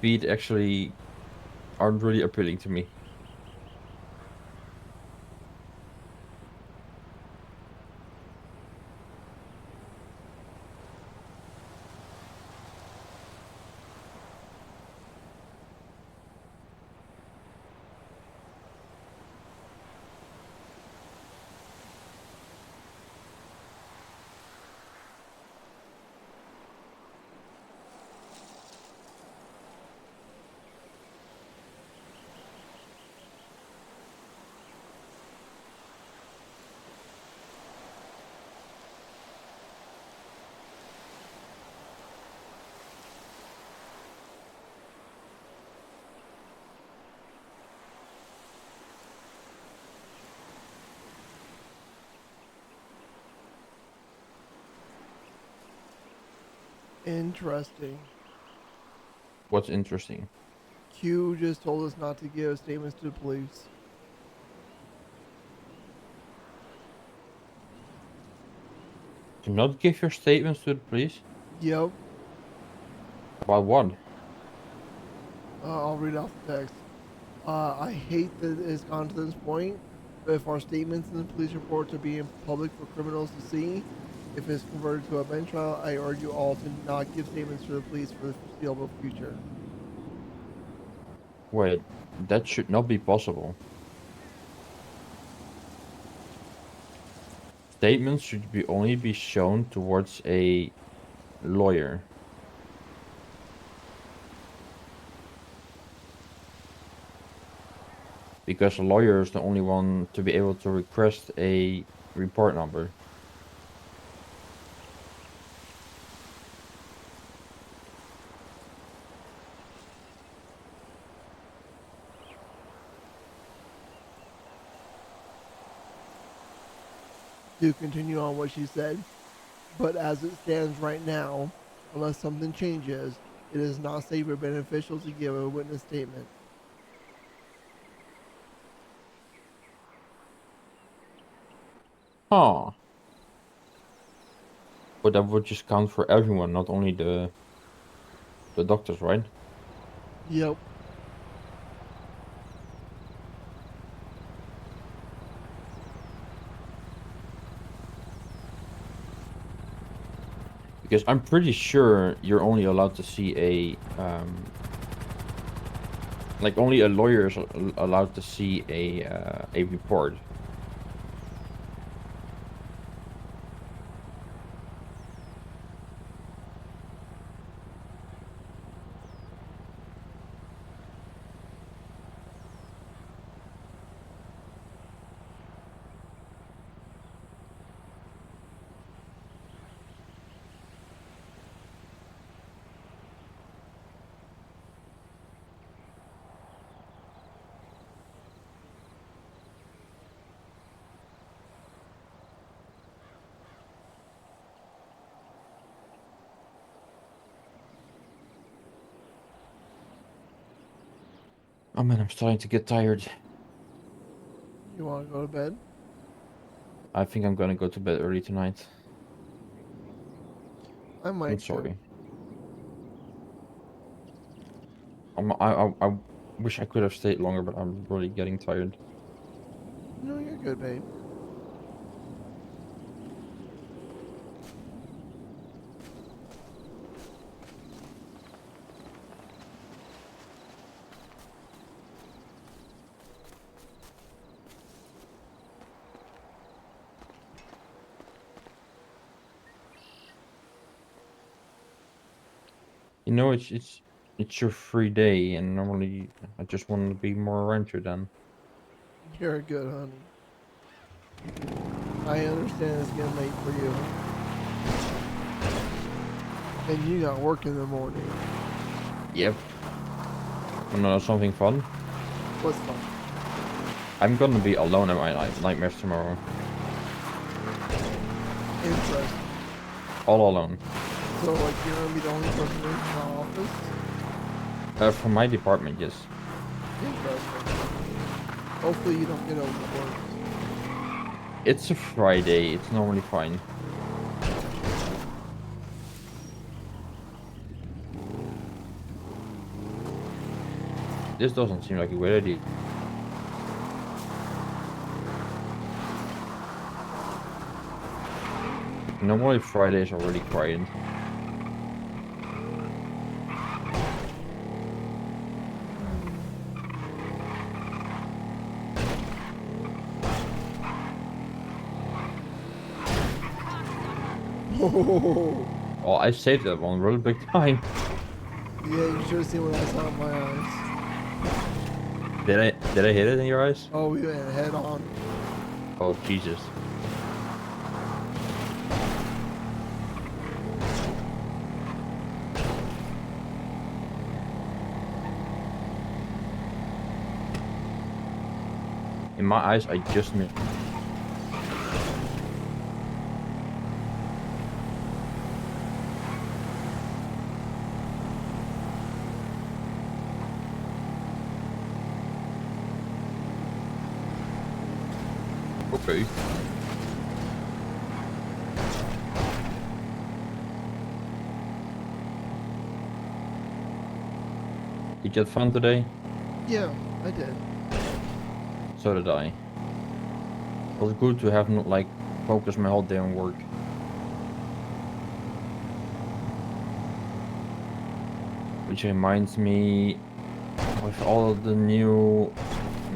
feet actually aren't really appealing to me. Interesting. What's interesting? Q just told us not to give statements to the police. To not give your statements to the police? Yep. About what? I'll read off the text. I hate that it's gone to this point. But if our statements in the police reports are being public for criminals to see, if it's converted to a bench trial, I urge you all to not give statements to the police for the foreseeable future. Wait, that should not be possible. Statements should be only be shown towards a lawyer. Because a lawyer is the only one to be able to request a report number. To continue on what she said, but as it stands right now, unless something changes, it is not safe or beneficial to give a witness statement. Huh. But that would just count for everyone, not only the doctors, right? Yep. Because I'm pretty sure you're only allowed to see like only a lawyer is allowed to see a report. Oh man, I'm starting to get tired. You want to go to bed? I think I'm gonna go to bed early tonight. I I'm might too. sorry. I wish I could have stayed longer, but I'm really getting tired. No, you're good, babe. You know, it's your free day, and normally I just want to be more around you then. You're good, honey. I understand it's getting late for you. And you got work in the morning. Yep. Wanna know something fun? What's fun? I'm gonna be alone at my nightmares tomorrow. Interesting. All alone. So, like, you're gonna be the only person in the office? From my department, yes. Interesting. Hopefully you don't get overworked. It's a Friday. It's normally fine. This doesn't seem like a great idea. Normally Fridays are really quiet. Oh, Oh, I saved that one really big time. yeah, you should have seen what I saw in my eyes. Did I hit it in your eyes? Oh, we went head on. Oh Jesus. In my eyes, I just missed. Okay. Did you have fun today? Yeah, I did. So did I. It was good to have not like focus my whole day on work. Which reminds me, with all of the new...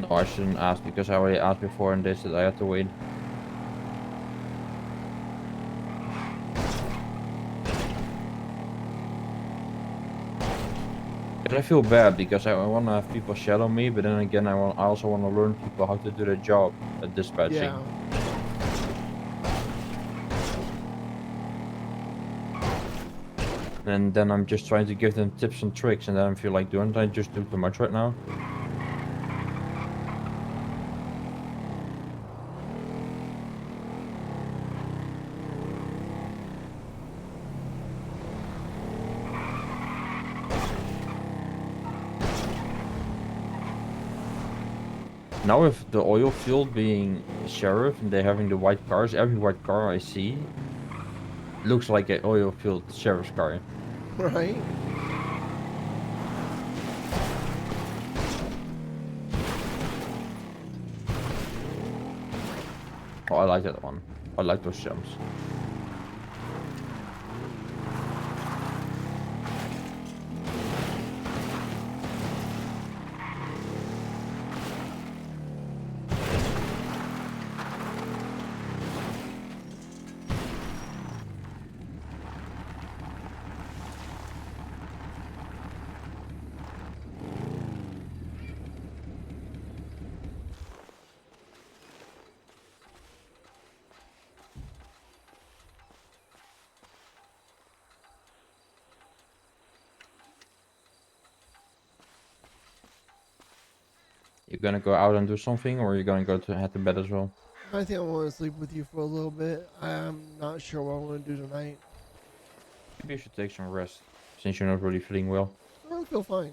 No, I shouldn't ask because I already asked before and they said I had to wait. But I feel bad because I want to have people shadow me, but then again I also want to learn people how to do their job at dispatching. Yeah. And then I'm just trying to give them tips and tricks, and then I feel like, don't I just do too much right now? Now with the oil field being sheriff and they having the white cars, every white car I see looks like an oil-filled sheriff's car. Right? Oh, I like that one. I like those jumps. You gonna go out and do something, or you gonna go to head to bed as well? I think I want to sleep with you for a little bit. I'm not sure what I want to do tonight. Maybe you should take some rest, since you're not really feeling well. I feel fine.